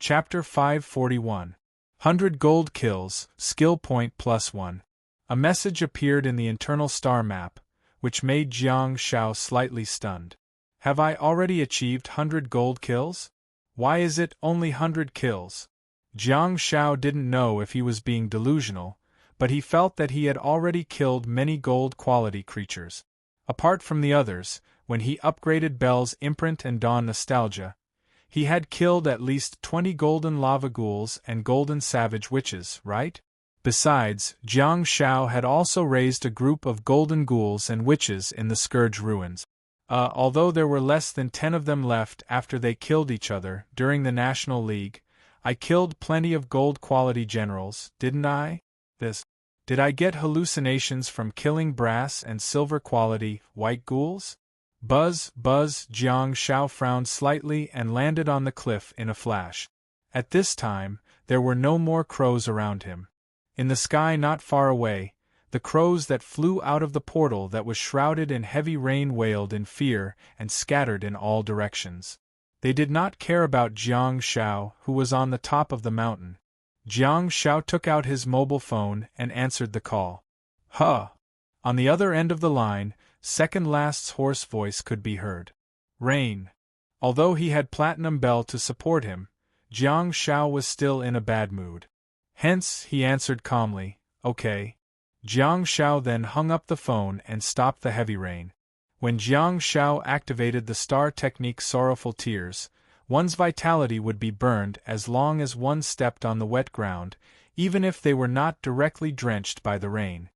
Chapter 541. 100 Gold Kills, Skill Point +1. A message appeared in the internal star map, which made Jiang Shao slightly stunned. Have I already achieved 100 gold kills? Why is it only 100 kills? Jiang Shao didn't know if he was being delusional, but he felt that he had already killed many gold-quality creatures. Apart from the others, when he upgraded Belle's imprint and Dawn Nostalgia, he had killed at least 20 golden lava ghouls and golden savage witches, right? Besides, Jiang Shao had also raised a group of golden ghouls and witches in the Scourge ruins. Although there were less than 10 of them left after they killed each other during the National League, I killed plenty of gold-quality generals, didn't I? Did I get hallucinations from killing brass and silver-quality white ghouls? Buzz, Jiang Shao frowned slightly and landed on the cliff in a flash. At this time, there were no more crows around him. In the sky not far away, the crows that flew out of the portal that was shrouded in heavy rain wailed in fear and scattered in all directions. They did not care about Jiang Shao, who was on the top of the mountain. Jiang Shao took out his mobile phone and answered the call. Huh! On the other end of the line, Second Last's hoarse voice could be heard. Rain. Although he had Platinum Bell to support him, Jiang Shao was still in a bad mood. Hence, he answered calmly, okay. Jiang Shao then hung up the phone and stopped the heavy rain. When Jiang Shao activated the star technique Sorrowful Tears, one's vitality would be burned as long as one stepped on the wet ground, even if they were not directly drenched by the rain.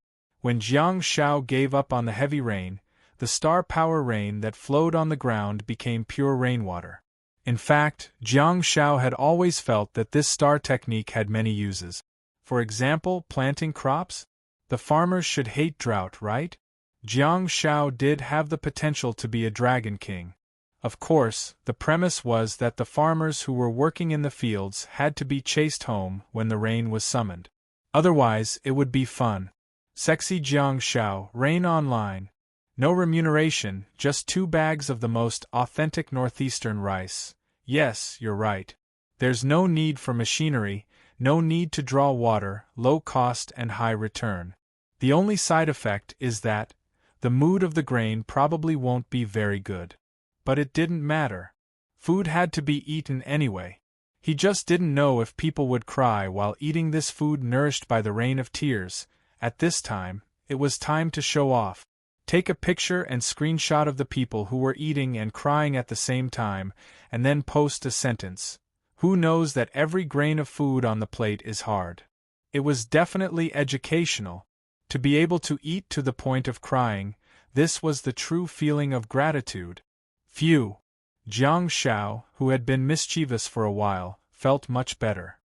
When Jiang Shao gave up on the heavy rain, the star power rain that flowed on the ground became pure rainwater. In fact, Jiang Shao had always felt that this star technique had many uses. For example, planting crops? The farmers should hate drought, right? Jiang Shao did have the potential to be a dragon king. Of course, the premise was that the farmers who were working in the fields had to be chased home when the rain was summoned. Otherwise, it would be fun. Sexy Jiang Shao, Rain Online. No remuneration, just 2 bags of the most authentic northeastern rice. Yes, you're right. There's no need for machinery, no need to draw water, low cost and high return. The only side effect is that the mood of the grain probably won't be very good. But it didn't matter. Food had to be eaten anyway. He just didn't know if people would cry while eating this food nourished by the rain of tears. At this time, it was time to show off. Take a picture and screenshot of the people who were eating and crying at the same time, and then post a sentence. Who knows that every grain of food on the plate is hard? It was definitely educational. To be able to eat to the point of crying, this was the true feeling of gratitude. Phew! Jiang Shao, who had been mischievous for a while, felt much better.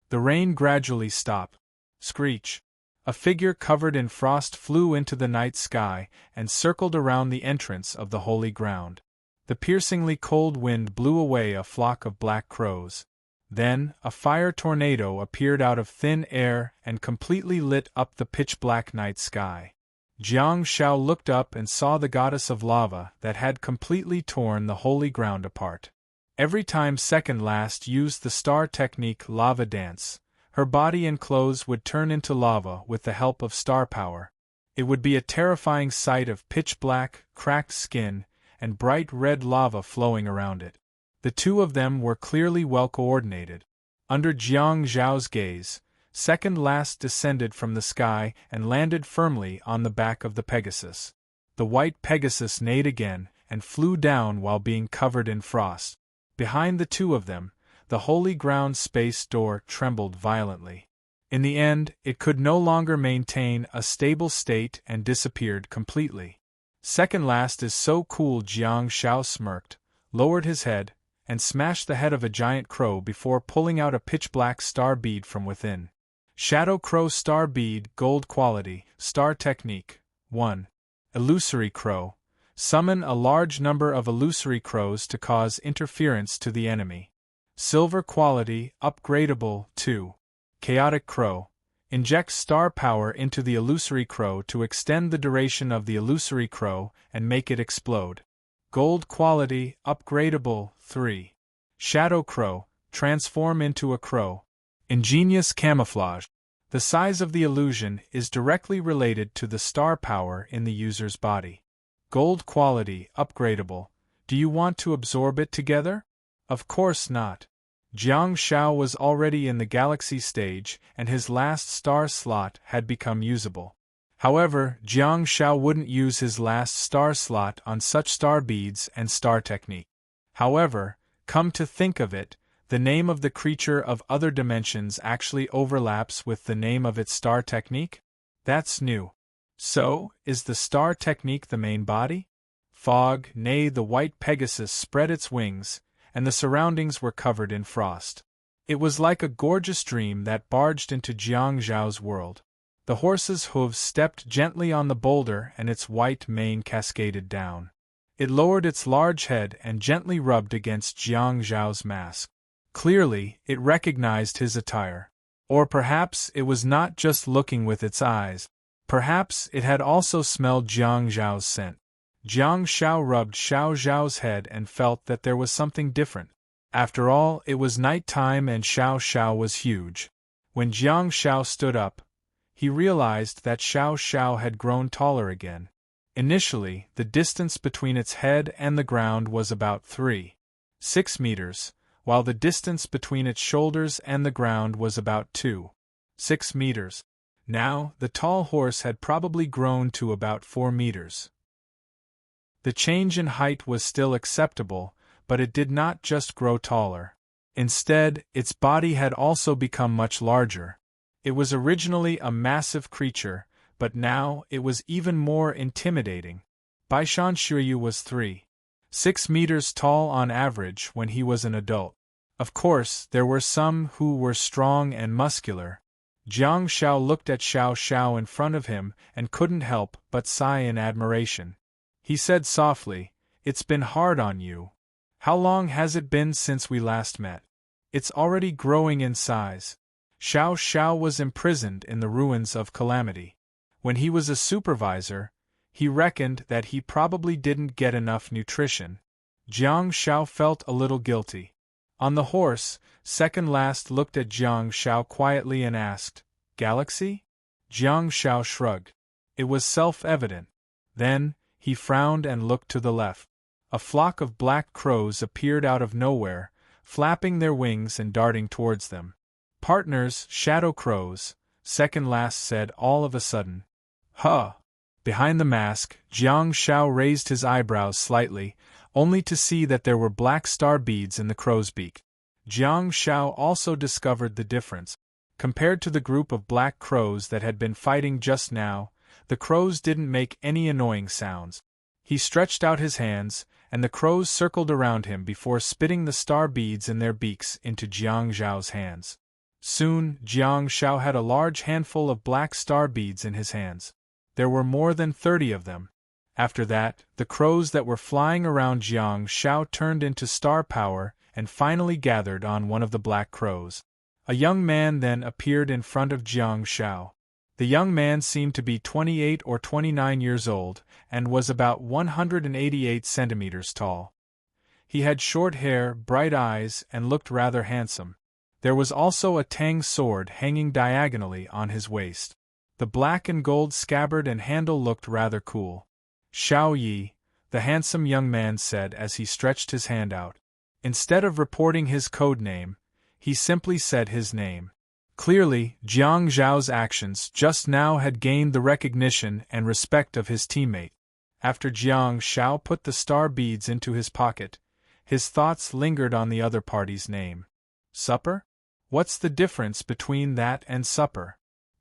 The rain gradually stopped. Screech! A figure covered in frost flew into the night sky and circled around the entrance of the holy ground. The piercingly cold wind blew away a flock of black crows. Then, a fire tornado appeared out of thin air and completely lit up the pitch-black night sky. Jiang Shao looked up and saw the goddess of lava that had completely torn the holy ground apart. Every time Second Last used the star technique Lava Dance, her body and clothes would turn into lava with the help of star power. It would be a terrifying sight of pitch-black, cracked skin, and bright red lava flowing around it. The two of them were clearly well coordinated. Under Jiang Zhao's gaze, Second Last descended from the sky and landed firmly on the back of the Pegasus. The white Pegasus neighed again and flew down while being covered in frost. Behind the two of them, the holy ground space door trembled violently. In the end, it could no longer maintain a stable state and disappeared completely. Second Last is so cool, Jiang Shao smirked, lowered his head, and smashed the head of a giant crow before pulling out a pitch-black star bead from within. Shadow Crow Star Bead, Gold Quality, Star Technique. 1. Illusory Crow. Summon a large number of illusory crows to cause interference to the enemy. Silver Quality, Upgradable. 2. Chaotic Crow. Inject star power into the illusory crow to extend the duration of the illusory crow and make it explode. Gold Quality, Upgradable. 3. Shadow Crow. transform into a crow. Ingenious camouflage. The size of the illusion is directly related to the star power in the user's body. Gold quality, upgradable. Do you want to absorb it together? Of course not. Jiang Shao was already in the galaxy stage, and his last star slot had become usable. However, Jiang Shao wouldn't use his last star slot on such star beads and star technique. However, come to think of it, the name of the creature of other dimensions actually overlaps with the name of its star technique? That's new. So, is the star technique the main body? Fog, nay, the white Pegasus spread its wings, and the surroundings were covered in frost. It was like a gorgeous dream that barged into Jiang Zhao's world. The horse's hooves stepped gently on the boulder and its white mane cascaded down. It lowered its large head and gently rubbed against Jiang Zhao's mask. Clearly, it recognized his attire. Or perhaps it was not just looking with its eyes. Perhaps it had also smelled Jiang Zhao's scent. Jiang Shao rubbed Xiao Zhao's head and felt that there was something different. After all, it was night time and Xiao Xiao was huge. When Jiang Shao stood up, he realized that Xiao Xiao had grown taller again. Initially, the distance between its head and the ground was about 3.6 meters, while the distance between its shoulders and the ground was about 2.6 meters. Now, the tall horse had probably grown to about 4 meters. The change in height was still acceptable, but it did not just grow taller. Instead, its body had also become much larger. It was originally a massive creature, but now it was even more intimidating. Baishan Shuyu was 3.6 meters tall on average when he was an adult. Of course, there were some who were strong and muscular. Jiang Shao looked at Xiao Xiao in front of him and couldn't help but sigh in admiration. He said softly, "It's been hard on you. How long has it been since we last met? It's already growing in size." Xiao Xiao was imprisoned in the ruins of Calamity. When he was a supervisor, he reckoned that he probably didn't get enough nutrition. Jiang Shao felt a little guilty. On the horse, Second Last looked at Jiang Shao quietly and asked, "Galaxy?" Jiang Shao shrugged. It was self-evident. Then, he frowned and looked to the left. A flock of black crows appeared out of nowhere, flapping their wings and darting towards them. "Partners, shadow crows," Second Last said all of a sudden. "Huh!" Behind the mask, Jiang Shao raised his eyebrows slightly, only to see that there were black star beads in the crow's beak. Jiang Shao also discovered the difference. Compared to the group of black crows that had been fighting just now, the crows didn't make any annoying sounds. He stretched out his hands, and the crows circled around him before spitting the star beads in their beaks into Jiang Zhao's hands. Soon, Jiang Shao had a large handful of black star beads in his hands. There were more than 30 of them. After that, the crows that were flying around Jiang Shao turned into star power and finally gathered on one of the black crows. A young man then appeared in front of Jiang Shao. The young man seemed to be 28 or 29 years old, and was about 188 centimeters tall. He had short hair, bright eyes, and looked rather handsome. There was also a tang sword hanging diagonally on his waist. The black and gold scabbard and handle looked rather cool. "Xiao Yi," the handsome young man said as he stretched his hand out. Instead of reporting his code name, he simply said his name. Clearly, Jiang Zhao's actions just now had gained the recognition and respect of his teammate. After Jiang Shao put the star beads into his pocket, his thoughts lingered on the other party's name. Supper? What's the difference between that and supper?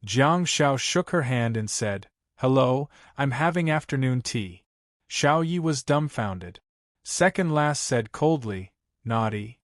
Jiang Shao shook her hand and said, "Hello, I'm having afternoon tea." Xiao Yi was dumbfounded. Second Last said coldly, "Naughty."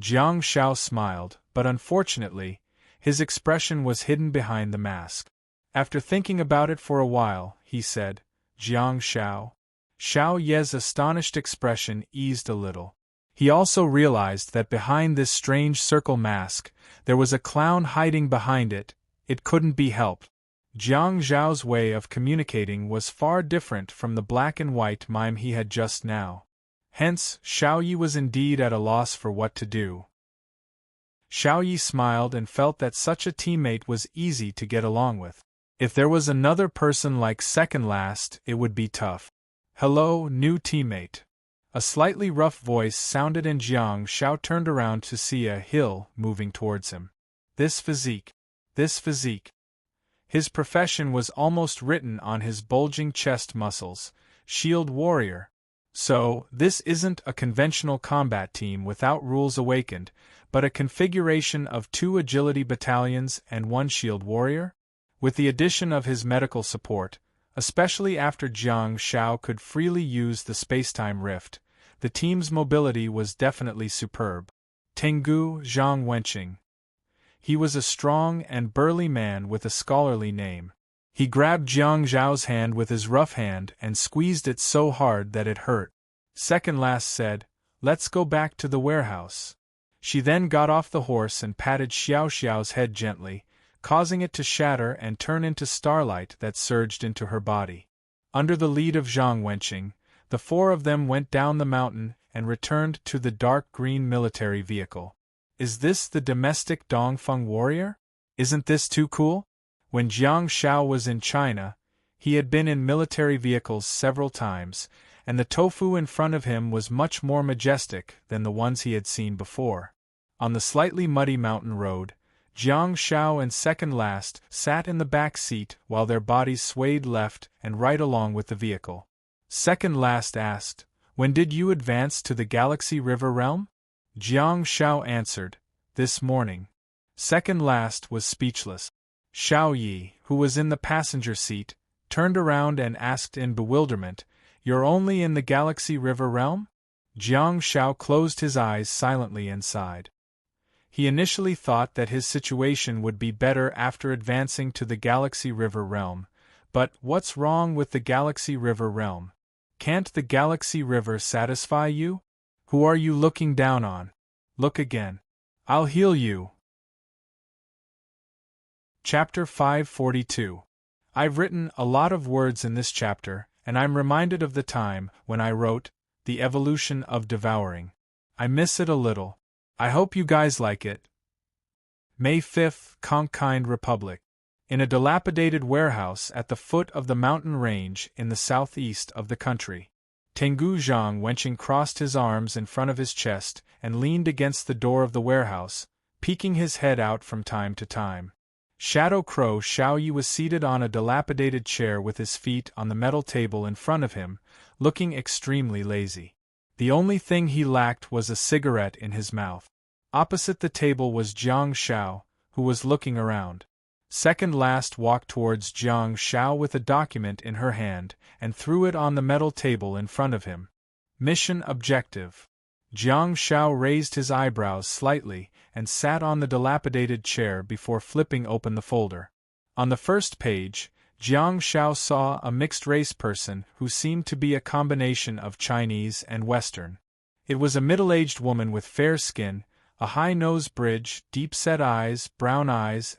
Jiang Shao smiled, but unfortunately, his expression was hidden behind the mask. After thinking about it for a while, he said, "Jiang Shao." Xiao Ye's astonished expression eased a little. He also realized that behind this strange circle mask, there was a clown hiding behind it. It couldn't be helped. Jiang Zhao's way of communicating was far different from the black and white mime he had just now. Hence, Xiao Yi was indeed at a loss for what to do. Xiao Yi smiled and felt that such a teammate was easy to get along with. If there was another person like second last, it would be tough. Hello, new teammate. A slightly rough voice sounded and Jiang Shao turned around to see a hill moving towards him. This physique. His profession was almost written on his bulging chest muscles, shield warrior. So, this isn't a conventional combat team without rules awakened, but a configuration of 2 agility battalions and 1 shield warrior? With the addition of his medical support, especially after Jiang Shao could freely use the spacetime rift, the team's mobility was definitely superb. Tengu Zhang Wenqing. He was a strong and burly man with a scholarly name. He grabbed Jiang Zhao's hand with his rough hand and squeezed it so hard that it hurt. Second last said, "Let's go back to the warehouse." She then got off the horse and patted Xiao Xiao's head gently, causing it to shatter and turn into starlight that surged into her body. Under the lead of Zhang Wenqing, the 4 of them went down the mountain and returned to the dark green military vehicle. Is this the domestic Dongfeng warrior? Isn't this too cool? When Jiang Shao was in China, he had been in military vehicles several times, and the tofu in front of him was much more majestic than the ones he had seen before. On the slightly muddy mountain road, Jiang Shao and second last sat in the back seat while their bodies swayed left and right along with the vehicle. Second last asked, "When did you advance to the Galaxy River realm?" Jiang Shao answered, "This morning." Second last was speechless. Xiao Yi, who was in the passenger seat, turned around and asked in bewilderment, "You're only in the Galaxy River realm?" Jiang Shao closed his eyes silently and sighed. He initially thought that his situation would be better after advancing to the Galaxy River realm, but what's wrong with the Galaxy River realm? Can't the Galaxy River satisfy you? Who are you looking down on? Look again. I'll heal you. Chapter 542. I've written a lot of words in this chapter, and I'm reminded of the time when I wrote The Evolution of Devouring. I miss it a little. I hope you guys like it. May 5th, Konkind Republic. In a dilapidated warehouse at the foot of the mountain range in the southeast of the country, Tengu Zhang Wenqing crossed his arms in front of his chest and leaned against the door of the warehouse, peeking his head out from time to time. Shadow Crow Xiao Yi was seated on a dilapidated chair with his feet on the metal table in front of him, looking extremely lazy. The only thing he lacked was a cigarette in his mouth. Opposite the table was Jiang Shao, who was looking around. Second last walked towards Jiang Shao with a document in her hand and threw it on the metal table in front of him. Mission objective. Jiang Shao raised his eyebrows slightly and sat on the dilapidated chair before flipping open the folder. On the first page, Jiang Shao saw a mixed-race person who seemed to be a combination of Chinese and Western. It was a middle-aged woman with fair skin, a high nose bridge, deep-set eyes,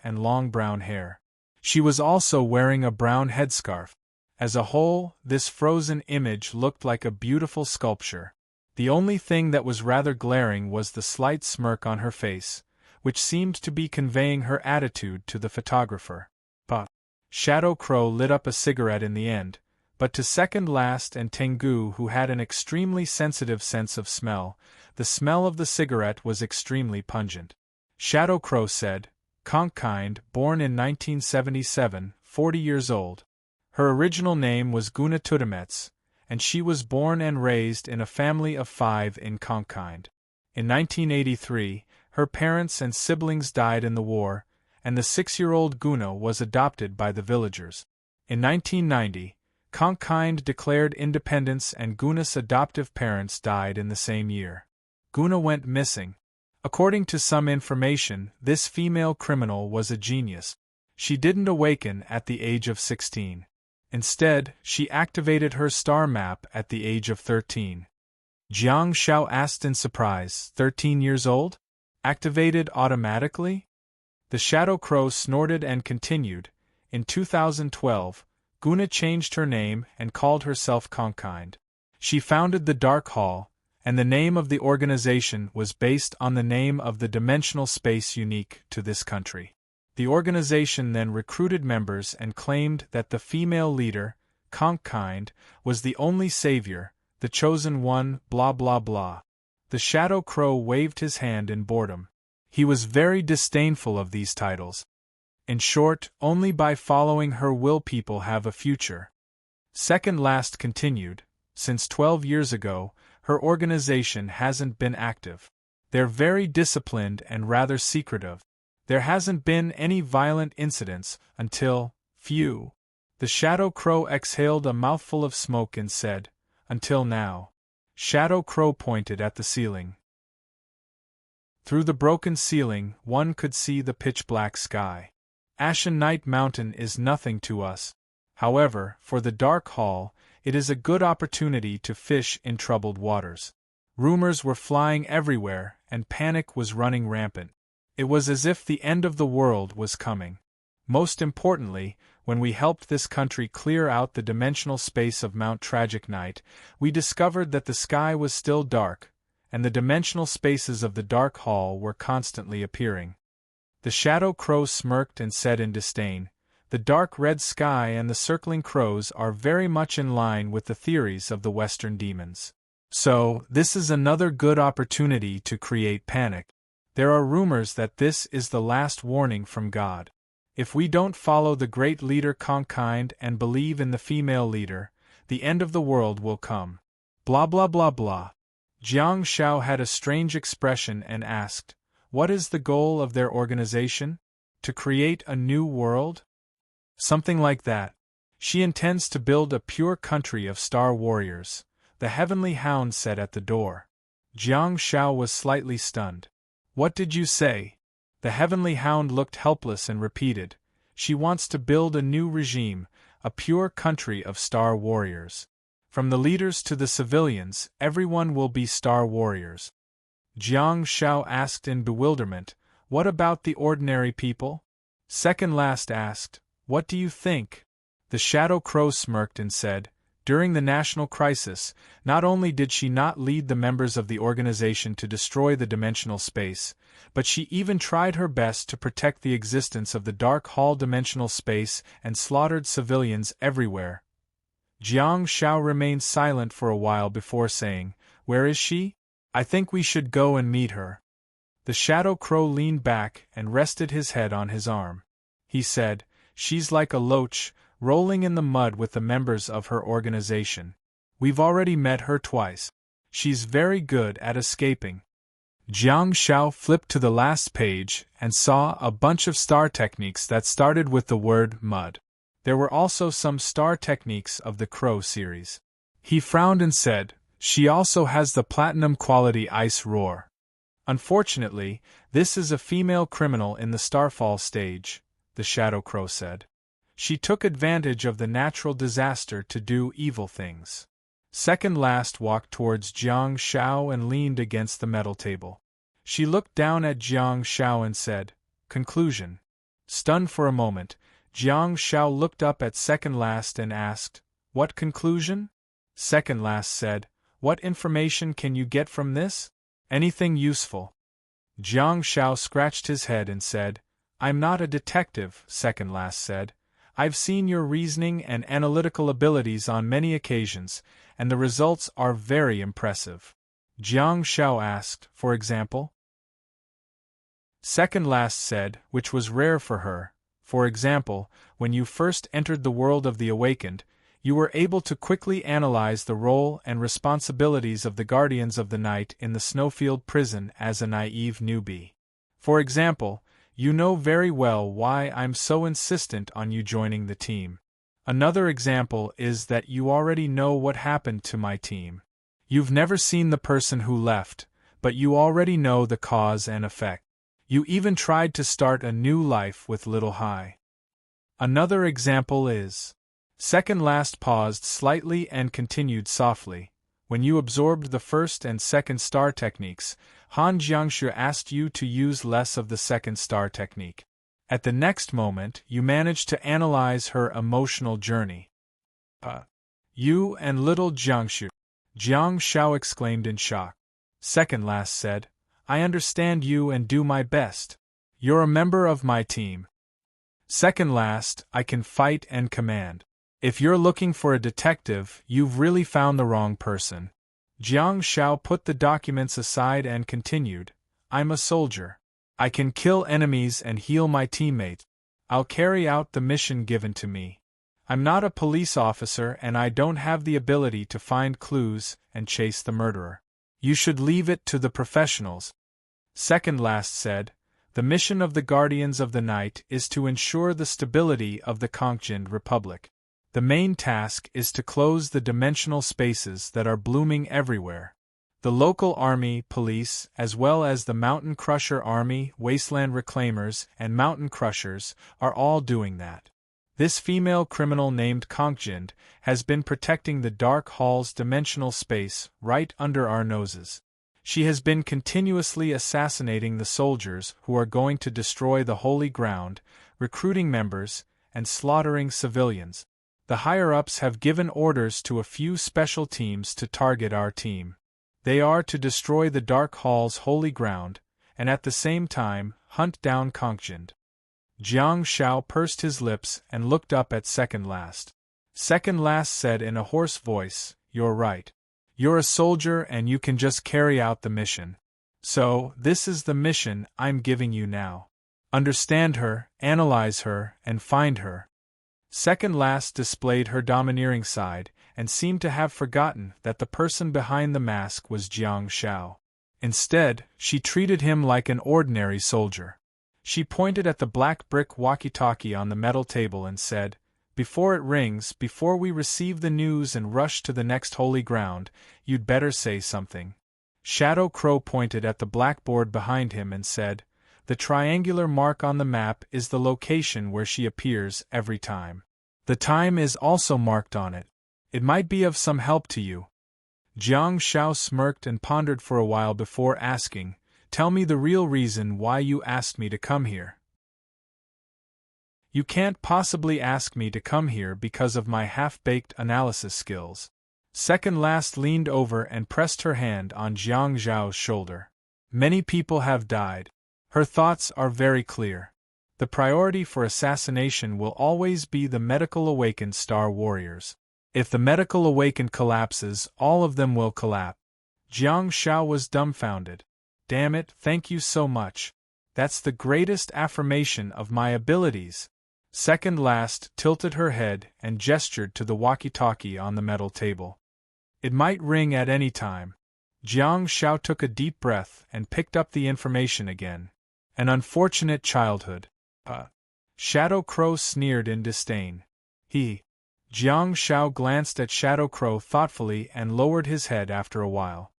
and long brown hair. She was also wearing a brown headscarf. As a whole, this frozen image looked like a beautiful sculpture. The only thing that was rather glaring was the slight smirk on her face, which seemed to be conveying her attitude to the photographer. But Shadow Crow lit up a cigarette in the end, but to second last and Tengu, who had an extremely sensitive sense of smell, the smell of the cigarette was extremely pungent. Shadow Crow said, "Konkind, born in 1977, 40 years old. Her original name was Guna Tudamets, and she was born and raised in a family of 5 in Konkind. In 1983, her parents and siblings died in the war, and the 6-year-old Guna was adopted by the villagers. In 1990, Konkind declared independence and Guna's adoptive parents died in the same year. Guna went missing. According to some information, this female criminal was a genius. She didn't awaken at the age of 16. Instead, she activated her star map at the age of 13. Jiang Shao asked in surprise, 13 years old? Activated automatically? The Shadow Crow snorted and continued, in 2012, Guna changed her name and called herself Konkind. She founded the Dark Hall, and the name of the organization was based on the name of the dimensional space unique to this country. The organization then recruited members and claimed that the female leader, Conkind, was the only savior, the chosen one, blah blah blah. The Shadow Crow waved his hand in boredom. He was very disdainful of these titles. In short, only by following her will people have a future. Second Last continued, since 12 years ago, her organization hasn't been active. They're very disciplined and rather secretive. There hasn't been any violent incidents until, phew. The Shadow Crow exhaled a mouthful of smoke and said, until now. Shadow Crow pointed at the ceiling. Through the broken ceiling, one could see the pitch-black sky. Ashen Night Mountain is nothing to us. However, for the Dark Hall, it is a good opportunity to fish in troubled waters. Rumors were flying everywhere, and panic was running rampant. It was as if the end of the world was coming. Most importantly, when we helped this country clear out the dimensional space of Mount Tragic Night, we discovered that the sky was still dark, and the dimensional spaces of the Dark Hall were constantly appearing. The Shadow Crow smirked and said in disdain, the dark red sky and the circling crows are very much in line with the theories of the Western demons. So, this is another good opportunity to create panic. There are rumors that this is the last warning from God. If we don't follow the great leader Conkind and believe in the female leader, the end of the world will come. Blah blah blah blah. Jiang Shao had a strange expression and asked, what is the goal of their organization? To create a new world? Something like that. She intends to build a pure country of star warriors, the Heavenly Hound said at the door. Jiang Shao was slightly stunned. What did you say? The Heavenly Hound looked helpless and repeated, she wants to build a new regime, a pure country of star warriors. From the leaders to the civilians, everyone will be star warriors. Jiang Shao asked in bewilderment, what about the ordinary people? Second Last asked, what do you think? The Shadow Crow smirked and said, during the national crisis, not only did she not lead the members of the organization to destroy the dimensional space, but she even tried her best to protect the existence of the Dark Hall dimensional space and slaughtered civilians everywhere. Jiang Shao remained silent for a while before saying, where is she? I think we should go and meet her. The Shadow Crow leaned back and rested his head on his arm. He said, she's like a loach, rolling in the mud with the members of her organization. We've already met her twice. She's very good at escaping. Jiang Shao flipped to the last page and saw a bunch of star techniques that started with the word mud. There were also some star techniques of the Crow series. He frowned and said, she also has the platinum quality ice roar. Unfortunately, this is a female criminal in the Starfall stage, the Shadow Crow said. She took advantage of the natural disaster to do evil things. Second Last walked towards Jiang Shao and leaned against the metal table. She looked down at Jiang Shao and said, conclusion. Stunned for a moment, Jiang Shao looked up at Second Last and asked, what conclusion? Second Last said, what information can you get from this? Anything useful. Jiang Shao scratched his head and said, I'm not a detective, Second Last said. I've seen your reasoning and analytical abilities on many occasions, and the results are very impressive. Jiang Shao asked, for example? Second Last said, which was rare for her, for example, when you first entered the world of the Awakened, you were able to quickly analyze the role and responsibilities of the Guardians of the Night in the Snowfield prison as a naive newbie. For example, you know very well why I'm so insistent on you joining the team. Another example is that you already know what happened to my team. You've never seen the person who left, but you already know the cause and effect. You even tried to start a new life with Little High. Another example is... Second Last paused slightly and continued softly. When you absorbed the first and second star techniques, Han Jiangshu asked you to use less of the second star technique. At the next moment, you managed to analyze her emotional journey. You and little Jiangshu. Jiang Shao exclaimed in shock. Second last said, I understand you and do my best. You're a member of my team. Second last, I can fight and command. If you're looking for a detective, you've really found the wrong person. Jiang Shao put the documents aside and continued, I'm a soldier. I can kill enemies and heal my teammates. I'll carry out the mission given to me. I'm not a police officer and I don't have the ability to find clues and chase the murderer. You should leave it to the professionals. Second last said, the mission of the Guardians of the Night is to ensure the stability of the Kongjin Republic. The main task is to close the dimensional spaces that are blooming everywhere. The local army, police, as well as the Mountain Crusher Army, Wasteland Reclaimers, and Mountain Crushers, are all doing that. This female criminal named Kongjin has been protecting the Dark Hall's dimensional space right under our noses. She has been continuously assassinating the soldiers who are going to destroy the Holy Ground, recruiting members, and slaughtering civilians. The higher-ups have given orders to a few special teams to target our team. They are to destroy the Dark Hall's holy ground, and at the same time, hunt down Kongjin. Jiang Shao pursed his lips and looked up at Second Last. Second Last said in a hoarse voice, You're right. You're a soldier and you can just carry out the mission. So, this is the mission I'm giving you now. Understand her, analyze her, and find her. Second Last displayed her domineering side, and seemed to have forgotten that the person behind the mask was Jiang Shao. Instead, she treated him like an ordinary soldier. She pointed at the black brick walkie-talkie on the metal table and said, Before it rings, before we receive the news and rush to the next holy ground, you'd better say something. Shadow Crow pointed at the blackboard behind him and said, The triangular mark on the map is the location where she appears every time. The time is also marked on it. It might be of some help to you. Jiang Shao smirked and pondered for a while before asking, Tell me the real reason why you asked me to come here. You can't possibly ask me to come here because of my half-baked analysis skills. Second Last leaned over and pressed her hand on Jiang Zhao's shoulder. Many people have died. Her thoughts are very clear. The priority for assassination will always be the medical awakened Star Warriors. If the medical awakened collapses, all of them will collapse. Jiang Shao was dumbfounded. Damn it, thank you so much. That's the greatest affirmation of my abilities. Second Last tilted her head and gestured to the walkie-talkie on the metal table. It might ring at any time. Jiang Shao took a deep breath and picked up the information again. An unfortunate childhood. Shadow Crow sneered in disdain. Jiang Shao glanced at Shadow Crow thoughtfully and lowered his head after a while.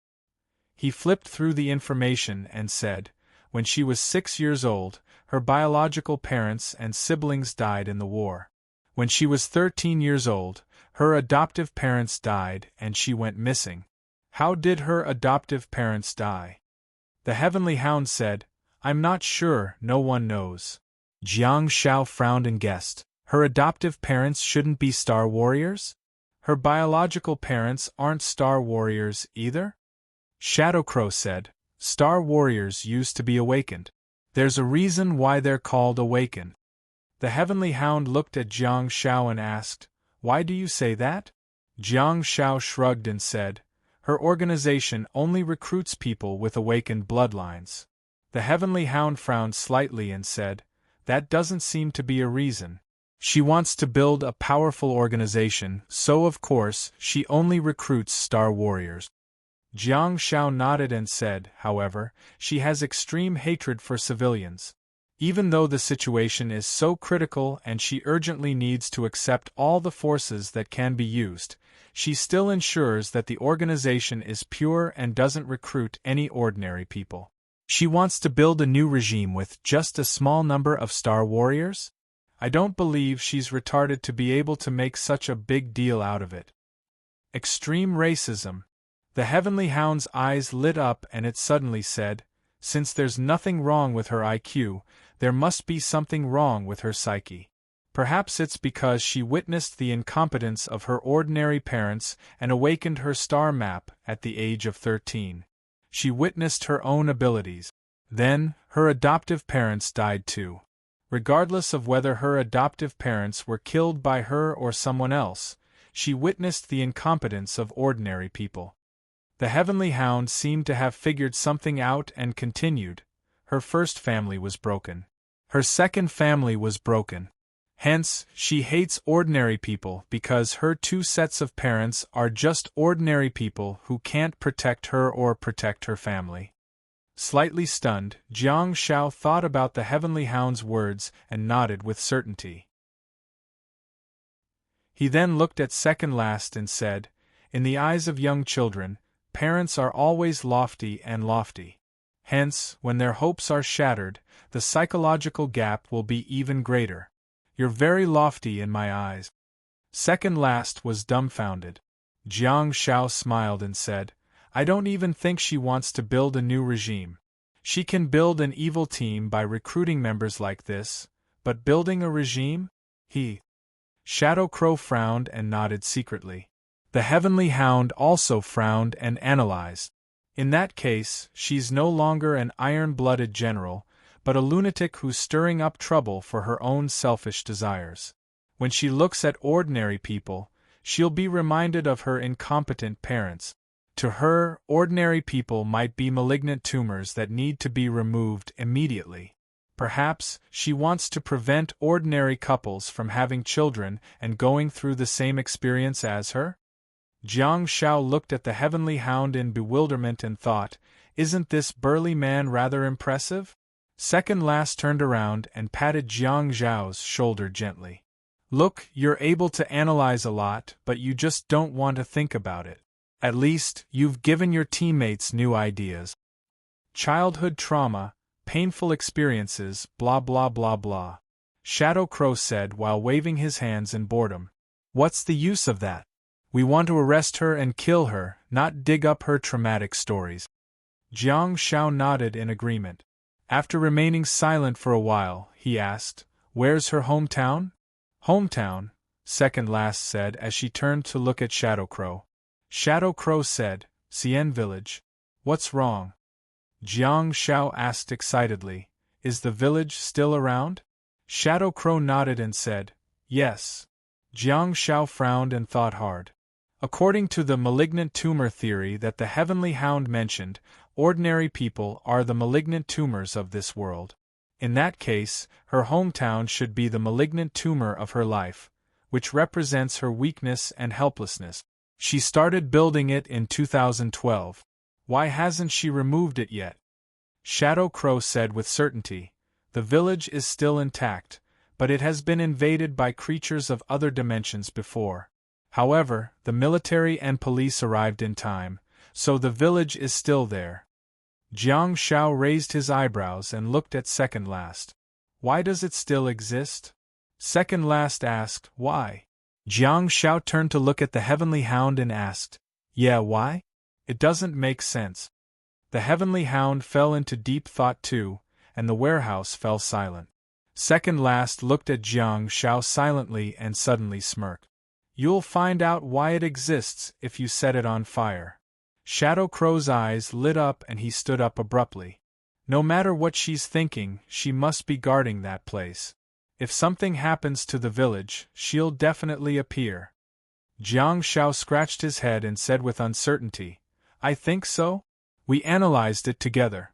He flipped through the information and said, When she was 6 years old, her biological parents and siblings died in the war. When she was 13 years old, her adoptive parents died and she went missing. How did her adoptive parents die? The Heavenly Hound said, I'm not sure, no one knows. Jiang Shao frowned and guessed. Her adoptive parents shouldn't be Star Warriors? Her biological parents aren't Star Warriors either? Shadow Crow said, Star Warriors used to be awakened. There's a reason why they're called Awaken. The Heavenly Hound looked at Jiang Shao and asked, Why do you say that? Jiang Shao shrugged and said, Her organization only recruits people with awakened bloodlines. The Heavenly Hound frowned slightly and said, That doesn't seem to be a reason. She wants to build a powerful organization, so of course, she only recruits Star Warriors. Jiang Shao nodded and said, however, she has extreme hatred for civilians. Even though the situation is so critical and she urgently needs to accept all the forces that can be used, she still ensures that the organization is pure and doesn't recruit any ordinary people. She wants to build a new regime with just a small number of Star Warriors? I don't believe she's retarded to be able to make such a big deal out of it. Extreme racism. The Heavenly Hound's eyes lit up and it suddenly said, Since there's nothing wrong with her IQ, there must be something wrong with her psyche. Perhaps it's because she witnessed the incompetence of her ordinary parents and awakened her star map at the age of 13. She witnessed her own abilities. Then, her adoptive parents died too. Regardless of whether her adoptive parents were killed by her or someone else, she witnessed the incompetence of ordinary people. The Heavenly Hound seemed to have figured something out and continued. Her first family was broken. Her second family was broken. Hence, she hates ordinary people because her two sets of parents are just ordinary people who can't protect her or protect her family. Slightly stunned, Jiang Shao thought about the Heavenly Hound's words and nodded with certainty. He then looked at Second Last and said, "In the eyes of young children, parents are always lofty and lofty. Hence, when their hopes are shattered, the psychological gap will be even greater. You're very lofty in my eyes." Second Last was dumbfounded. Jiang Shao smiled and said, "I don't even think she wants to build a new regime. She can build an evil team by recruiting members like this, but building a regime? Shadow Crow frowned and nodded secretly. The Heavenly Hound also frowned and analyzed. In that case, she's no longer an iron-blooded general, but a lunatic who's stirring up trouble for her own selfish desires. When she looks at ordinary people, she'll be reminded of her incompetent parents. To her, ordinary people might be malignant tumors that need to be removed immediately. Perhaps she wants to prevent ordinary couples from having children and going through the same experience as her? Jiang Shao looked at the Heavenly Hound in bewilderment and thought, "Isn't this burly man rather impressive?" Second Last turned around and patted Jiang Zhao's shoulder gently. "Look, you're able to analyze a lot, but you just don't want to think about it. At least, you've given your teammates new ideas. Childhood trauma, painful experiences, blah blah blah blah," Shadow Crow said while waving his hands in boredom. "What's the use of that? We want to arrest her and kill her, not dig up her traumatic stories." Jiang Shao nodded in agreement. After remaining silent for a while, he asked, "Where's her hometown?" "Hometown," Second Last said as she turned to look at Shadow Crow. Shadow Crow said, "Serene village." "What's wrong?" Jiang Shao asked excitedly, "Is the village still around?" Shadow Crow nodded and said, "Yes." Jiang Shao frowned and thought hard. According to the malignant tumor theory that the Heavenly Hound mentioned, ordinary people are the malignant tumors of this world. In that case, her hometown should be the malignant tumor of her life, which represents her weakness and helplessness. She started building it in 2012. Why hasn't she removed it yet? Shadow Crow said with certainty, "The village is still intact, but it has been invaded by creatures of other dimensions before. However, the military and police arrived in time, so the village is still there." Jiang Shao raised his eyebrows and looked at Second Last. "Why does it still exist?" Second Last asked, "Why?" Jiang Shao turned to look at the Heavenly Hound and asked, "Yeah, why? It doesn't make sense." The Heavenly Hound fell into deep thought too, and the warehouse fell silent. Second Last looked at Jiang Shao silently and suddenly smirked. "You'll find out why it exists if you set it on fire." Shadow Crow's eyes lit up and he stood up abruptly. "No matter what she's thinking, she must be guarding that place. If something happens to the village, she'll definitely appear." Jiang Shao scratched his head and said with uncertainty, "I think so? We analyzed it together.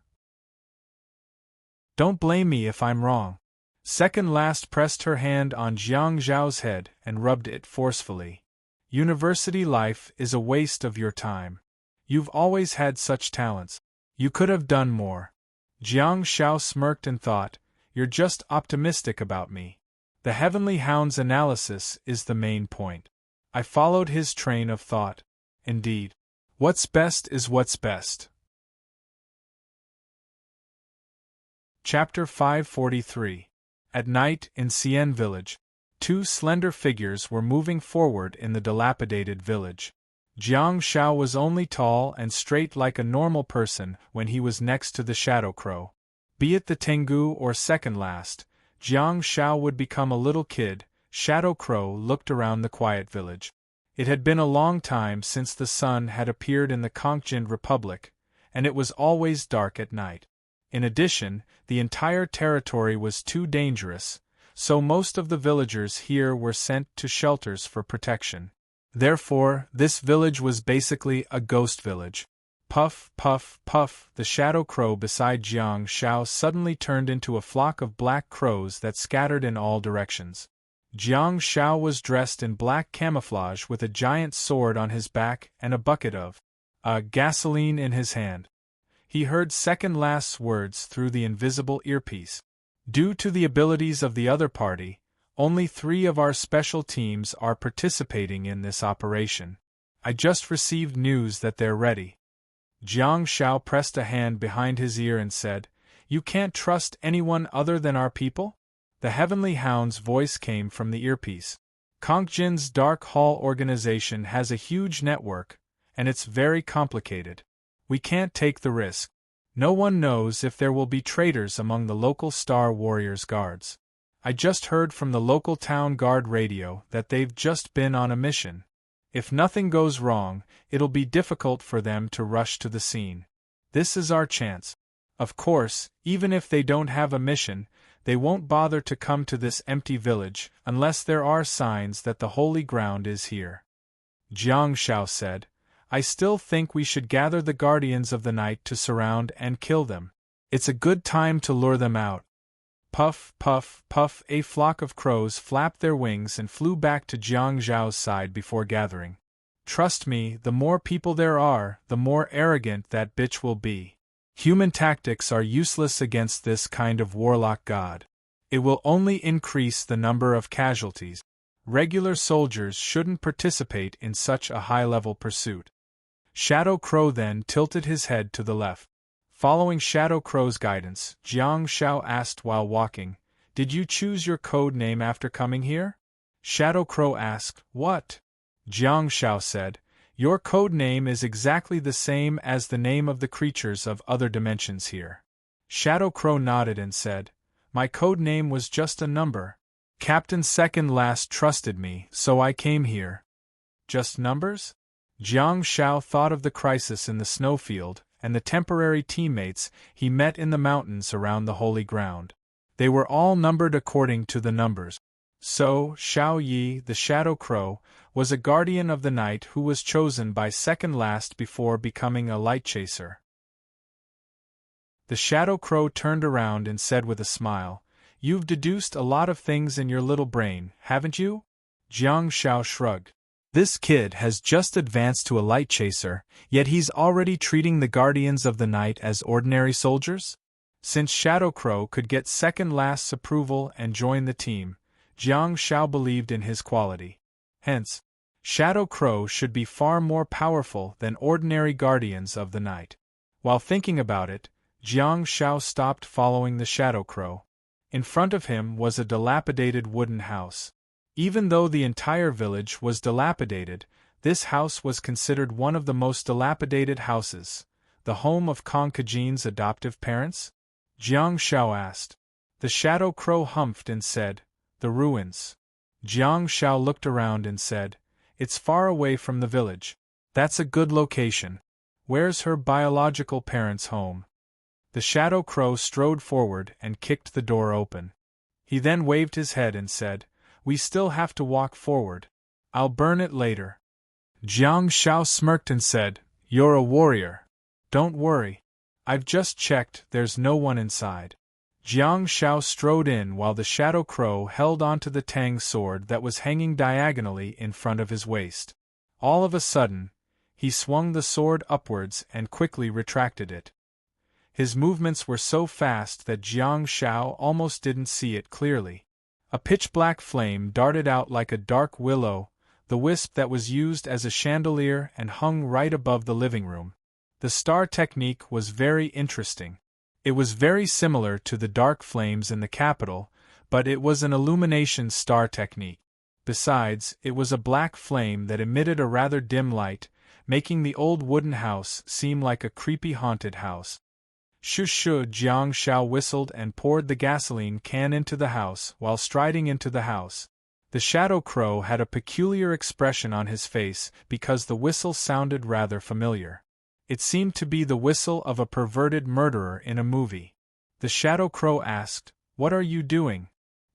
Don't blame me if I'm wrong." Second Last pressed her hand on Jiang Zhao's head and rubbed it forcefully. "University life is a waste of your time. You've always had such talents. You could have done more." Jiang Shao smirked and thought, "You're just optimistic about me. The Heavenly Hound's analysis is the main point." I followed his train of thought. Indeed. What's best is what's best. Chapter 543. At night, in Xian Village, two slender figures were moving forward in the dilapidated village. Jiang Shao was only tall and straight like a normal person when he was next to the Shadow Crow. Be it the Tengu or Second Last, Jiang Shao would become a little kid, Shadow Crow looked around the quiet village. It had been a long time since the sun had appeared in the Conchjin Republic, and it was always dark at night. In addition, the entire territory was too dangerous, so most of the villagers here were sent to shelters for protection. Therefore, this village was basically a ghost village. Puff, puff, puff, the shadow crow beside Jiang Shao suddenly turned into a flock of black crows that scattered in all directions. Jiang Shao was dressed in black camouflage with a giant sword on his back and a bucket of gasoline in his hand. He heard second last's words through the invisible earpiece. Due to the abilities of the other party, only 3 of our special teams are participating in this operation. I just received news that they're ready. Jiang Shao pressed a hand behind his ear and said, "You can't trust anyone other than our people?" The Heavenly Hound's voice came from the earpiece. Conchjin's Dark Hall organization has a huge network, and it's very complicated. We can't take the risk. No one knows if there will be traitors among the local Star Warriors guards. I just heard from the local town guard radio that they've just been on a mission. If nothing goes wrong, it'll be difficult for them to rush to the scene. This is our chance. Of course, even if they don't have a mission, they won't bother to come to this empty village unless there are signs that the holy ground is here. Jiang Shao said, "I still think we should gather the Guardians of the Night to surround and kill them. It's a good time to lure them out." Puff, puff, puff, a flock of crows flapped their wings and flew back to Jiang Zhao's side before gathering. "Trust me, the more people there are, the more arrogant that bitch will be. Human tactics are useless against this kind of warlock god. It will only increase the number of casualties. Regular soldiers shouldn't participate in such a high-level pursuit." Shadow Crow then tilted his head to the left. Following Shadow Crow's guidance, Jiang Shao asked while walking, "Did you choose your code name after coming here?" Shadow Crow asked, "What?" Jiang Shao said, "Your code name is exactly the same as the name of the creatures of other dimensions here." Shadow Crow nodded and said, "My code name was just a number. Captain Second Last trusted me, so I came here." "Just numbers?" Jiang Shao thought of the crisis in the snowfield and the temporary teammates he met in the mountains around the holy ground. They were all numbered according to the numbers. So, Shao Yi, the Shadow Crow, was a guardian of the night who was chosen by Second Last before becoming a light chaser. The Shadow Crow turned around and said with a smile, "You've deduced a lot of things in your little brain, haven't you?" Jiang Shao shrugged. "This kid has just advanced to a light chaser, yet he's already treating the Guardians of the Night as ordinary soldiers?" Since Shadow Crow could get Second Last's approval and join the team, Jiang Shao believed in his quality. Hence, Shadow Crow should be far more powerful than ordinary Guardians of the Night. While thinking about it, Jiang Shao stopped following the Shadow Crow. In front of him was a dilapidated wooden house. Even though the entire village was dilapidated, this house was considered one of the most dilapidated houses, the home of Conchjin's adoptive parents? Jiang Shao asked. The Shadow Crow humphed and said, "The ruins." Jiang Shao looked around and said, "It's far away from the village. That's a good location. Where's her biological parents' home?" The Shadow Crow strode forward and kicked the door open. He then waved his head and said, "We still have to walk forward. I'll burn it later." Jiang Shao smirked and said, "You're a warrior. Don't worry. I've just checked, there's no one inside." Jiang Shao strode in while the Shadow Crow held onto the Tang sword that was hanging diagonally in front of his waist. All of a sudden, he swung the sword upwards and quickly retracted it. His movements were so fast that Jiang Shao almost didn't see it clearly. A pitch-black flame darted out like a dark willow, the wisp that was used as a chandelier and hung right above the living room. The star technique was very interesting. It was very similar to the dark flames in the capital, but it was an illumination star technique. Besides, it was a black flame that emitted a rather dim light, making the old wooden house seem like a creepy haunted house. Shoo-shoo, Jiang Shao whistled and poured the gasoline can into the house while striding into the house. The shadow crow had a peculiar expression on his face because the whistle sounded rather familiar. It seemed to be the whistle of a perverted murderer in a movie. The shadow crow asked, "What are you doing?"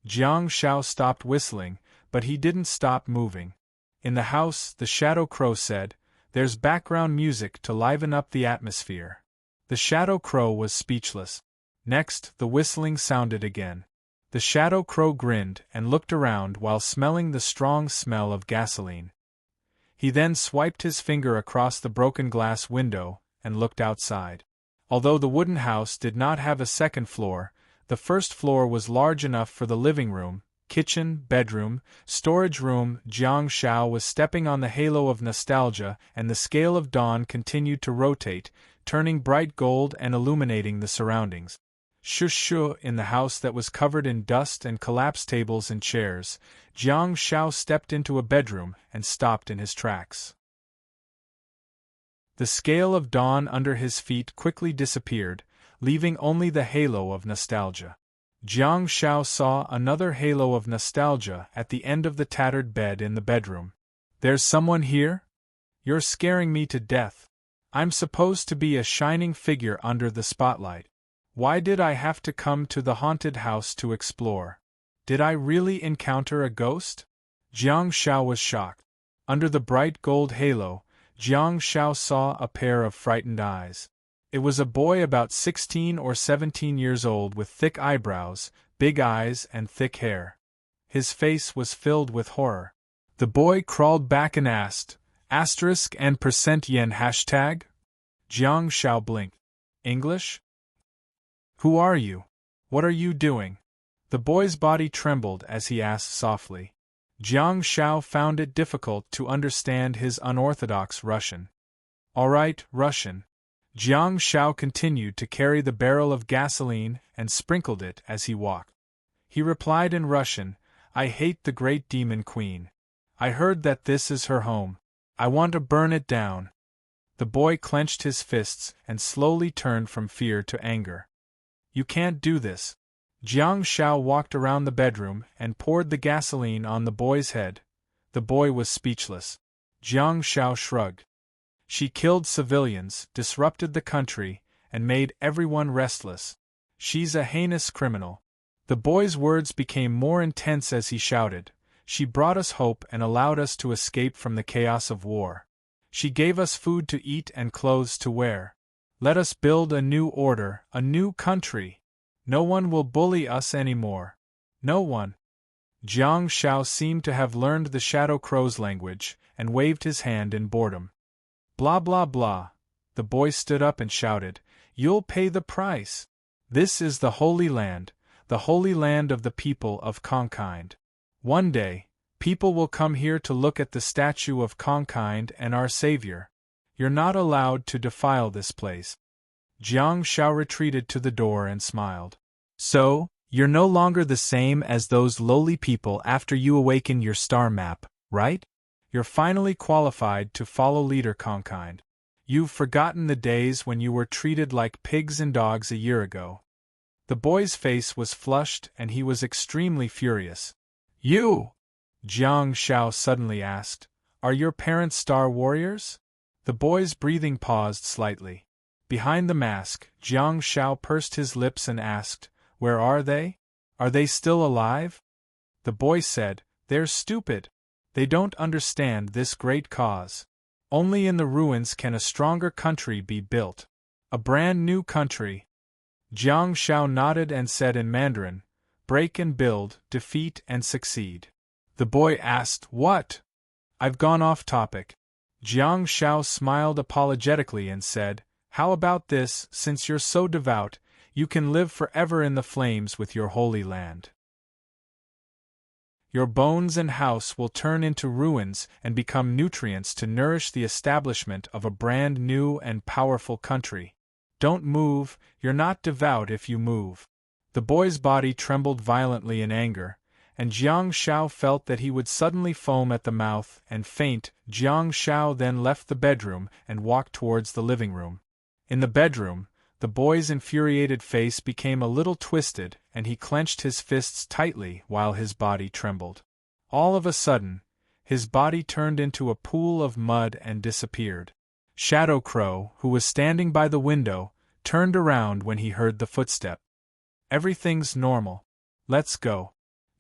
Jiang Shao stopped whistling, but he didn't stop moving. In the house, the shadow crow said, "There's background music to liven up the atmosphere." The shadow crow was speechless. Next, the whistling sounded again. The shadow crow grinned and looked around while smelling the strong smell of gasoline. He then swiped his finger across the broken glass window and looked outside. Although the wooden house did not have a second floor, the first floor was large enough for the living room, kitchen, bedroom, storage room. Jiang Shao was stepping on the halo of nostalgia, and the scale of dawn continued to rotate, turning bright gold and illuminating the surroundings. Shoo, in the house that was covered in dust and collapsed tables and chairs, Jiang Shao stepped into a bedroom and stopped in his tracks. The scale of dawn under his feet quickly disappeared, leaving only the halo of nostalgia. Jiang Shao saw another halo of nostalgia at the end of the tattered bed in the bedroom. "There's someone here? You're scaring me to death. I'm supposed to be a shining figure under the spotlight. Why did I have to come to the haunted house to explore? Did I really encounter a ghost?" Jiang Shao was shocked. Under the bright gold halo, Jiang Shao saw a pair of frightened eyes. It was a boy about 16 or 17 years old with thick eyebrows, big eyes and thick hair. His face was filled with horror. The boy crawled back and asked, *and %yen hashtag? Jiang Shao blinked. "English? Who are you? What are you doing?" The boy's body trembled as he asked softly. Jiang Shao found it difficult to understand his unorthodox Russian. "All right, Russian." Jiang Shao continued to carry the barrel of gasoline and sprinkled it as he walked. He replied in Russian, "I hate the great demon queen. I heard that this is her home. I want to burn it down." The boy clenched his fists and slowly turned from fear to anger. "You can't do this." Jiang Shao walked around the bedroom and poured the gasoline on the boy's head. The boy was speechless. Jiang Shao shrugged. "She killed civilians, disrupted the country, and made everyone restless. She's a heinous criminal." The boy's words became more intense as he shouted, "She brought us hope and allowed us to escape from the chaos of war. She gave us food to eat and clothes to wear. Let us build a new order, a new country. No one will bully us anymore. No one." Jiang Shao seemed to have learned the Shadow Crow's language, and waved his hand in boredom. "Blah blah blah." The boy stood up and shouted, "You'll pay the price. This is the Holy Land of the people of Conkind. One day, people will come here to look at the statue of Conkind and our Savior. You're not allowed to defile this place." Jiang Shao retreated to the door and smiled. "So, you're no longer the same as those lowly people after you awaken your star map, right? You're finally qualified to follow Leader Conkind. You've forgotten the days when you were treated like pigs and dogs a year ago." The boy's face was flushed and he was extremely furious. "You?" Jiang Shao suddenly asked, "Are your parents star warriors?" The boy's breathing paused slightly. Behind the mask, Jiang Shao pursed his lips and asked, "Where are they? Are they still alive?" The boy said, "They're stupid. They don't understand this great cause. Only in the ruins can a stronger country be built. A brand new country." Jiang Shao nodded and said in Mandarin, "Break and build, defeat and succeed." The boy asked, "What?" "I've gone off topic." Jiang Shao smiled apologetically and said, "How about this? Since you're so devout, you can live forever in the flames with your holy land. Your bones and house will turn into ruins and become nutrients to nourish the establishment of a brand new and powerful country. Don't move, you're not devout if you move." The boy's body trembled violently in anger, and Jiang Shao felt that he would suddenly foam at the mouth and faint. Jiang Shao then left the bedroom and walked towards the living room. In the bedroom, the boy's infuriated face became a little twisted and he clenched his fists tightly while his body trembled. All of a sudden, his body turned into a pool of mud and disappeared. Shadow Crow, who was standing by the window, turned around when he heard the footstep. Everything's normal. Let's go.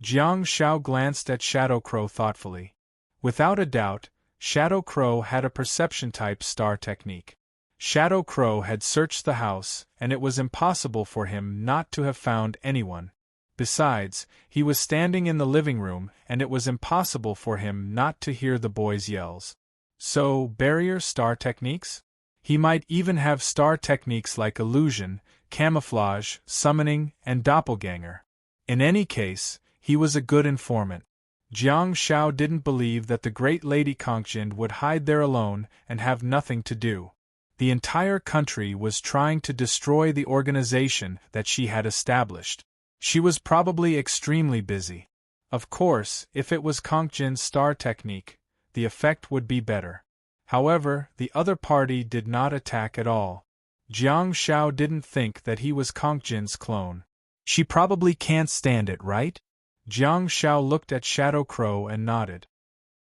Jiang Shao glanced at Shadow Crow thoughtfully. Without a doubt, Shadow Crow had a perception-type star technique. Shadow Crow had searched the house, and it was impossible for him not to have found anyone. Besides, he was standing in the living room, and it was impossible for him not to hear the boys' yells. So, barrier star techniques? He might even have star techniques like illusion, camouflage, summoning, and doppelganger. In any case, he was a good informant. Jiang Shao didn't believe that the great Lady Kongjian would hide there alone and have nothing to do. The entire country was trying to destroy the organization that she had established. She was probably extremely busy. Of course, if it was Kongjian's star technique, the effect would be better. However, the other party did not attack at all. Jiang Shao didn't think that he was Kongjian's clone. She probably can't stand it, right? Jiang Shao looked at Shadow Crow and nodded.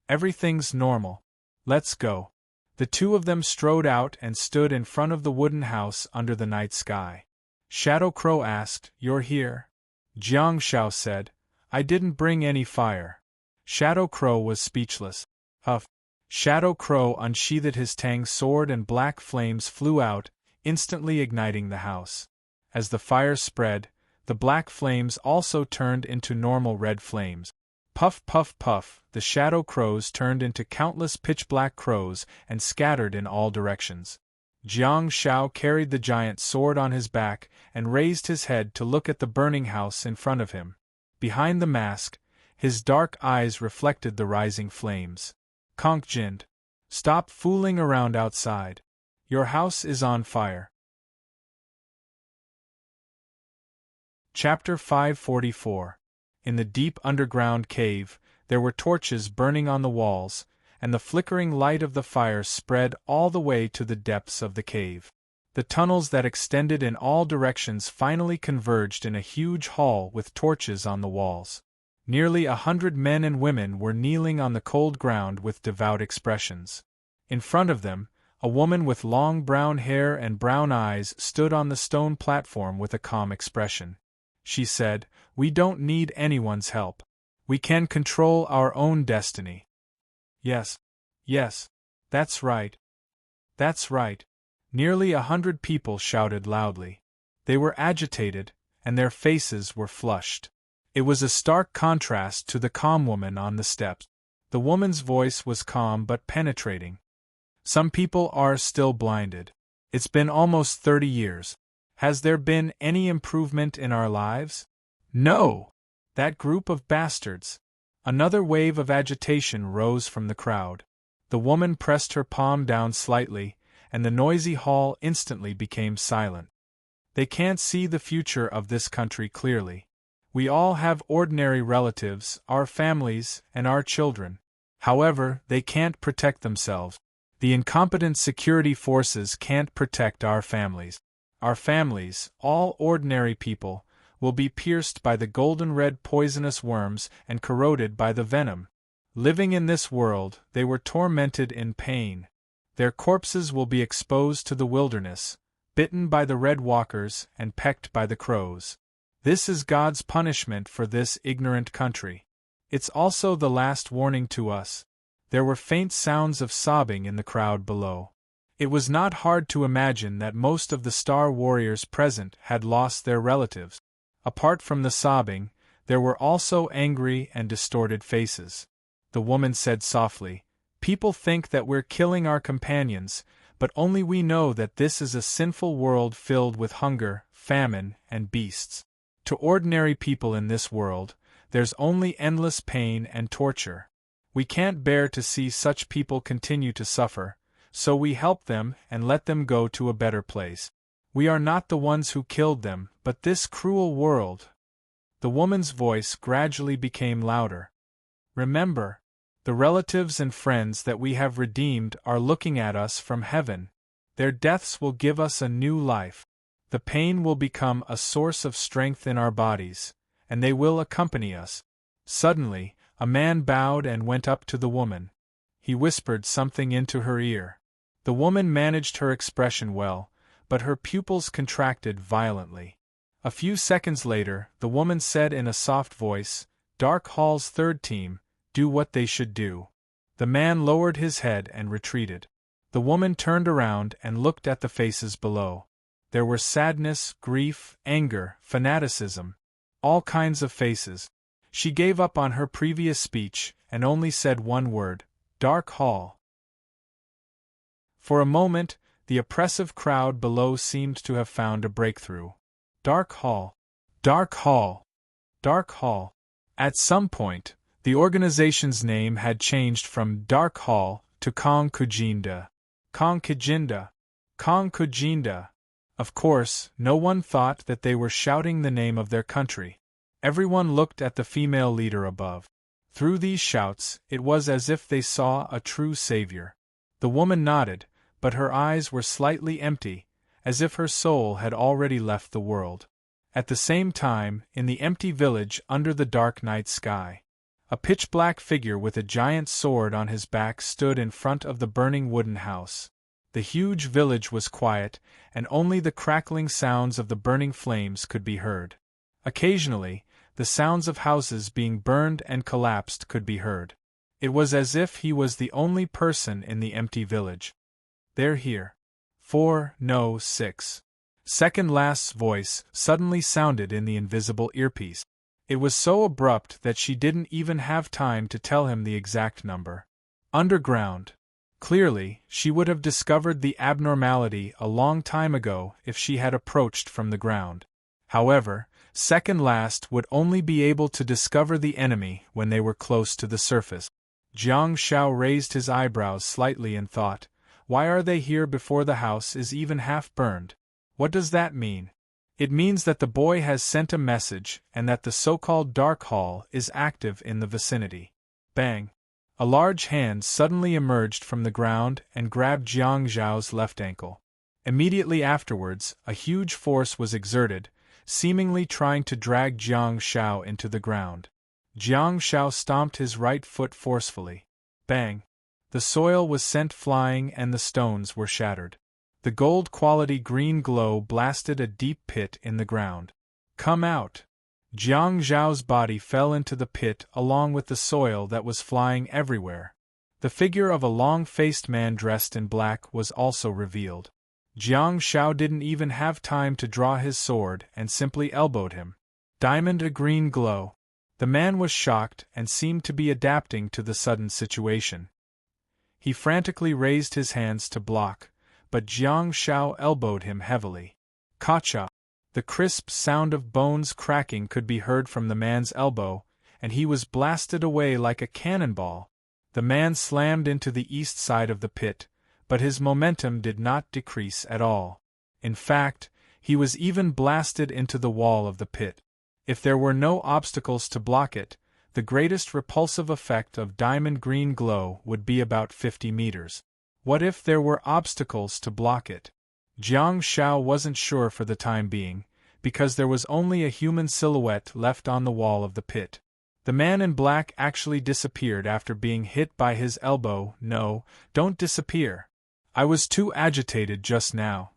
Everything's normal. Let's go. The two of them strode out and stood in front of the wooden house under the night sky. Shadow Crow asked, "You're here?" Jiang Shao said, "I didn't bring any fire." Shadow Crow was speechless. Huff. Shadow Crow unsheathed his Tang sword and black flames flew out, instantly igniting the house. As the fire spread, the black flames also turned into normal red flames. Puff, puff, puff, the Shadow Crows turned into countless pitch-black crows and scattered in all directions. Jiang Shao carried the giant sword on his back and raised his head to look at the burning house in front of him. Behind the mask, his dark eyes reflected the rising flames. Kongjian, stop fooling around outside. Your house is on fire. Chapter 544. In the deep underground cave, there were torches burning on the walls, and the flickering light of the fire spread all the way to the depths of the cave. The tunnels that extended in all directions finally converged in a huge hall with torches on the walls. Nearly 100 men and women were kneeling on the cold ground with devout expressions. In front of them, a woman with long brown hair and brown eyes stood on the stone platform with a calm expression. She said, "We don't need anyone's help. We can control our own destiny." Yes. Yes. That's right. That's right. Nearly 100 people shouted loudly. They were agitated, and their faces were flushed. It was a stark contrast to the calm woman on the steps. The woman's voice was calm but penetrating. Some people are still blinded. It's been almost 30 years. Has there been any improvement in our lives? No! That group of bastards. Another wave of agitation rose from the crowd. The woman pressed her palm down slightly, and the noisy hall instantly became silent. They can't see the future of this country clearly. We all have ordinary relatives, our families, and our children. However, they can't protect themselves. The incompetent security forces can't protect our families. Our families, all ordinary people, will be pierced by the golden-red poisonous worms and corroded by the venom. Living in this world, they were tormented in pain. Their corpses will be exposed to the wilderness, bitten by the red walkers and pecked by the crows. This is God's punishment for this ignorant country. It's also the last warning to us. There were faint sounds of sobbing in the crowd below. It was not hard to imagine that most of the star warriors present had lost their relatives. Apart from the sobbing, there were also angry and distorted faces. The woman said softly, "People think that we're killing our companions, but only we know that this is a sinful world filled with hunger, famine, and beasts. To ordinary people in this world, there's only endless pain and torture. We can't bear to see such people continue to suffer, so we help them and let them go to a better place. We are not the ones who killed them, but this cruel world." The woman's voice gradually became louder. "Remember, the relatives and friends that we have redeemed are looking at us from heaven. Their deaths will give us a new life. The pain will become a source of strength in our bodies, and they will accompany us." Suddenly, A man bowed and went up to the woman. He whispered something into her ear. The woman managed her expression well, but her pupils contracted violently. A few seconds later, the woman said in a soft voice, "Dark Hall's third team, do what they should do." The man lowered his head and retreated. The woman turned around and looked at the faces below. There were sadness, grief, anger, fanaticism. All kinds of faces. She gave up on her previous speech and only said one word, "Dark Hall." For a moment, the oppressive crowd below seemed to have found a breakthrough. Dark Hall. Dark Hall. Dark Hall. At some point, the organization's name had changed from Dark Hall to Concujinda. Concujinda. Concujinda. Of course, no one thought that they were shouting the name of their country. Everyone looked at the female leader above. Through these shouts, it was as if they saw a true savior. The woman nodded, but her eyes were slightly empty, as if her soul had already left the world. At the same time, in the empty village under the dark night sky, a pitch-black figure with a giant sword on his back stood in front of the burning wooden house. The huge village was quiet, and only the crackling sounds of the burning flames could be heard. Occasionally, the sounds of houses being burned and collapsed could be heard. It was as if he was the only person in the empty village. "They're here." 4, no 6. Second Last's voice suddenly sounded in the invisible earpiece. It was so abrupt that she didn't even have time to tell him the exact number. Underground. Clearly, she would have discovered the abnormality a long time ago if she had approached from the ground. However, Second Last would only be able to discover the enemy when they were close to the surface. Jiang Shao raised his eyebrows slightly and thought, "Why are they here before the house is even half burned? What does that mean?" "It means that the boy has sent a message and that the so-called Dark Hall is active in the vicinity." Bang! A large hand suddenly emerged from the ground and grabbed Jiang Zhao's left ankle. Immediately afterwards, a huge force was exerted, seemingly trying to drag Jiang Shao into the ground. Jiang Shao stomped his right foot forcefully. Bang! The soil was sent flying and the stones were shattered. The gold-quality green glow blasted a deep pit in the ground. "Come out!" Jiang Zhao's body fell into the pit along with the soil that was flying everywhere. The figure of a long-faced man dressed in black was also revealed. Jiang Shao didn't even have time to draw his sword and simply elbowed him. Diamond a green glow. The man was shocked and seemed to be adapting to the sudden situation. He frantically raised his hands to block, but Jiang Shao elbowed him heavily. Kacha! The crisp sound of bones cracking could be heard from the man's elbow, and he was blasted away like a cannonball. The man slammed into the east side of the pit, but his momentum did not decrease at all. In fact, he was even blasted into the wall of the pit. If there were no obstacles to block it, the greatest repulsive effect of diamond green glow would be about 50 meters. What if there were obstacles to block it? Jiang Shao wasn't sure for the time being, because there was only a human silhouette left on the wall of the pit. The man in black actually disappeared after being hit by his elbow. "No, don't disappear. I was too agitated just now.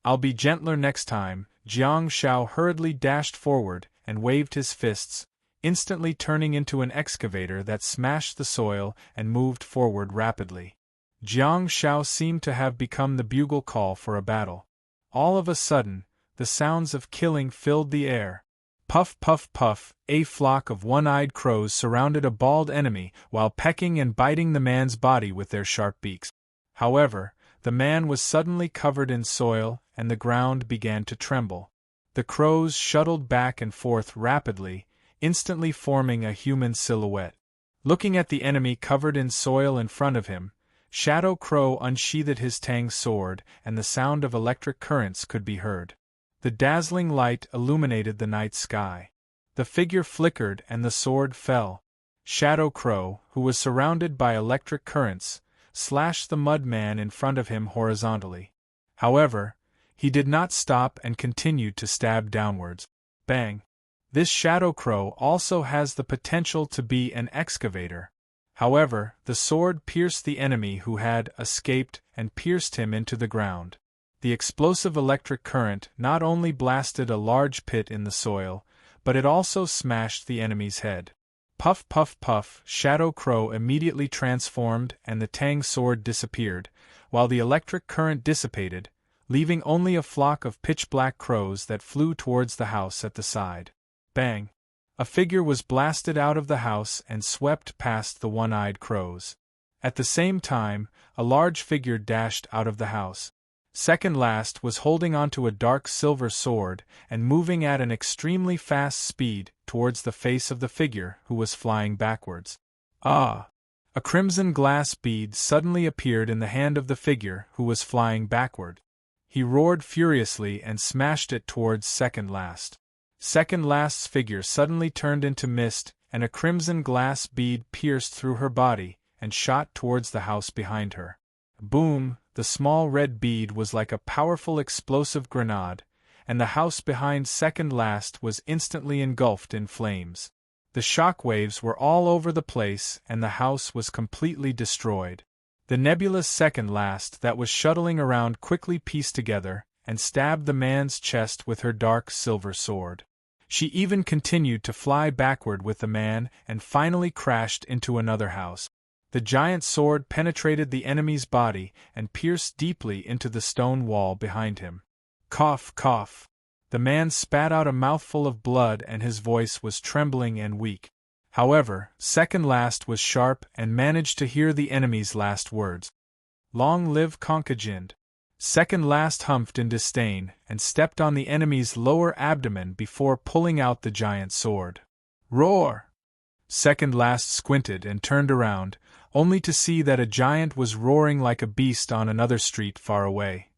I'll be gentler next time." Jiang Shao hurriedly dashed forward and waved his fists, instantly turning into an excavator that smashed the soil and moved forward rapidly. Jiang Shao seemed to have become the bugle call for a battle. All of a sudden, the sounds of killing filled the air. Puff, puff, puff, a flock of one-eyed crows surrounded a bald enemy while pecking and biting the man's body with their sharp beaks. However, the man was suddenly covered in soil and the ground began to tremble. The crows shuttled back and forth rapidly, instantly forming a human silhouette. Looking at the enemy covered in soil in front of him, Shadow Crow unsheathed his tang sword and the sound of electric currents could be heard. The dazzling light illuminated the night sky. The figure flickered and the sword fell. Shadow Crow, who was surrounded by electric currents, slashed the mud man in front of him horizontally. However, he did not stop and continued to stab downwards. Bang! This shadow crow also has the potential to be an excavator. However, the sword pierced the enemy who had escaped and pierced him into the ground. The explosive electric current not only blasted a large pit in the soil, but it also smashed the enemy's head. Puff puff puff, Shadow Crow immediately transformed and the Tang sword disappeared, while the electric current dissipated, leaving only a flock of pitch-black crows that flew towards the house at the side. Bang! A figure was blasted out of the house and swept past the one-eyed crows. At the same time, a large figure dashed out of the house. Second Last was holding onto a dark silver sword and moving at an extremely fast speed towards the face of the figure who was flying backwards. Ah! A crimson glass bead suddenly appeared in the hand of the figure who was flying backward. He roared furiously and smashed it towards Second Last. Second Last's figure suddenly turned into mist, and a crimson glass bead pierced through her body and shot towards the house behind her. Boom! The small red bead was like a powerful explosive grenade, and the house behind Second Last was instantly engulfed in flames. The shock waves were all over the place and the house was completely destroyed. The nebulous Second Last that was shuttling around quickly pieced together and stabbed the man's chest with her dark silver sword. She even continued to fly backward with the man and finally crashed into another house. The giant sword penetrated the enemy's body and pierced deeply into the stone wall behind him. Cough, cough. The man spat out a mouthful of blood and his voice was trembling and weak. However, Second Last was sharp and managed to hear the enemy's last words. Long live Conkajind. Second Last humphed in disdain and stepped on the enemy's lower abdomen before pulling out the giant sword. Roar! Second Last squinted and turned around, only to see that a giant was roaring like a beast on another street far away.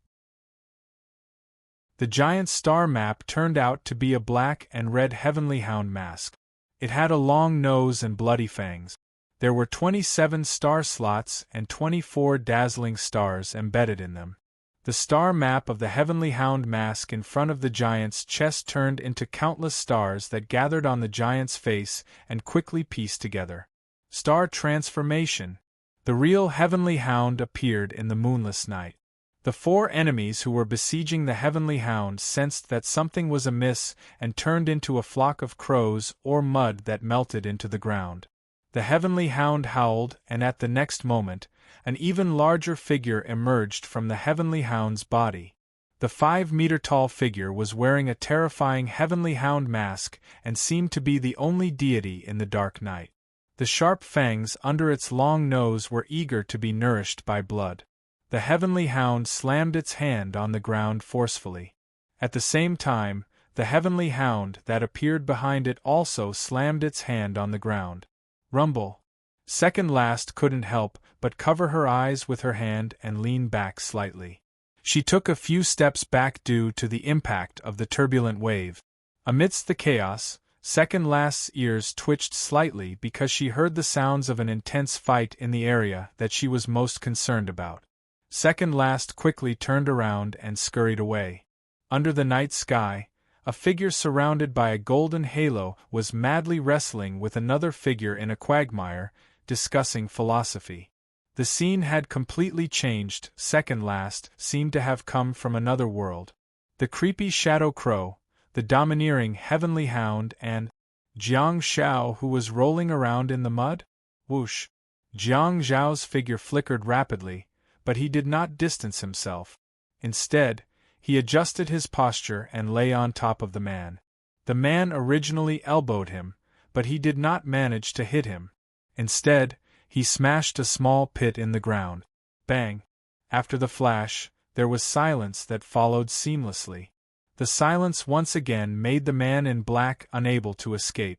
The giant's star map turned out to be a black and red heavenly hound mask. It had a long nose and bloody fangs. There were 27 star slots and 24 dazzling stars embedded in them. The star map of the heavenly hound mask in front of the giant's chest turned into countless stars that gathered on the giant's face and quickly pieced together. Star transformation! The real heavenly hound appeared in the moonless night. The 4 enemies who were besieging the heavenly hound sensed that something was amiss and turned into a flock of crows or mud that melted into the ground. The heavenly hound howled, and at the next moment, an even larger figure emerged from the heavenly hound's body. The 5-meter-tall figure was wearing a terrifying heavenly hound mask and seemed to be the only deity in the dark night. The sharp fangs under its long nose were eager to be nourished by blood. The heavenly hound slammed its hand on the ground forcefully. At the same time, the heavenly hound that appeared behind it also slammed its hand on the ground. Rumble! Second Last couldn't help but cover her eyes with her hand and lean back slightly. She took a few steps back due to the impact of the turbulent wave. Amidst the chaos, Second Last's ears twitched slightly because she heard the sounds of an intense fight in the area that she was most concerned about. Second Last quickly turned around and scurried away. Under the night sky, a figure surrounded by a golden halo was madly wrestling with another figure in a quagmire, discussing philosophy. The scene had completely changed. Second Last seemed to have come from another world. The creepy Shadow Crow, the domineering heavenly hound, and Jiang Zhao, who was rolling around in the mud? Whoosh! Jiang Zhao's figure flickered rapidly, but he did not distance himself. Instead, he adjusted his posture and lay on top of the man. The man originally elbowed him, but he did not manage to hit him. Instead, he smashed a small pit in the ground. Bang! After the flash, there was silence that followed seamlessly. The silence once again made the man in black unable to escape.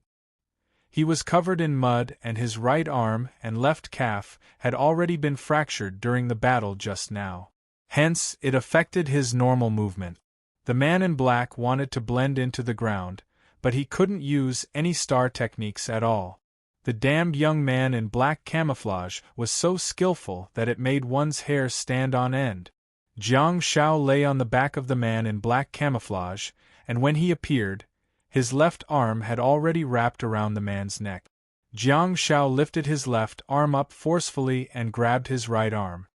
He was covered in mud and his right arm and left calf had already been fractured during the battle just now. Hence, it affected his normal movement. The man in black wanted to blend into the ground, but he couldn't use any star techniques at all. The damned young man in black camouflage was so skillful that it made one's hair stand on end. Jiang Zhao lay on the back of the man in black camouflage, and when he appeared, His left arm had already wrapped around the man's neck. Jiang Shao lifted his left arm up forcefully and grabbed his right arm.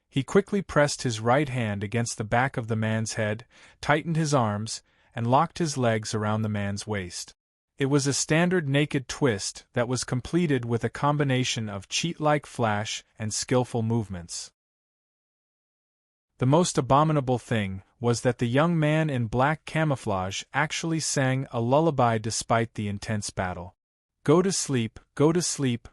He quickly pressed his right hand against the back of the man's head, tightened his arms, and locked his legs around the man's waist. It was a standard naked twist that was completed with a combination of cheat-like flash and skillful movements. The most abominable thing was that the young man in black camouflage actually sang a lullaby despite the intense battle. Go to sleep,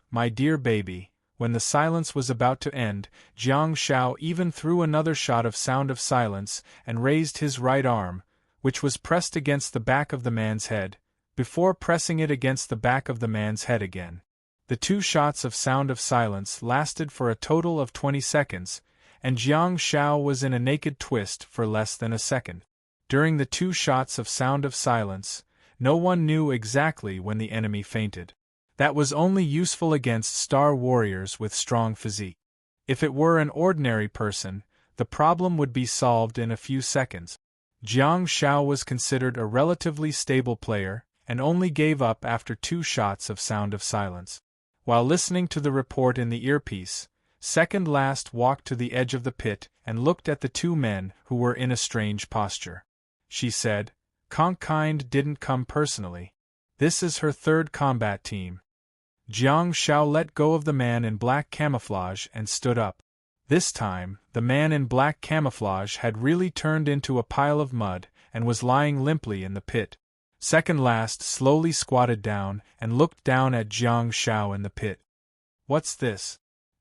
my dear baby." When the silence was about to end, Jiang Shao even threw another shot of sound of silence and raised his right arm, which was pressed against the back of the man's head, before pressing it against the back of the man's head again. The 2 shots of sound of silence lasted for a total of 20 seconds, and Jiang Shao was in a naked twist for less than a second. During the 2 shots of sound of silence, no one knew exactly when the enemy fainted. That was only useful against star warriors with strong physique. If it were an ordinary person, the problem would be solved in a few seconds. Jiang Shao was considered a relatively stable player, and only gave up after 2 shots of sound of silence. While listening to the report in the earpiece, Second Last walked to the edge of the pit and looked at the 2 men who were in a strange posture. She said, "Kind didn't come personally. This is her 3rd combat team." Jiang Shao let go of the man in black camouflage and stood up. This time, the man in black camouflage had really turned into a pile of mud and was lying limply in the pit. Second Last slowly squatted down and looked down at Jiang Shao in the pit. "What's this?"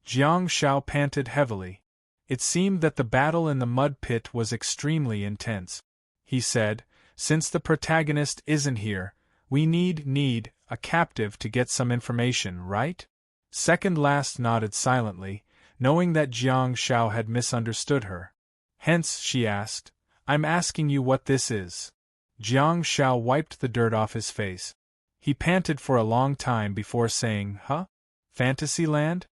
Jiang Shao panted heavily. It seemed that the battle in the mud pit was extremely intense. He said, "Since the protagonist isn't here, we need a captive to get some information, right?" Second Last nodded silently, knowing that Jiang Shao had misunderstood her. Hence, she asked, "I'm asking you what this is." Jiang Shao wiped the dirt off his face. He panted for a long time before saying, "Huh? Fantasyland?"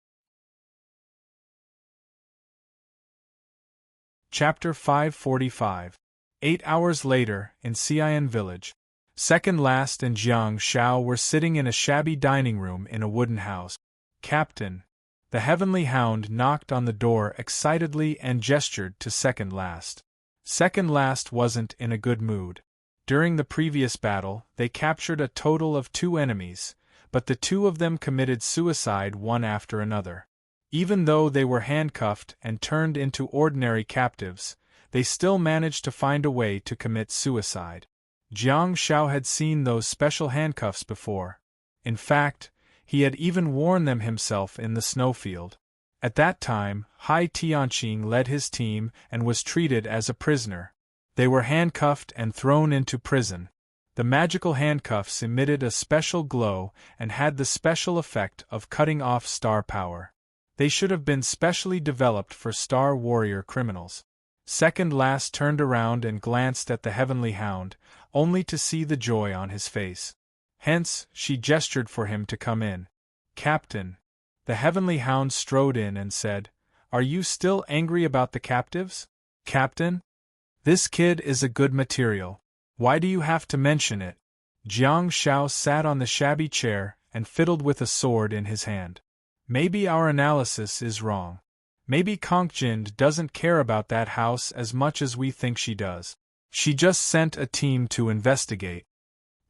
Chapter 545. 8 hours later, in Xian village. Second Last and Jiang Shao were sitting in a shabby dining room in a wooden house. "Captain." The Heavenly Hound knocked on the door excitedly and gestured to Second Last. Second Last wasn't in a good mood. During the previous battle, they captured a total of 2 enemies, but the 2 of them committed suicide one after another. Even though they were handcuffed and turned into ordinary captives, they still managed to find a way to commit suicide. Jiang Shao had seen those special handcuffs before. In fact, he had even worn them himself in the snowfield. At that time, Hai Tianqing led his team and was treated as a prisoner. They were handcuffed and thrown into prison. The magical handcuffs emitted a special glow and had the special effect of cutting off star power. They should have been specially developed for Star Warrior criminals. Second Last turned around and glanced at the Heavenly Hound, only to see the joy on his face. Hence, she gestured for him to come in. "Captain." The Heavenly Hound strode in and said, "Are you still angry about the captives? Captain? This kid is a good material. Why do you have to mention it?" Jiang Shao sat on the shabby chair and fiddled with a sword in his hand. "Maybe our analysis is wrong. Maybe Conk-Jind doesn't care about that house as much as we think she does. She just sent a team to investigate."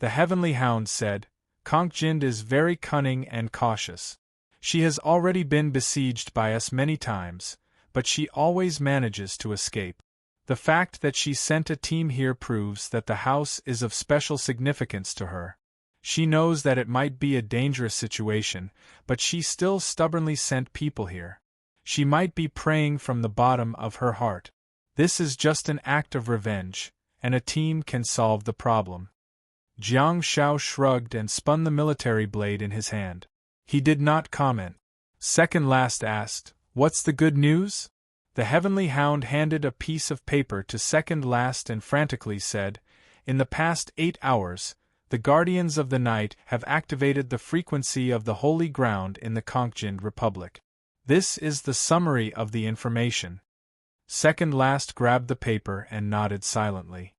The Heavenly Hound said, "Conk-Jind is very cunning and cautious. She has already been besieged by us many times, but she always manages to escape. The fact that she sent a team here proves that the house is of special significance to her. She knows that it might be a dangerous situation, but she still stubbornly sent people here. She might be praying from the bottom of her heart. This is just an act of revenge, and a team can solve the problem." Jiang Shao shrugged and spun the military blade in his hand. He did not comment. Second Last asked, "What's the good news?" The Heavenly Hound handed a piece of paper to Second Last and frantically said, "In the past 8 hours, the Guardians of the Night have activated the frequency of the Holy Ground in the Conk-Jind Republic. This is the summary of the information." Second Last grabbed the paper and nodded silently.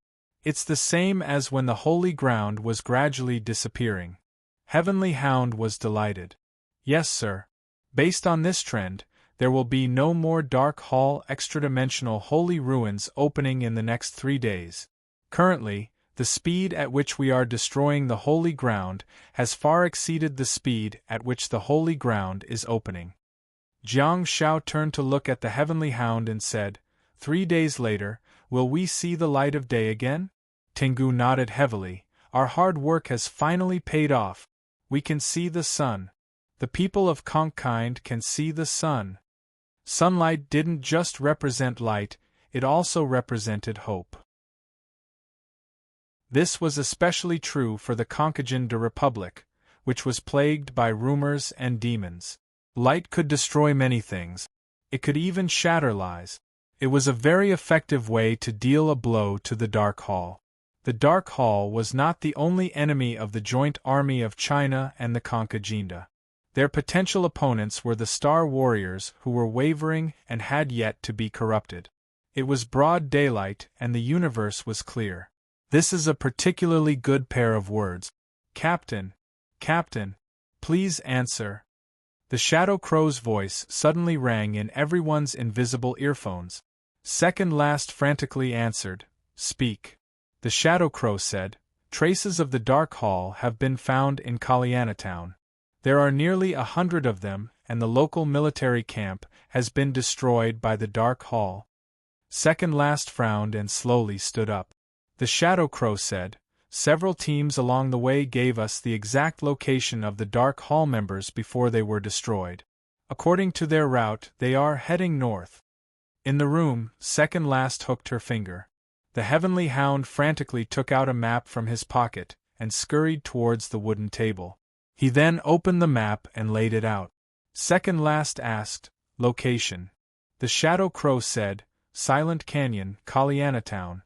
It's the same as when the holy ground was gradually disappearing. Heavenly Hound was delighted. Yes, sir. Based on this trend, there will be no more Dark Hall extra-dimensional holy ruins opening in the next 3 days. Currently, the speed at which we are destroying the holy ground has far exceeded the speed at which the holy ground is opening. Jiang Shao turned to look at the Heavenly Hound and said, 3 days later, will we see the light of day again? Tengu nodded heavily. Our hard work has finally paid off. We can see the sun. The people of Conkind can see the sun. Sunlight didn't just represent light, it also represented hope. This was especially true for the Conkigenda Republic, which was plagued by rumors and demons. Light could destroy many things. It could even shatter lies. It was a very effective way to deal a blow to the Dark Hall. The Dark Hall was not the only enemy of the joint army of China and the Conkigenda. Their potential opponents were the Star Warriors who were wavering and had yet to be corrupted. It was broad daylight and the universe was clear. This is a particularly good pair of words. Captain, please answer. The Shadow Crow's voice suddenly rang in everyone's invisible earphones. Second Last frantically answered, Speak. The Shadow Crow said, Traces of the Dark Hall have been found in Kalyana. There are nearly 100 of them, and the local military camp has been destroyed by the Dark Hall. Second Last frowned and slowly stood up. The Shadow Crow said, Several teams along the way gave us the exact location of the Dark Hall members before they were destroyed. According to their route, they are heading north. In the room, Second Last hooked her finger. The Heavenly Hound frantically took out a map from his pocket and scurried towards the wooden table. He then opened the map and laid it out. Second Last asked, Location. The Shadow Crow said, Silent Canyon, Kalyana.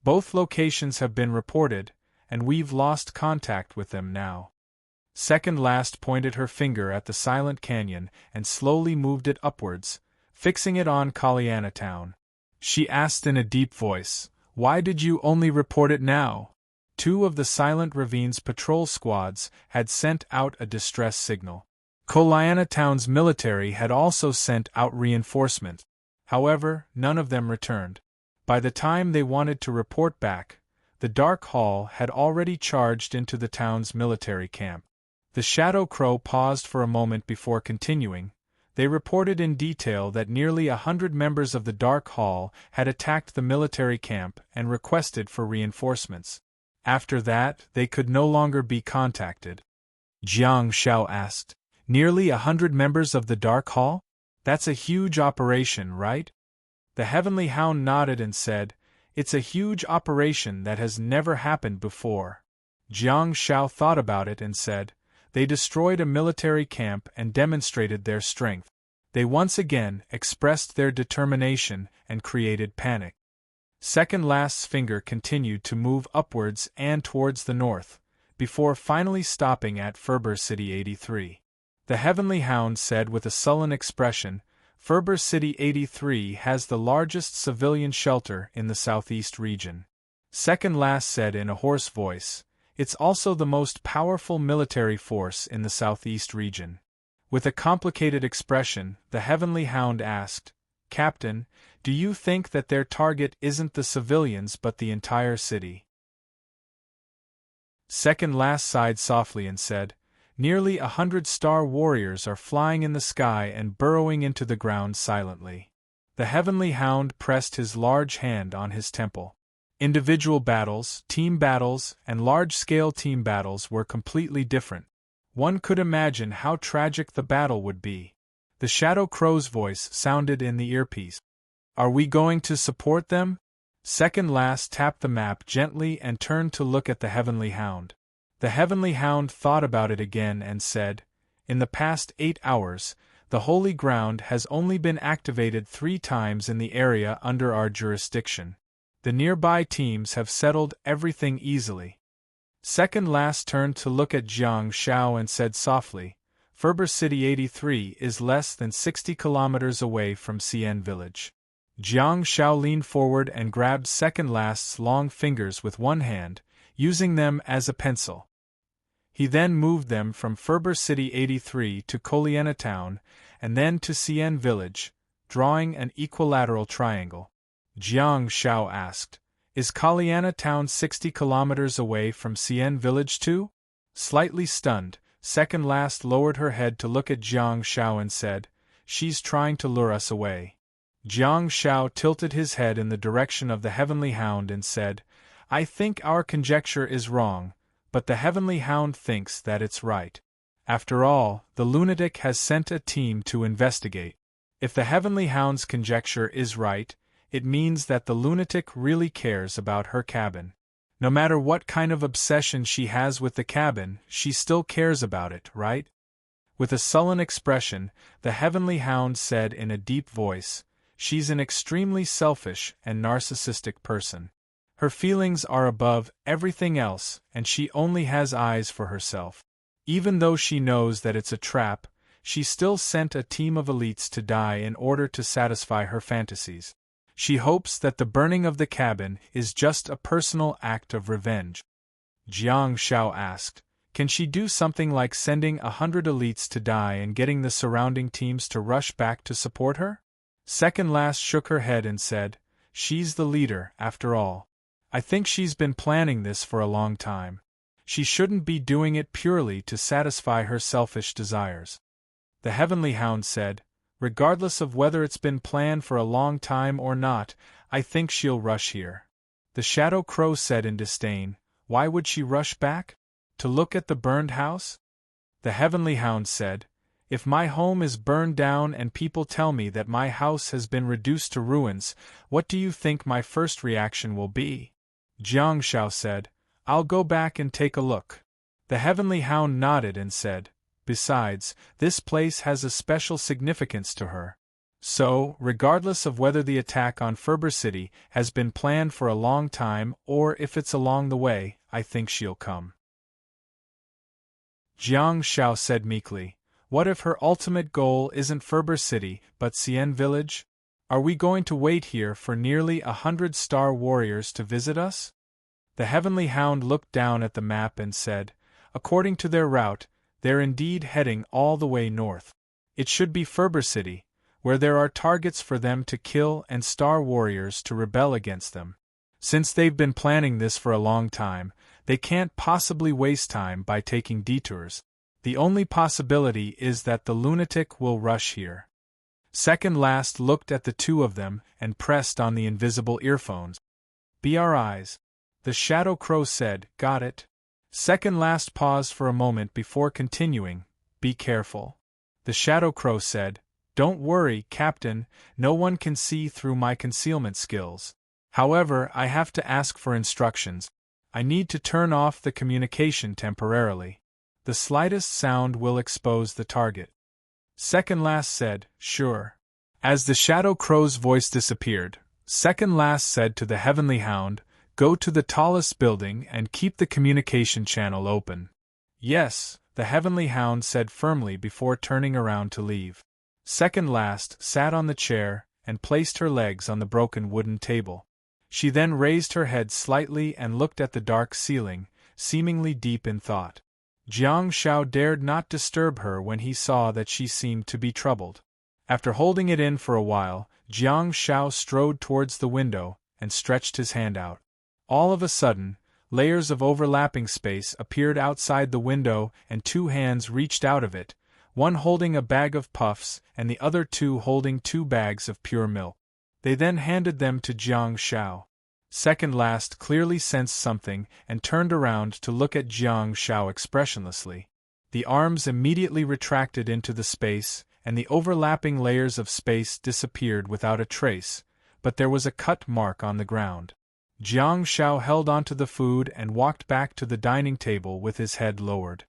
Both locations have been reported, and we've lost contact with them now. Second Last pointed her finger at the Silent Canyon and slowly moved it upwards, fixing it on Kalyana. She asked in a deep voice, Why did you only report it now? 2 of the Silent Ravines patrol squads had sent out a distress signal. Kalyana's military had also sent out reinforcements. However, none of them returned. By the time they wanted to report back, the Dark Hall had already charged into the town's military camp. The Shadow Crow paused for a moment before continuing. They reported in detail that nearly 100 members of the Dark Hall had attacked the military camp and requested for reinforcements. After that, they could no longer be contacted. Jiang Shao asked, Nearly 100 members of the Dark Hall? That's a huge operation, right? The Heavenly Hound nodded and said, It's a huge operation that has never happened before. Jiang Shao thought about it and said, They destroyed a military camp and demonstrated their strength. They once again expressed their determination and created panic. Second Last's finger continued to move upwards and towards the north, before finally stopping at Ferber City 83. The Heavenly Hound said with a sullen expression, Ferber City 83 has the largest civilian shelter in the southeast region. Second Last said in a hoarse voice, It's also the most powerful military force in the southeast region. With a complicated expression, the Heavenly Hound asked, Captain, do you think that their target isn't the civilians but the entire city? Second Last sighed softly and said, Nearly 100 Star Warriors are flying in the sky and burrowing into the ground silently. The Heavenly Hound pressed his large hand on his temple. Individual battles, team battles, and large-scale team battles were completely different. One could imagine how tragic the battle would be. The Shadow Crow's voice sounded in the earpiece. Are we going to support them? Second Last tapped the map gently and turned to look at the Heavenly Hound. The Heavenly Hound thought about it again and said, In the past 8 hours, the Holy Ground has only been activated 3 times in the area under our jurisdiction. The nearby teams have settled everything easily. Second Last turned to look at Jiang Shao and said softly, Ferber City 83 is less than 60 kilometers away from CN Village. Jiang Shao leaned forward and grabbed Second Last's long fingers with one hand, using them as a pencil. He then moved them from Ferber City 83 to Koliena Town, and then to Xian Village, drawing an equilateral triangle. Jiang Shao asked, "Is Koliena Town 60 kilometers away from Xian Village too?" Slightly stunned, Second Last lowered her head to look at Jiang Shao and said, "She's trying to lure us away." Jiang Shao tilted his head in the direction of the Heavenly Hound and said, "I think our conjecture is wrong, but the Heavenly Hound thinks that it's right. After all, the lunatic has sent a team to investigate. If the Heavenly Hound's conjecture is right, it means that the lunatic really cares about her cabin. No matter what kind of obsession she has with the cabin, she still cares about it, right?" With a sullen expression, the Heavenly Hound said in a deep voice, "She's an extremely selfish and narcissistic person. Her feelings are above everything else, and she only has eyes for herself. Even though she knows that it's a trap, she still sent a team of elites to die in order to satisfy her fantasies. She hopes that the burning of the cabin is just a personal act of revenge." Jiang Shao asked, "Can she do something like sending 100 elites to die and getting the surrounding teams to rush back to support her?" Second Last shook her head and said, "She's the leader, after all. I think she's been planning this for a long time. She shouldn't be doing it purely to satisfy her selfish desires." The Heavenly Hound said, "Regardless of whether it's been planned for a long time or not, I think she'll rush here." The Shadow Crow said in disdain, "Why would she rush back? To look at the burned house?" The Heavenly Hound said, "If my home is burned down and people tell me that my house has been reduced to ruins, what do you think my first reaction will be?" Jiang Shao said, "I'll go back and take a look." The Heavenly Hound nodded and said, "Besides, this place has a special significance to her. So, regardless of whether the attack on Ferber City has been planned for a long time or if it's along the way, I think she'll come." Jiang Shao said meekly, "What if her ultimate goal isn't Ferber City but Xian Village? Are we going to wait here for nearly 100 star warriors to visit us?" The Heavenly Hound looked down at the map and said, "According to their route, they're indeed heading all the way north. It should be Ferber City, where there are targets for them to kill and star warriors to rebel against them. Since they've been planning this for a long time, they can't possibly waste time by taking detours. The only possibility is that the lunatic will rush here." Second Last looked at the two of them and pressed on the invisible earphones. "BRIs." The Shadow Crow said, "Got it." Second Last paused for a moment before continuing, "Be careful." The Shadow Crow said, "Don't worry, Captain, no one can see through my concealment skills. However, I have to ask for instructions. I need to turn off the communication temporarily. The slightest sound will expose the target." Second Last said, "Sure." As the Shadow Crow's voice disappeared, Second Last said to the Heavenly Hound, "Go to the tallest building and keep the communication channel open." "Yes," the Heavenly Hound said firmly before turning around to leave. Second Last sat on the chair and placed her legs on the broken wooden table. She then raised her head slightly and looked at the dark ceiling, seemingly deep in thought. Jiang Shao dared not disturb her when he saw that she seemed to be troubled. After holding it in for a while, Jiang Shao strode towards the window and stretched his hand out. All of a sudden, layers of overlapping space appeared outside the window and two hands reached out of it, one holding a bag of puffs and the other two holding 2 bags of pure milk. They then handed them to Jiang Shao. Second Last clearly sensed something and turned around to look at Jiang Shao expressionlessly. The arms immediately retracted into the space, and the overlapping layers of space disappeared without a trace, but there was a cut mark on the ground. Jiang Shao held onto the food and walked back to the dining table with his head lowered.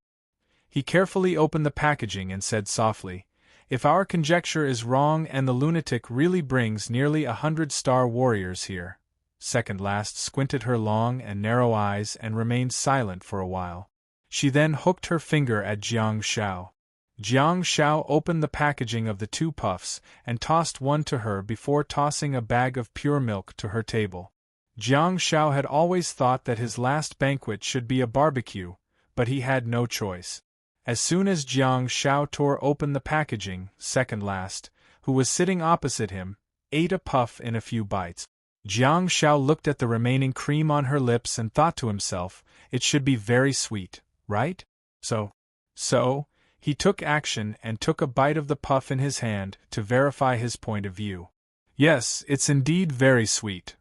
He carefully opened the packaging and said softly, "If our conjecture is wrong and the lunatic really brings nearly 100 star warriors here." Second Last squinted her long and narrow eyes and remained silent for a while. She then hooked her finger at Jiang Shao. Jiang Shao opened the packaging of the 2 puffs and tossed one to her before tossing a bag of pure milk to her table. Jiang Shao had always thought that his last banquet should be a barbecue, but he had no choice. As soon as Jiang Shao tore open the packaging, second last, who was sitting opposite him, ate a puff in a few bites. Jiang Shao looked at the remaining cream on her lips and thought to himself, it should be very sweet, right? So, he took action and took a bite of the puff in his hand to verify his point of view. Yes, it's indeed very sweet.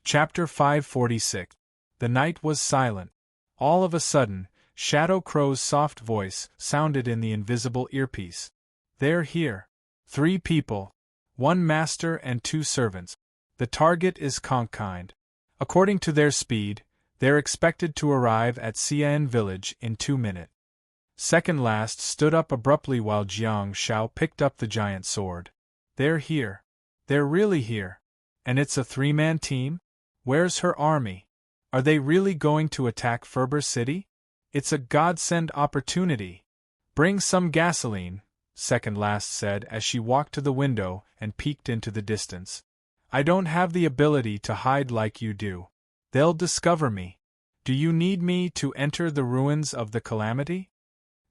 Chapter 546. The night was silent. All of a sudden, Shadow Crow's soft voice sounded in the invisible earpiece. They're here. 3 people. 1 master and 2 servants. The target is Conkind. According to their speed, they're expected to arrive at Xian village in 2 minutes. Second last stood up abruptly while Jiang Shao picked up the giant sword. They're here. They're really here. And it's a 3-man team? Where's her army? Are they really going to attack Ferber City? It's a godsend opportunity. Bring some gasoline, second last said as she walked to the window and peeked into the distance. I don't have the ability to hide like you do. They'll discover me. Do you need me to enter the ruins of the calamity?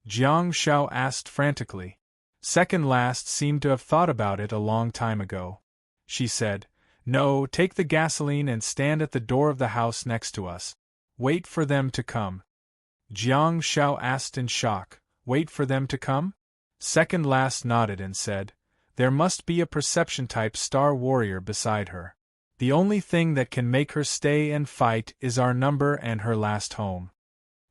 Jiang Shao asked frantically. Second last seemed to have thought about it a long time ago. She said, No, take the gasoline and stand at the door of the house next to us. Wait for them to come. Jiang Shao asked in shock, Wait for them to come? Second last nodded and said, There must be a perception-type star warrior beside her. The only thing that can make her stay and fight is our number and her last home.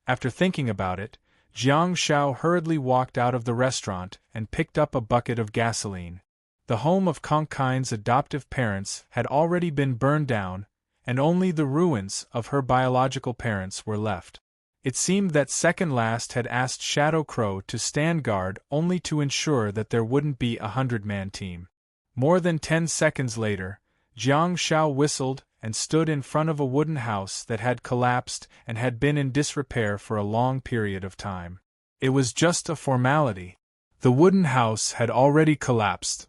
After thinking about it, Jiang Shao hurriedly walked out of the restaurant and picked up a bucket of gasoline. The home of Conkind's adoptive parents had already been burned down, and only the ruins of her biological parents were left. It seemed that second last had asked Shadow Crow to stand guard only to ensure that there wouldn't be a 100-man team. More than 10 seconds later, Jiang Shao whistled and stood in front of a wooden house that had collapsed and had been in disrepair for a long period of time. It was just a formality. The wooden house had already collapsed.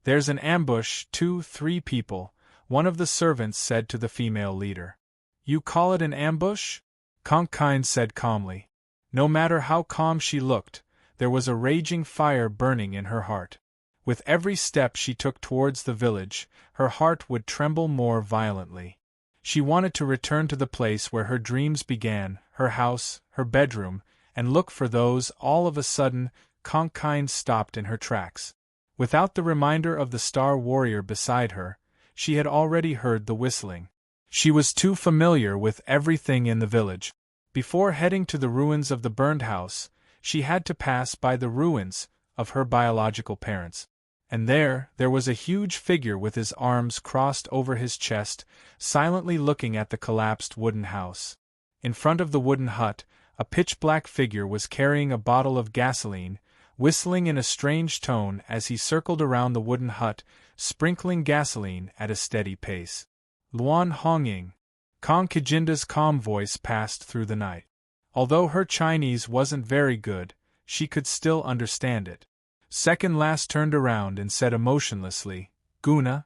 There's an ambush, 2-3 people, one of the servants said to the female leader. You call it an ambush? Conkind said calmly. No matter how calm she looked, there was a raging fire burning in her heart. With every step she took towards the village, her heart would tremble more violently. She wanted to return to the place where her dreams began, her house, her bedroom, and look for those. All of a sudden, Conkind stopped in her tracks. Without the reminder of the star warrior beside her, she had already heard the whistling. She was too familiar with everything in the village. Before heading to the ruins of the burned house, she had to pass by the ruins of her biological parents. And there was a huge figure with his arms crossed over his chest, silently looking at the collapsed wooden house. In front of the wooden hut, a pitch-black figure was carrying a bottle of gasoline, whistling in a strange tone as he circled around the wooden hut, sprinkling gasoline at a steady pace. Luan Hongying. Kong Kijinda's calm voice passed through the night. Although her Chinese wasn't very good, she could still understand it. Second last turned around and said emotionlessly, Guna.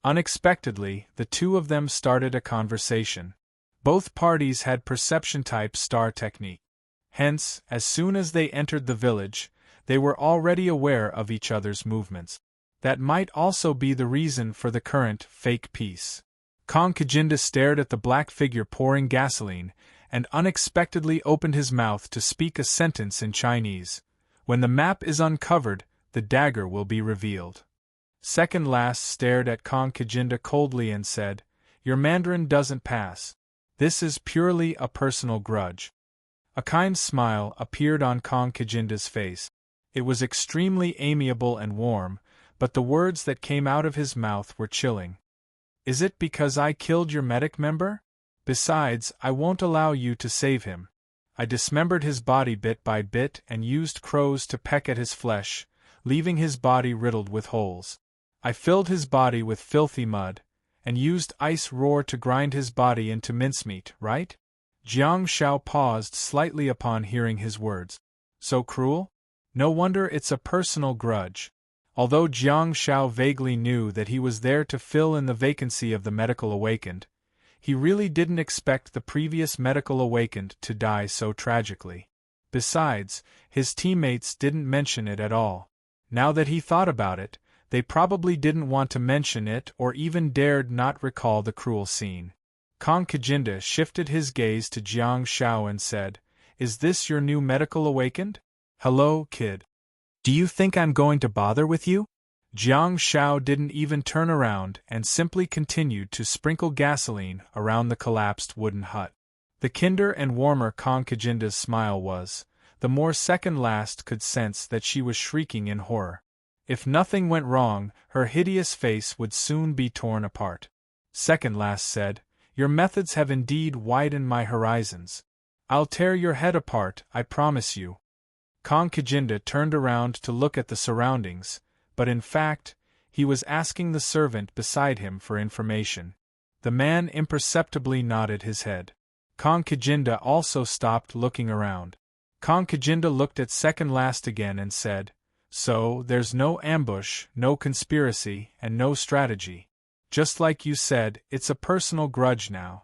Unexpectedly, the two of them started a conversation. Both parties had perception-type star technique. Hence, as soon as they entered the village, they were already aware of each other's movements. That might also be the reason for the current fake peace. Kong Kijinda stared at the black figure pouring gasoline, and unexpectedly opened his mouth to speak a sentence in Chinese. When the map is uncovered, the dagger will be revealed. Second last stared at Kong Kijinda coldly and said, Your Mandarin doesn't pass. This is purely a personal grudge. A kind smile appeared on Kong Kijinda's face. It was extremely amiable and warm, but the words that came out of his mouth were chilling. Is it because I killed your medic member? Besides, I won't allow you to save him. I dismembered his body bit by bit and used crows to peck at his flesh, leaving his body riddled with holes. I filled his body with filthy mud, and used ice roar to grind his body into mincemeat, right? Jiang Shao paused slightly upon hearing his words. So cruel? No wonder it's a personal grudge. Although Jiang Shao vaguely knew that he was there to fill in the vacancy of the medical awakened, he really didn't expect the previous medical awakened to die so tragically. Besides, his teammates didn't mention it at all. Now that he thought about it, they probably didn't want to mention it or even dared not recall the cruel scene. Kong Kijinda shifted his gaze to Jiang Shao and said, "Is this your new medical awakened? Hello, kid. Do you think I'm going to bother with you?" Jiang Shao didn't even turn around and simply continued to sprinkle gasoline around the collapsed wooden hut. The kinder and warmer Kong Kijinda's smile was, the more Second Last could sense that she was shrieking in horror. If nothing went wrong, her hideous face would soon be torn apart. Second Last said, "Your methods have indeed widened my horizons. I'll tear your head apart, I promise you." Kong Kijinda turned around to look at the surroundings, but in fact, he was asking the servant beside him for information. The man imperceptibly nodded his head. Kong Kijinda also stopped looking around. Kong Kijinda looked at Second Last again and said, "So, there's no ambush, no conspiracy, and no strategy. Just like you said, it's a personal grudge now."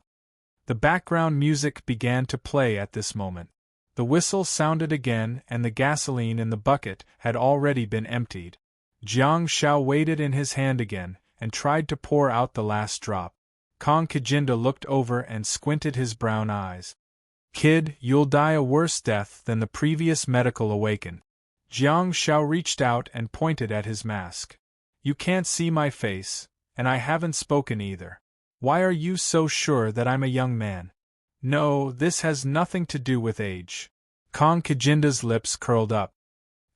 The background music began to play at this moment. The whistle sounded again and the gasoline in the bucket had already been emptied. Jiang Shao weighed it in his hand again, and tried to pour out the last drop. Kong Kijinda looked over and squinted his brown eyes. "Kid, you'll die a worse death than the previous medical awakened." Jiang Shao reached out and pointed at his mask. "You can't see my face, and I haven't spoken either. Why are you so sure that I'm a young man?" "No, this has nothing to do with age." Kong Kijinda's lips curled up.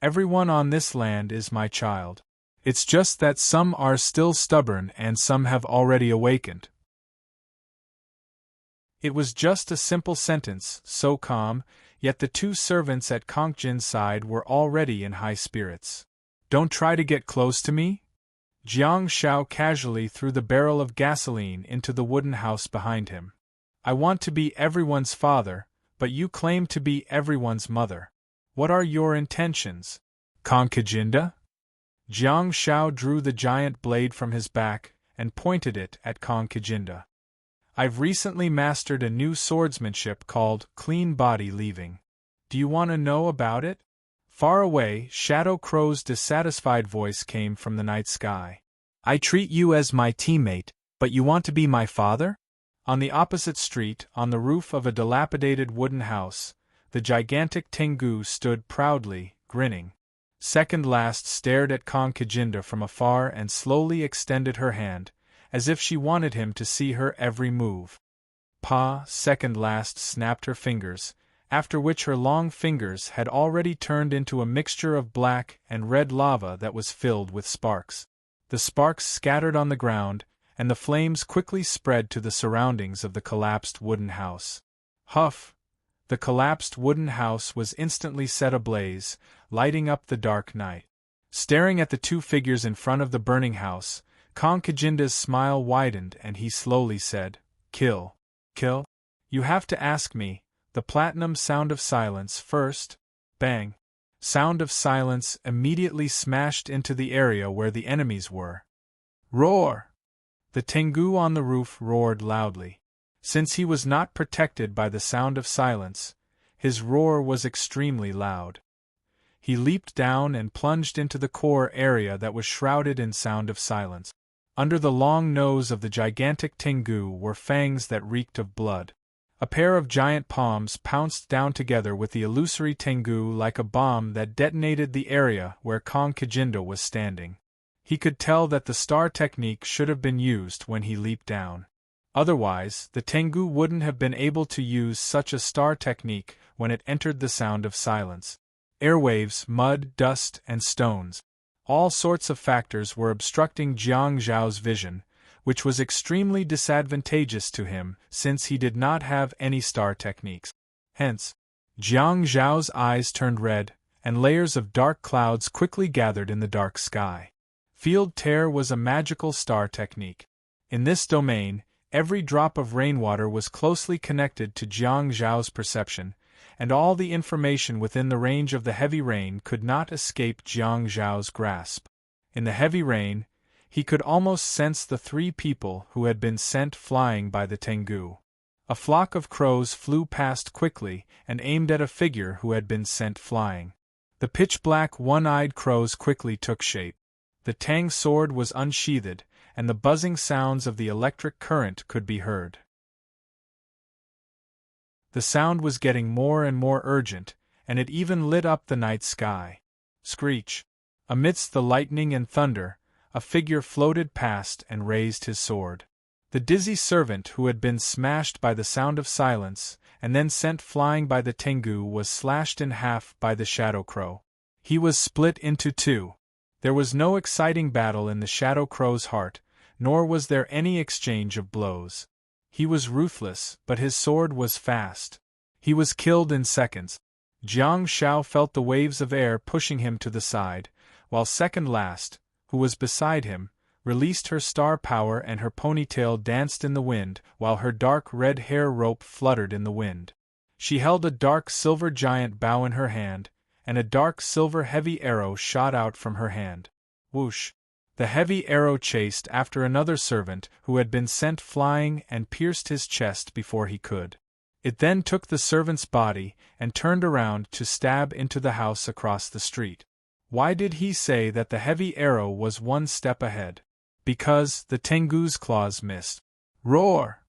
"Everyone on this land is my child. It's just that some are still stubborn and some have already awakened." It was just a simple sentence, so calm, yet the two servants at Kong Jin's side were already in high spirits. "Don't try to get close to me?" Jiang Shao casually threw the barrel of gasoline into the wooden house behind him. "I want to be everyone's father, but you claim to be everyone's mother. What are your intentions, Kong Kijinda?" Jiang Shao drew the giant blade from his back and pointed it at Kong Kijinda. "I've recently mastered a new swordsmanship called clean body leaving. Do you want to know about it?" Far away, Shadow Crow's dissatisfied voice came from the night sky. "I treat you as my teammate, but you want to be my father?" On the opposite street, on the roof of a dilapidated wooden house, the gigantic Tengu stood proudly, grinning. Second Last stared at Kong Kijinda from afar and slowly extended her hand, as if she wanted him to see her every move. "Pa," Second Last snapped her fingers, after which her long fingers had already turned into a mixture of black and red lava that was filled with sparks. The sparks scattered on the ground, and the flames quickly spread to the surroundings of the collapsed wooden house. Huff! The collapsed wooden house was instantly set ablaze, lighting up the dark night. Staring at the two figures in front of the burning house, Kong Kijinda's smile widened and he slowly said, "Kill. Kill? You have to ask me." The platinum sound of silence first. Bang! Sound of silence immediately smashed into the area where the enemies were. Roar! The Tengu on the roof roared loudly. Since he was not protected by the sound of silence, his roar was extremely loud. He leaped down and plunged into the core area that was shrouded in sound of silence. Under the long nose of the gigantic Tengu were fangs that reeked of blood. A pair of giant palms pounced down together with the illusory Tengu like a bomb that detonated the area where Kong Kijinda was standing. He could tell that the star technique should have been used when he leaped down. Otherwise, the Tengu wouldn't have been able to use such a star technique when it entered the sound of silence. Airwaves, mud, dust, and stones. All sorts of factors were obstructing Jiang Zhao's vision, which was extremely disadvantageous to him since he did not have any star techniques. Hence, Jiang Zhao's eyes turned red, and layers of dark clouds quickly gathered in the dark sky. Field Tear was a magical star technique. In this domain, every drop of rainwater was closely connected to Jiang Zhao's perception, and all the information within the range of the heavy rain could not escape Jiang Zhao's grasp. In the heavy rain, he could almost sense the three people who had been sent flying by the Tengu. A flock of crows flew past quickly and aimed at a figure who had been sent flying. The pitch-black one-eyed crows quickly took shape. The Tang sword was unsheathed, and the buzzing sounds of the electric current could be heard. The sound was getting more and more urgent, and it even lit up the night sky. Screech! Amidst the lightning and thunder, a figure floated past and raised his sword. The dizzy servant who had been smashed by the sound of silence, and then sent flying by the Tengu, was slashed in half by the Shadow Crow. He was split into two. There was no exciting battle in the Shadow Crow's heart, nor was there any exchange of blows. He was ruthless, but his sword was fast. He was killed in seconds. Jiang Zhao felt the waves of air pushing him to the side, while Second Last, who was beside him, released her star power and her ponytail danced in the wind while her dark red hair rope fluttered in the wind. She held a dark silver giant bow in her hand, and a dark silver heavy arrow shot out from her hand. Whoosh! The heavy arrow chased after another servant who had been sent flying and pierced his chest before he could. It then took the servant's body and turned around to stab into the house across the street. Why did he say that the heavy arrow was one step ahead? Because the Tengu's claws missed. Roar!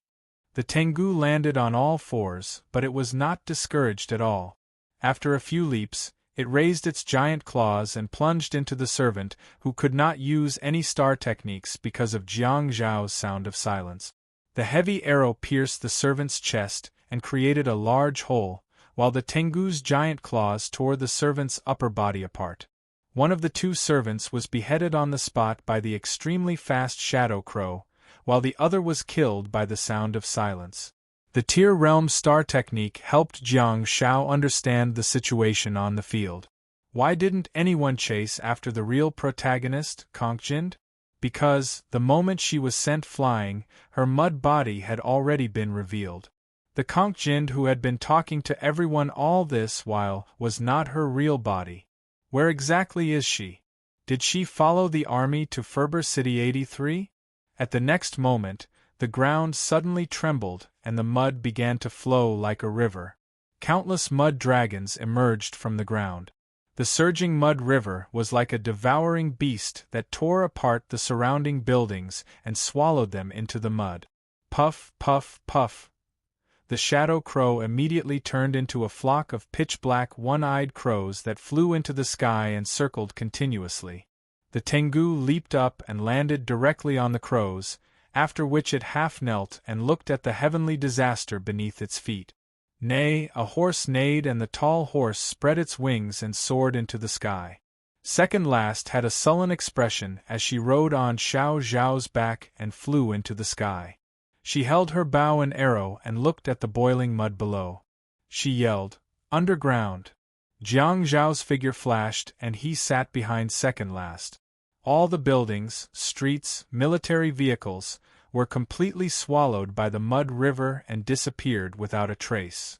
The Tengu landed on all fours, but it was not discouraged at all. After a few leaps, it raised its giant claws and plunged into the servant, who could not use any star techniques because of Jiang Zhao's sound of silence. The heavy arrow pierced the servant's chest and created a large hole, while the Tengu's giant claws tore the servant's upper body apart. One of the two servants was beheaded on the spot by the extremely fast Shadow Crow, while the other was killed by the sound of silence. The Tier Realm star technique helped Jiang Zhao understand the situation on the field. Why didn't anyone chase after the real protagonist, Conk-Jind? Because, the moment she was sent flying, her mud body had already been revealed. The Conk-Jind who had been talking to everyone all this while was not her real body. Where exactly is she? Did she follow the army to Ferber City 83? At the next moment, the ground suddenly trembled and the mud began to flow like a river. Countless mud dragons emerged from the ground. The surging mud river was like a devouring beast that tore apart the surrounding buildings and swallowed them into the mud. Puff, puff, puff. The Shadow Crow immediately turned into a flock of pitch-black one-eyed crows that flew into the sky and circled continuously. The Tengu leaped up and landed directly on the crows, after which it half knelt and looked at the heavenly disaster beneath its feet. Nay, a horse neighed and the tall horse spread its wings and soared into the sky. Second Last had a sullen expression as she rode on Xiao Zhao's back and flew into the sky. She held her bow and arrow and looked at the boiling mud below. She yelled, "Underground!" Jiang Zhao's figure flashed and he sat behind Second Last. All the buildings, streets, military vehicles, were completely swallowed by the mud river and disappeared without a trace.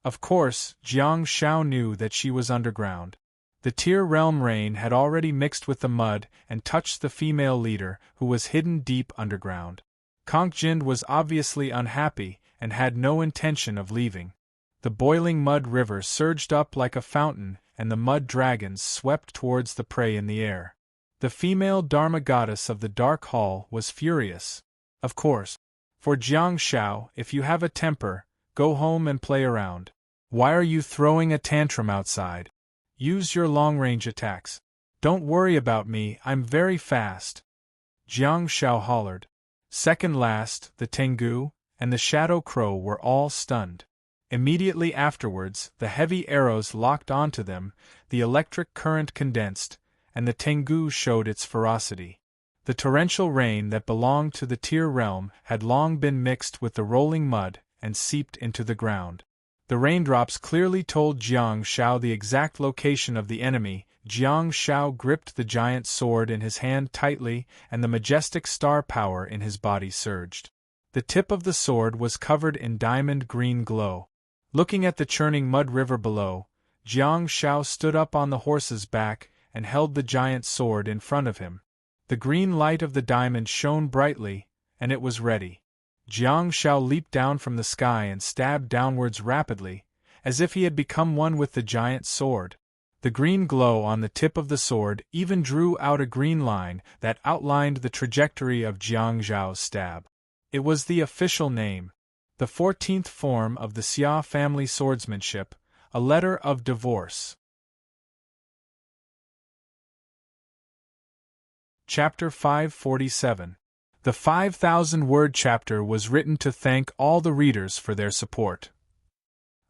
Of course, Jiang Zhao knew that she was underground. The Tier Realm rain had already mixed with the mud and touched the female leader, who was hidden deep underground. Conk-Jind was obviously unhappy and had no intention of leaving. The boiling mud river surged up like a fountain and the mud dragons swept towards the prey in the air. The female Dharma goddess of the Dark Hall was furious. Of course. For Jiang Zhao, if you have a temper, go home and play around. Why are you throwing a tantrum outside? Use your long-range attacks. Don't worry about me, I'm very fast. Jiang Zhao hollered. Second Last, the Tengu, and the Shadow Crow were all stunned. Immediately afterwards, the heavy arrows locked onto them, the electric current condensed, and the Tengu showed its ferocity. The torrential rain that belonged to the Tier Realm had long been mixed with the rolling mud and seeped into the ground. The raindrops clearly told Jiang Zhao the exact location of the enemy Jiang Shao gripped the giant sword in his hand tightly, and the majestic star power in his body surged. The tip of the sword was covered in diamond green glow. Looking at the churning mud river below, Jiang Shao stood up on the horse's back and held the giant sword in front of him. The green light of the diamond shone brightly, and it was ready. Jiang Shao leaped down from the sky and stabbed downwards rapidly, as if he had become one with the giant sword. The green glow on the tip of the sword even drew out a green line that outlined the trajectory of Jiang Zhao's stab. It was the official name, the 14th form of the Xia family swordsmanship, a letter of divorce. Chapter 547. The 5,000-word chapter was written to thank all the readers for their support.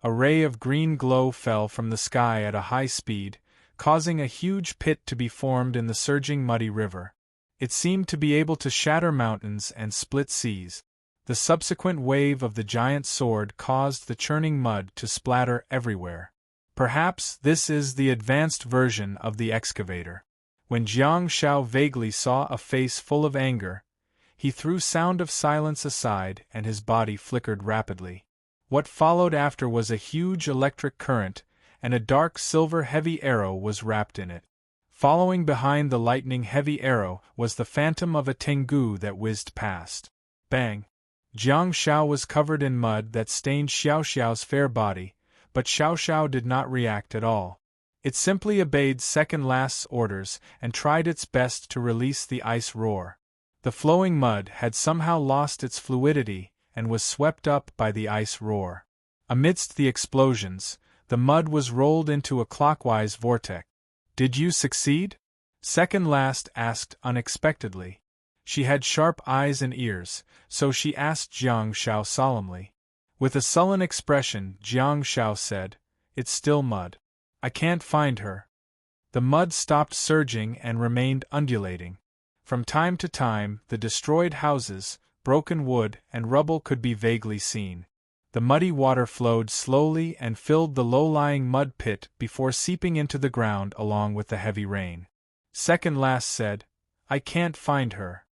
A ray of green glow fell from the sky at a high speed, causing a huge pit to be formed in the surging muddy river. It seemed to be able to shatter mountains and split seas. The subsequent wave of the giant sword caused the churning mud to splatter everywhere. Perhaps this is the advanced version of the excavator. When Jiang Shao vaguely saw a face full of anger, he threw sound of silence aside and his body flickered rapidly. What followed after was a huge electric current, and a dark silver-heavy arrow was wrapped in it. Following behind the lightning-heavy arrow was the phantom of a Tengu that whizzed past. Bang! Jiang Shao was covered in mud that stained Xiao Xiao's fair body, but Xiao Xiao did not react at all. It simply obeyed Second Last's orders and tried its best to release the ice roar. The flowing mud had somehow lost its fluidity and was swept up by the ice roar. Amidst the explosions, the mud was rolled into a clockwise vortex. "Did you succeed?" Second Last asked unexpectedly. She had sharp eyes and ears, so she asked Jiang Shao solemnly. With a sullen expression, Jiang Shao said, "It's still mud. I can't find her." The mud stopped surging and remained undulating. From time to time, the destroyed houses, broken wood, and rubble could be vaguely seen. The muddy water flowed slowly and filled the low-lying mud pit before seeping into the ground along with the heavy rain. Second Last said, "I can't find her."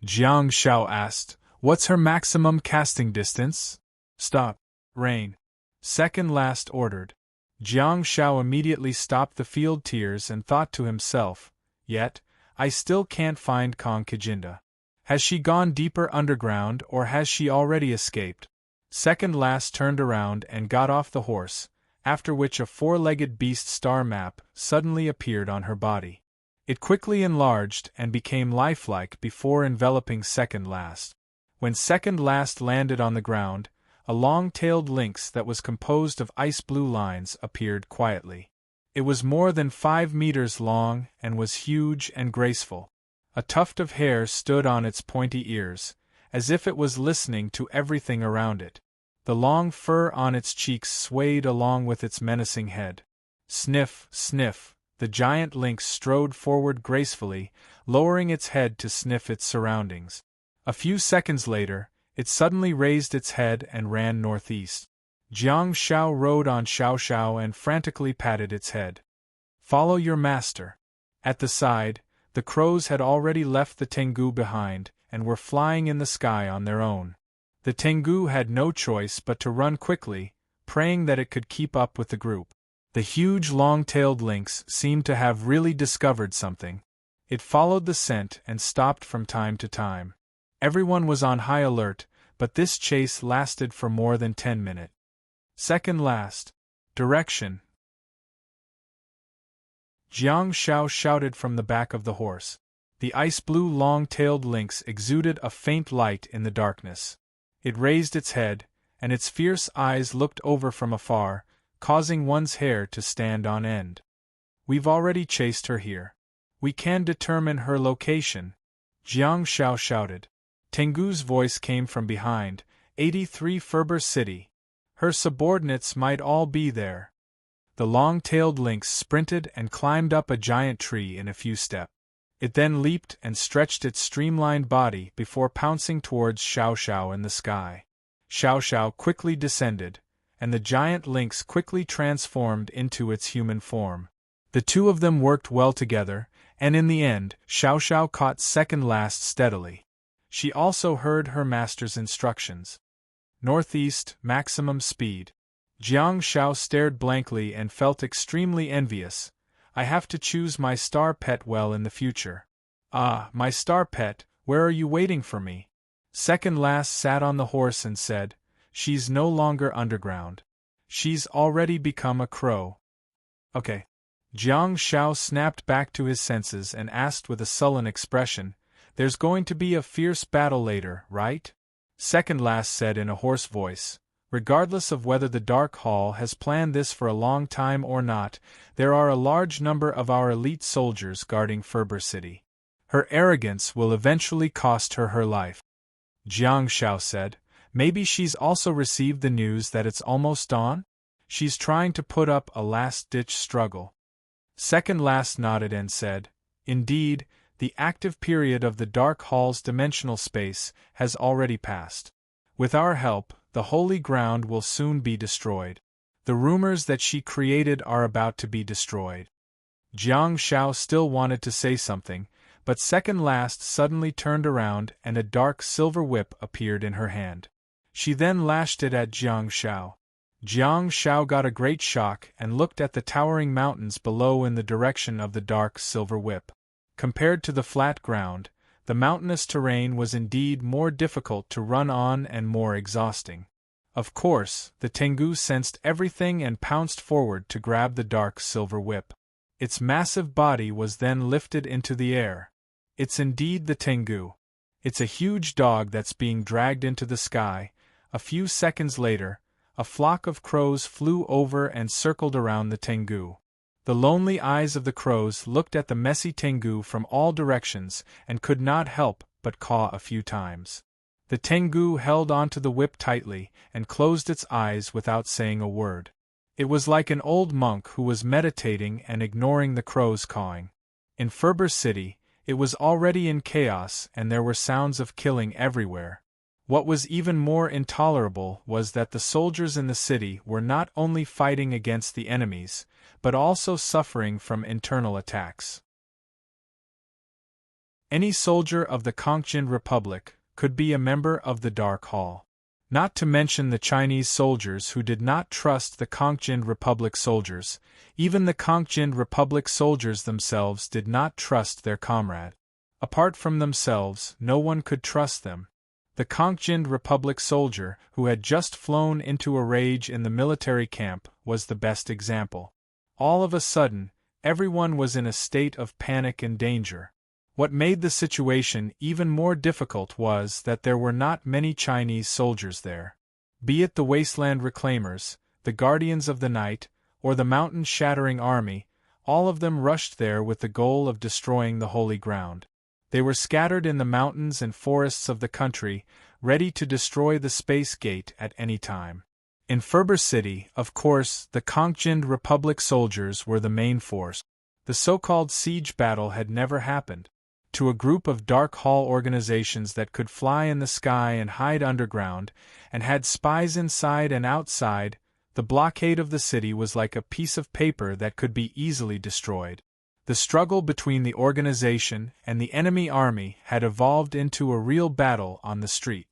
Jiang Shao asked, "What's her maximum casting distance?" "Stop. Rain." Second Last ordered. Jiang Shao immediately stopped the field tears and thought to himself, "Yet, I still can't find Kong Kijinda. Has she gone deeper underground or has she already escaped?" Second Last turned around and got off the horse, after which a four-legged beast star map suddenly appeared on her body. It quickly enlarged and became lifelike before enveloping Second Last. When Second Last landed on the ground, a long-tailed lynx that was composed of ice-blue lines appeared quietly. It was more than 5 meters long and was huge and graceful. A tuft of hair stood on its pointy ears, as if it was listening to everything around it. The long fur on its cheeks swayed along with its menacing head. Sniff, sniff, the giant lynx strode forward gracefully, lowering its head to sniff its surroundings. A few seconds later, it suddenly raised its head and ran northeast. Jiang Shao rode on Xiao Xiao and frantically patted its head. "Follow your master." At the side, the crows had already left the Tengu behind and were flying in the sky on their own. The Tengu had no choice but to run quickly, praying that it could keep up with the group. The huge long-tailed lynx seemed to have really discovered something. It followed the scent and stopped from time to time. Everyone was on high alert, but this chase lasted for more than 10 minutes. Second Last. Direction. Jiang Shao shouted from the back of the horse. The ice-blue long-tailed lynx exuded a faint light in the darkness. It raised its head, and its fierce eyes looked over from afar, causing one's hair to stand on end. "We've already chased her here. We can determine her location," Jiang Shao shouted. Tengu's voice came from behind, 83 Ferber City. Her subordinates might all be there. The long-tailed lynx sprinted and climbed up a giant tree in a few steps. It then leaped and stretched its streamlined body before pouncing towards Xiao Xiao in the sky. Xiao Xiao quickly descended, and the giant lynx quickly transformed into its human form. The two of them worked well together, and in the end, Xiao Xiao caught second last steadily. She also heard her master's instructions. Northeast, maximum speed. Jiang Xiao stared blankly and felt extremely envious. I have to choose my star pet well in the future. Ah, my star pet, where are you waiting for me? Second last sat on the horse and said, she's no longer underground. She's already become a crow. Okay. Jiang Xiao snapped back to his senses and asked with a sullen expression, there's going to be a fierce battle later, right? Second last said in a hoarse voice, regardless of whether the Dark Hall has planned this for a long time or not, there are a large number of our elite soldiers guarding Ferber City. Her arrogance will eventually cost her her life. Jiang Xiao said, maybe she's also received the news that it's almost dawn? She's trying to put up a last-ditch struggle. Second last nodded and said, indeed, the active period of the Dark Hall's dimensional space has already passed. With our help, the holy ground will soon be destroyed. The rumors that she created are about to be destroyed. Jiang Xiao still wanted to say something, but second last suddenly turned around and a dark silver whip appeared in her hand. She then lashed it at Jiang Xiao. Jiang Xiao got a great shock and looked at the towering mountains below in the direction of the dark silver whip. Compared to the flat ground, the mountainous terrain was indeed more difficult to run on and more exhausting. Of course, the Tengu sensed everything and pounced forward to grab the dark silver whip. Its massive body was then lifted into the air. It's indeed the Tengu. It's a huge dog that's being dragged into the sky. A few seconds later, a flock of crows flew over and circled around the Tengu. The lonely eyes of the crows looked at the messy Tengu from all directions and could not help but caw a few times. The Tengu held onto the whip tightly and closed its eyes without saying a word. It was like an old monk who was meditating and ignoring the crows cawing. In Ferber City, it was already in chaos and there were sounds of killing everywhere. What was even more intolerable was that the soldiers in the city were not only fighting against the enemies, but also suffering from internal attacks. Any soldier of the Kongjin Republic could be a member of the Dark Hall. Not to mention the Chinese soldiers who did not trust the Kongjin Republic soldiers, even the Kongjin Republic soldiers themselves did not trust their comrade. Apart from themselves, no one could trust them. The Kongjin Republic soldier, who had just flown into a rage in the military camp, was the best example. All of a sudden, everyone was in a state of panic and danger. What made the situation even more difficult was that there were not many Chinese soldiers there. Be it the Wasteland Reclaimers, the Guardians of the Night, or the mountain-shattering army, all of them rushed there with the goal of destroying the holy ground. They were scattered in the mountains and forests of the country, ready to destroy the space gate at any time. In Ferber City, of course, the Kongjin Republic soldiers were the main force. The so-called siege battle had never happened. To a group of Dark Hall organizations that could fly in the sky and hide underground, and had spies inside and outside, the blockade of the city was like a piece of paper that could be easily destroyed. The struggle between the organization and the enemy army had evolved into a real battle on the street.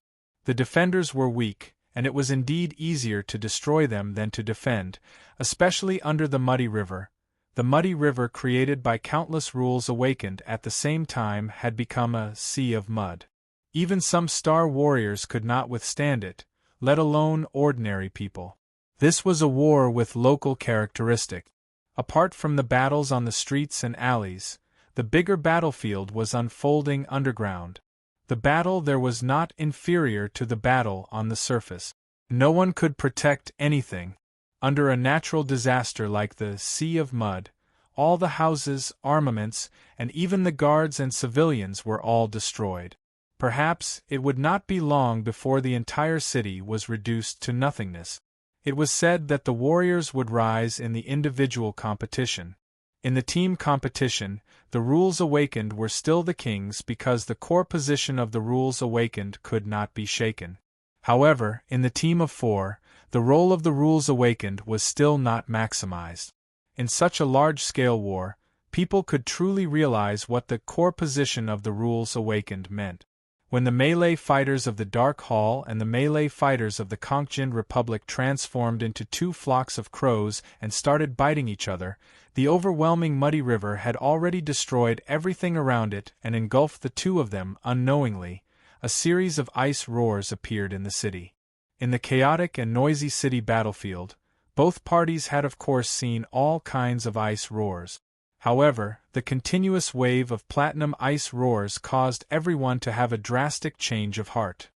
The defenders were weak, and it was indeed easier to destroy them than to defend, especially under the muddy river. The muddy river created by countless rules awakened at the same time had become a sea of mud. Even some star warriors could not withstand it, let alone ordinary people. This was a war with local characteristics. Apart from the battles on the streets and alleys, the bigger battlefield was unfolding underground. The battle there was not inferior to the battle on the surface. No one could protect anything. Under a natural disaster like the Sea of Mud, all the houses, armaments, and even the guards and civilians were all destroyed. Perhaps it would not be long before the entire city was reduced to nothingness. It was said that the warriors would rise in the individual competition. In the team competition, the rules awakened were still the kings because the core position of the rules awakened could not be shaken. However, in the team of 4, the role of the rules awakened was still not maximized. In such a large-scale war, people could truly realize what the core position of the rules awakened meant. When the melee fighters of the Dark Hall and the melee fighters of the Kongjin Republic transformed into two flocks of crows and started biting each other, the overwhelming muddy river had already destroyed everything around it and engulfed the two of them unknowingly. A series of ice roars appeared in the city. In the chaotic and noisy city battlefield, both parties had of course seen all kinds of ice roars. However, the continuous wave of platinum ice roars caused everyone to have a drastic change of heart.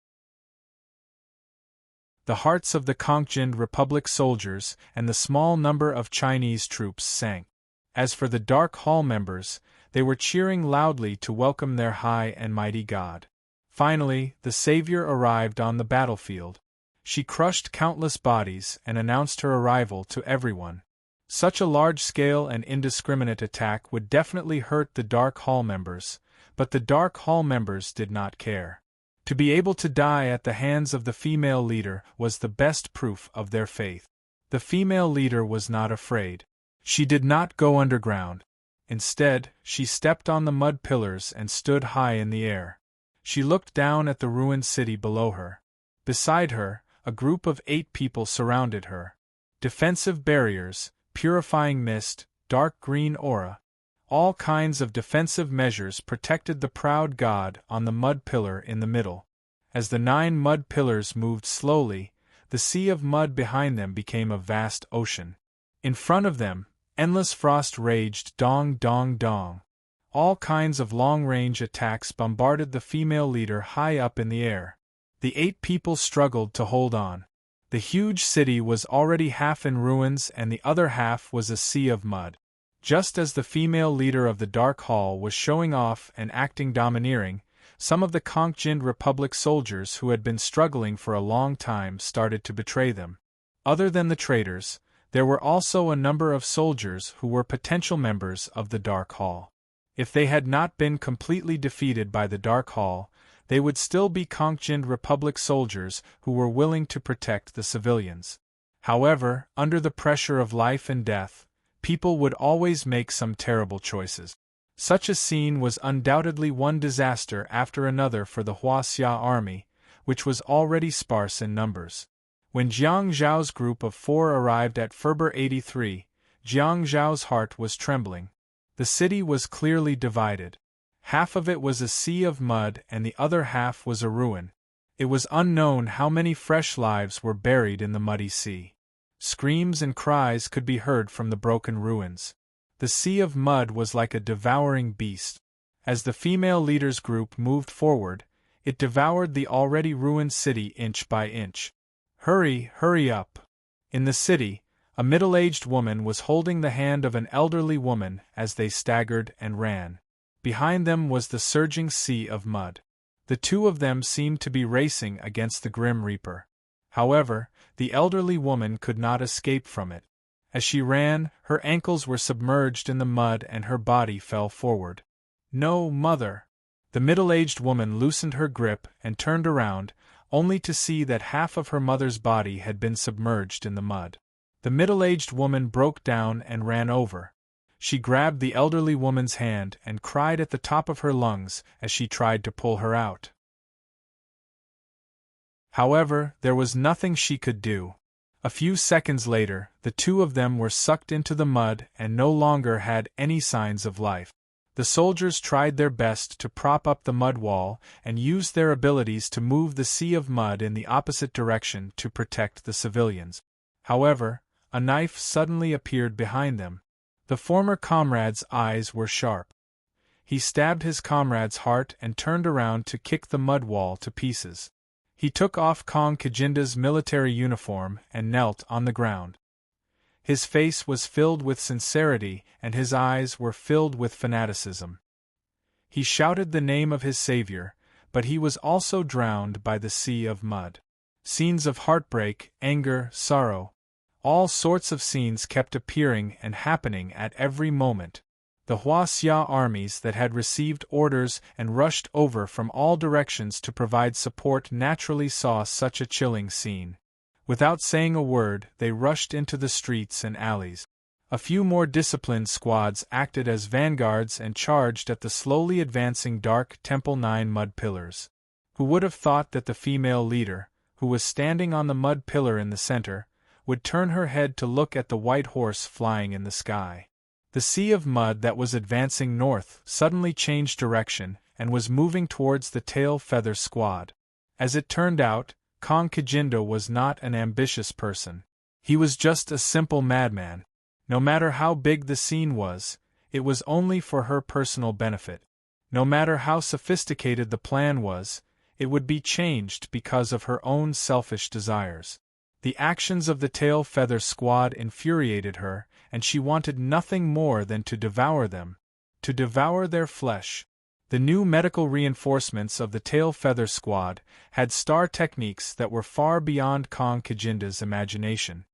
The hearts of the Kongjin Republic soldiers and the small number of Chinese troops sank. As for the Dark Hall members, they were cheering loudly to welcome their high and mighty god. Finally, the savior arrived on the battlefield. She crushed countless bodies and announced her arrival to everyone. Such a large-scale and indiscriminate attack would definitely hurt the Dark Hall members, but the Dark Hall members did not care. To be able to die at the hands of the female leader was the best proof of their faith. The female leader was not afraid. She did not go underground. Instead, she stepped on the mud pillars and stood high in the air. She looked down at the ruined city below her. Beside her, a group of 8 people surrounded her. Defensive barriers, purifying mist, dark green aura. All kinds of defensive measures protected the proud god on the mud pillar in the middle. As the 9 mud pillars moved slowly, the sea of mud behind them became a vast ocean. In front of them, endless frost raged dong dong dong. All kinds of long-range attacks bombarded the female leader high up in the air. The 8 people struggled to hold on. The huge city was already half in ruins and the other half was a sea of mud. Just as the female leader of the Dark Hall was showing off and acting domineering, some of the Kongjin Republic soldiers who had been struggling for a long time started to betray them. Other than the traitors, there were also a number of soldiers who were potential members of the Dark Hall. If they had not been completely defeated by the Dark Hall, they would still be Kongjin Republic soldiers who were willing to protect the civilians. However, under the pressure of life and death, people would always make some terrible choices. Such a scene was undoubtedly one disaster after another for the Huaxia army, which was already sparse in numbers. When Jiang Zhao's group of 4 arrived at Ferber 83, Jiang Zhao's heart was trembling. The city was clearly divided. Half of it was a sea of mud and the other half was a ruin. It was unknown how many fresh lives were buried in the muddy sea. Screams and cries could be heard from the broken ruins. The sea of mud was like a devouring beast. As the female leader's group moved forward, it devoured the already ruined city inch by inch. Hurry, hurry up! In the city, a middle-aged woman was holding the hand of an elderly woman as they staggered and ran. Behind them was the surging sea of mud. The two of them seemed to be racing against the Grim Reaper. However, the elderly woman could not escape from it. As she ran, her ankles were submerged in the mud and her body fell forward. "No, mother!" The middle-aged woman loosened her grip and turned around, only to see that half of her mother's body had been submerged in the mud. The middle-aged woman broke down and ran over. She grabbed the elderly woman's hand and cried at the top of her lungs as she tried to pull her out. However, there was nothing she could do. A few seconds later, the two of them were sucked into the mud and no longer had any signs of life. The soldiers tried their best to prop up the mud wall and used their abilities to move the sea of mud in the opposite direction to protect the civilians. However, a knife suddenly appeared behind them. The former comrade's eyes were sharp. He stabbed his comrade's heart and turned around to kick the mud wall to pieces. He took off Kong Kijinda's military uniform and knelt on the ground. His face was filled with sincerity and his eyes were filled with fanaticism. He shouted the name of his savior, but he was also drowned by the sea of mud. Scenes of heartbreak, anger, sorrow. All sorts of scenes kept appearing and happening at every moment. The Huaxia armies that had received orders and rushed over from all directions to provide support naturally saw such a chilling scene. Without saying a word, they rushed into the streets and alleys. A few more disciplined squads acted as vanguards and charged at the slowly advancing dark Temple 9 mud pillars. Who would have thought that the female leader, who was standing on the mud pillar in the center, would turn her head to look at the white horse flying in the sky? The sea of mud that was advancing north suddenly changed direction and was moving towards the tail feather squad. As it turned out, Kong Kijinda was not an ambitious person. He was just a simple madman. No matter how big the scene was, it was only for her personal benefit. No matter how sophisticated the plan was, it would be changed because of her own selfish desires. The actions of the tail feather squad infuriated her, and she wanted nothing more than to devour them, to devour their flesh. The new medical reinforcements of the tail feather squad had star techniques that were far beyond Kong Kijinda's imagination.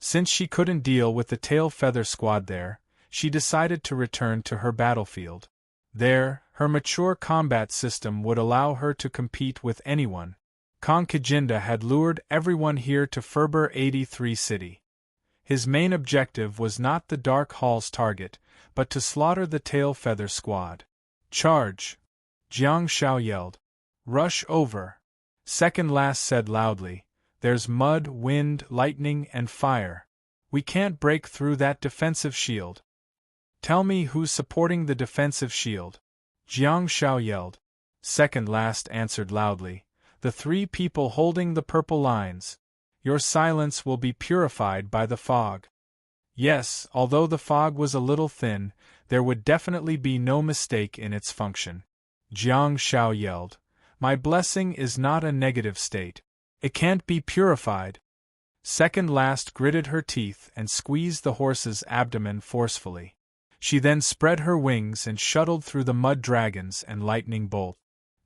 Since she couldn't deal with the tail feather squad there, she decided to return to her battlefield. There, her mature combat system would allow her to compete with anyone. Kong Kijinda had lured everyone here to Ferber 83 City. His main objective was not the Dark Hall's target, but to slaughter the tail feather squad. Charge! Jiang Shao yelled. Rush over! Second last said loudly, There's mud, wind, lightning, and fire. We can't break through that defensive shield. Tell me who's supporting the defensive shield. Jiang Shao yelled. Second last answered loudly, The 3 people holding the purple lines. Your silence will be purified by the fog. Yes, although the fog was a little thin, there would definitely be no mistake in its function. Jiang Shao yelled, My blessing is not a negative state. It can't be purified. Second last gritted her teeth and squeezed the horse's abdomen forcefully. She then spread her wings and shuttled through the mud dragons and lightning bolt.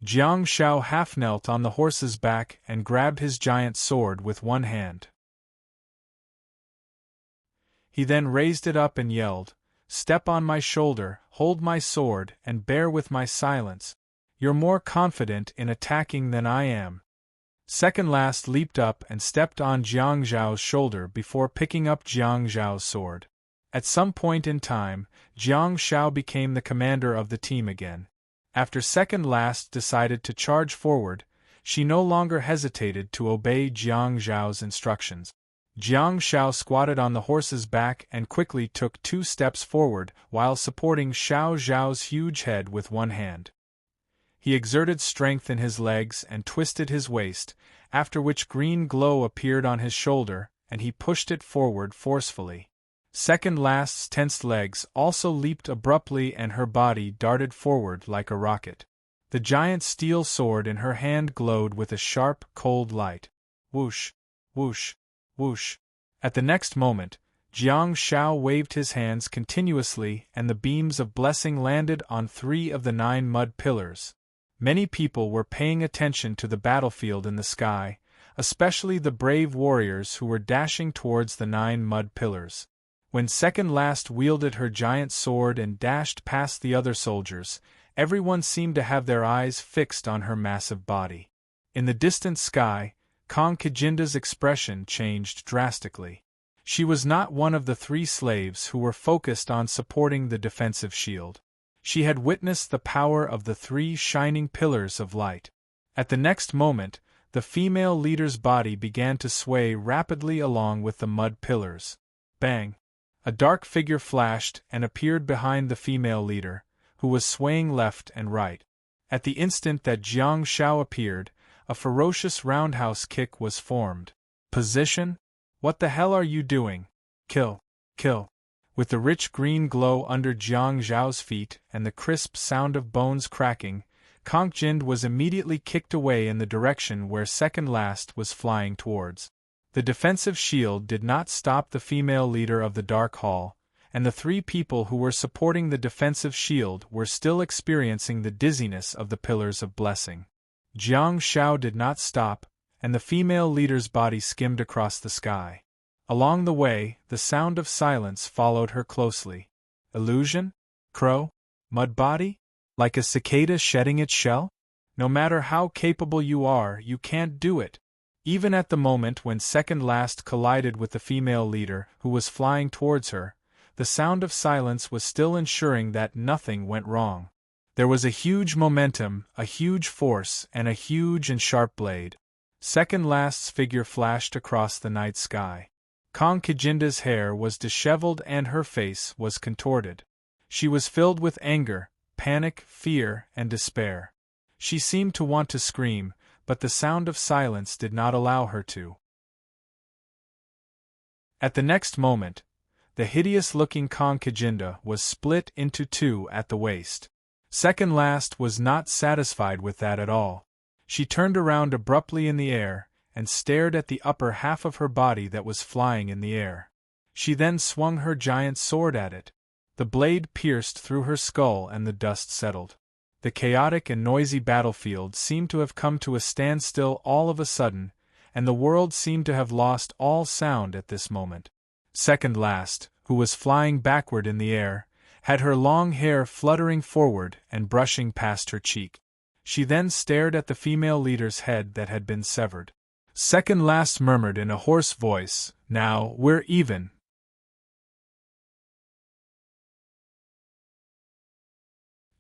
Jiang Shao half knelt on the horse's back and grabbed his giant sword with one hand. He then raised it up and yelled, Step on my shoulder, hold my sword, and bear with my silence. You're more confident in attacking than I am. Second last leaped up and stepped on Jiang Zhao's shoulder before picking up Jiang Zhao's sword. At some point in time, Jiang Shao became the commander of the team again. After second last decided to charge forward, she no longer hesitated to obey Jiang Zhao's instructions. Jiang Shao squatted on the horse's back and quickly took 2 steps forward while supporting Xiao Zhao's huge head with one hand. He exerted strength in his legs and twisted his waist, after which green glow appeared on his shoulder, and he pushed it forward forcefully. Second last's tensed legs also leaped abruptly and her body darted forward like a rocket. The giant steel sword in her hand glowed with a sharp, cold light. Whoosh! Whoosh! Whoosh! At the next moment, Jiang Shao waved his hands continuously and the beams of blessing landed on 3 of the 9 mud pillars. Many people were paying attention to the battlefield in the sky, especially the brave warriors who were dashing towards the 9 mud pillars. When second last wielded her giant sword and dashed past the other soldiers, everyone seemed to have their eyes fixed on her massive body. In the distant sky, Kong Kijinda's expression changed drastically. She was not one of the 3 slaves who were focused on supporting the defensive shield. She had witnessed the power of the 3 shining pillars of light. At the next moment, the female leader's body began to sway rapidly along with the mud pillars. Bang! A dark figure flashed and appeared behind the female leader, who was swaying left and right. At the instant that Jiang Shao appeared, a ferocious roundhouse kick was formed. Position? What the hell are you doing? Kill! Kill! With the rich green glow under Jiang Zhao's feet and the crisp sound of bones cracking, Kong Kijinda was immediately kicked away in the direction where second last was flying towards. The defensive shield did not stop the female leader of the Dark Hall, and the 3 people who were supporting the defensive shield were still experiencing the dizziness of the pillars of blessing. Jiang Shao did not stop, and the female leader's body skimmed across the sky. Along the way, the sound of silence followed her closely. Illusion? Crow? Mud body? Like a cicada shedding its shell? No matter how capable you are, you can't do it. Even at the moment when second last collided with the female leader, who was flying towards her, The sound of silence was still ensuring that nothing went wrong. There was a huge momentum, a huge force, and a huge and sharp blade. Second last's figure flashed across the night sky. Kong Kijinda's hair was disheveled and her face was contorted. She was filled with anger, panic, fear, and despair. She seemed to want to scream, but the sound of silence did not allow her to. At the next moment, the hideous-looking Kong Kijinda was split into two at the waist. Second last was not satisfied with that at all. She turned around abruptly in the air, and stared at the upper half of her body that was flying in the air. She then swung her giant sword at it. The blade pierced through her skull and the dust settled. The chaotic and noisy battlefield seemed to have come to a standstill all of a sudden, and the world seemed to have lost all sound at this moment. Second last, who was flying backward in the air, had her long hair fluttering forward and brushing past her cheek. She then stared at the female leader's head that had been severed. Second last murmured in a hoarse voice, "Now, we're even."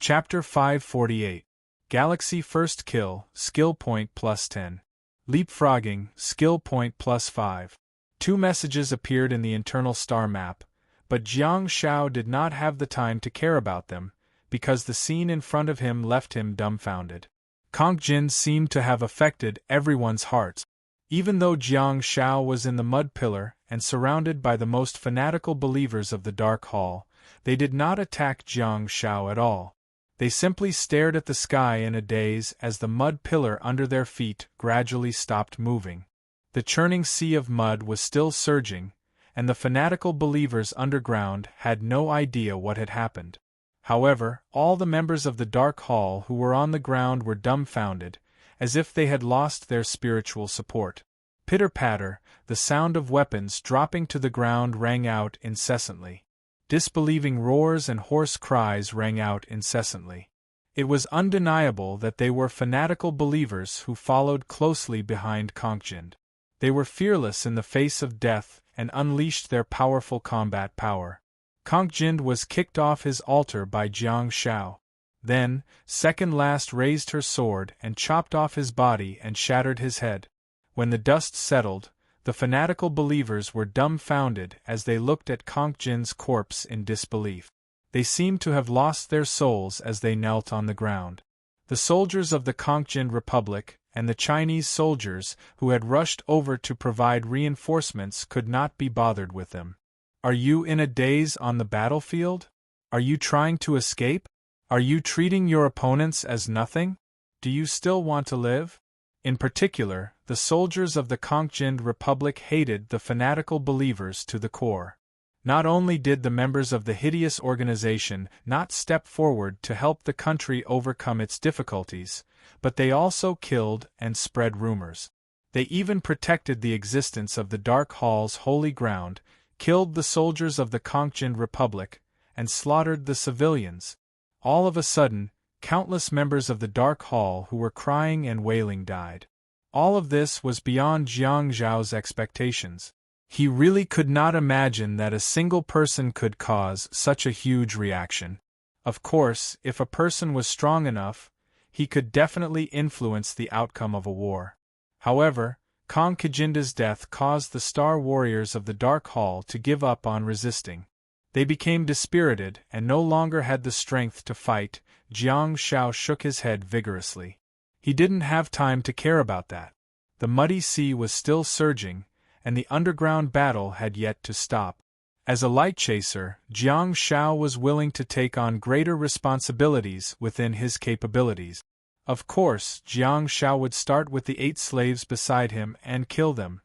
Chapter 548. Galaxy First Kill, Skill Point +10. Leapfrogging, Skill Point +5. Two messages appeared in the internal star map, but Jiang Shao did not have the time to care about them, because the scene in front of him left him dumbfounded. Kongjin seemed to have affected everyone's hearts. Even though Jiang Shao was in the mud pillar and surrounded by the most fanatical believers of the Dark Hall, they did not attack Jiang Shao at all. They simply stared at the sky in a daze as the mud pillar under their feet gradually stopped moving. The churning sea of mud was still surging, and the fanatical believers underground had no idea what had happened. However, all the members of the Dark Hall who were on the ground were dumbfounded, as if they had lost their spiritual support. Pitter-patter, the sound of weapons dropping to the ground rang out incessantly. Disbelieving roars and hoarse cries rang out incessantly. It was undeniable that they were fanatical believers who followed closely behind Kongjin. They were fearless in the face of death and unleashed their powerful combat power. Kongjin was kicked off his altar by Jiang Shao. Then, second last raised her sword and chopped off his body and shattered his head. When the dust settled, the fanatical believers were dumbfounded as they looked at Kongjin's corpse in disbelief. They seemed to have lost their souls as they knelt on the ground. The soldiers of the Kongjin Republic and the Chinese soldiers who had rushed over to provide reinforcements could not be bothered with them. Are you in a daze on the battlefield? Are you trying to escape? Are you treating your opponents as nothing? Do you still want to live? In particular, the soldiers of the Kongjin Republic hated the fanatical believers to the core. Not only did the members of the hideous organization not step forward to help the country overcome its difficulties, but they also killed and spread rumors. They even protected the existence of the Dark Hall's holy ground, killed the soldiers of the Kongjin Republic, and slaughtered the civilians. All of a sudden, countless members of the Dark Hall who were crying and wailing died. All of this was beyond Jiang Zhao's expectations. He really could not imagine that a single person could cause such a huge reaction. Of course, if a person was strong enough, he could definitely influence the outcome of a war. However, Kong Kijinda's death caused the Star Warriors of the Dark Hall to give up on resisting. They became dispirited and no longer had the strength to fight. Jiang Shao shook his head vigorously. He didn't have time to care about that. The muddy sea was still surging, and the underground battle had yet to stop. As a light chaser, Jiang Shao was willing to take on greater responsibilities within his capabilities. Of course, Jiang Shao would start with the 8 slaves beside him and kill them.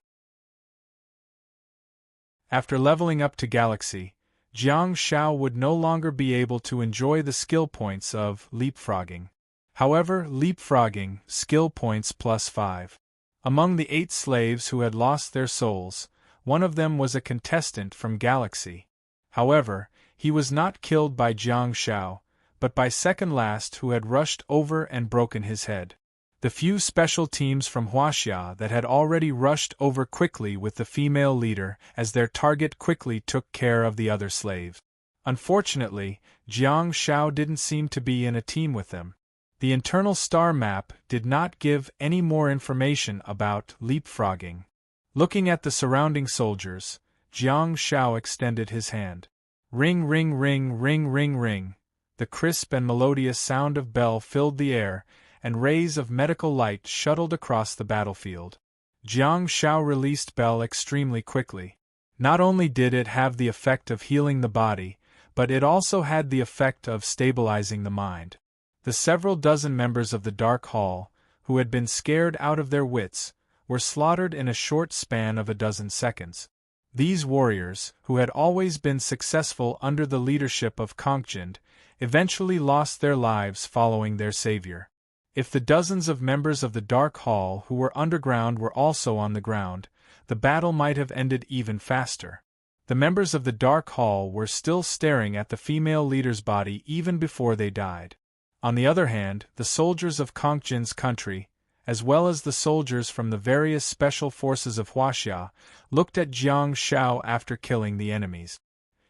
After leveling up to Galaxy, Jiang Shao would no longer be able to enjoy the skill points of leapfrogging. However, leapfrogging, skill points +5. Among the 8 slaves who had lost their souls, one of them was a contestant from Galaxy. However, he was not killed by Jiang Shao, but by second last who had rushed over and broken his head. The few special teams from Huaxia that had already rushed over quickly with the female leader as their target quickly took care of the other slaves. Unfortunately, Jiang Shao didn't seem to be in a team with them. The internal star map did not give any more information about leapfrogging. Looking at the surrounding soldiers, Jiang Shao extended his hand. Ring, ring, ring, ring, ring, ring. The crisp and melodious sound of bell filled the air, and rays of medical light shuttled across the battlefield. Jiang Shao released bell extremely quickly. Not only did it have the effect of healing the body, but it also had the effect of stabilizing the mind. The several dozen members of the Dark Hall, who had been scared out of their wits, were slaughtered in a short span of a dozen seconds. These warriors, who had always been successful under the leadership of Kongjind, eventually lost their lives following their savior. If the dozens of members of the Dark Hall who were underground were also on the ground, the battle might have ended even faster. The members of the Dark Hall were still staring at the female leader's body even before they died. On the other hand, the soldiers of Kongjin's country, as well as the soldiers from the various special forces of Huaxia, looked at Jiang Shao after killing the enemies.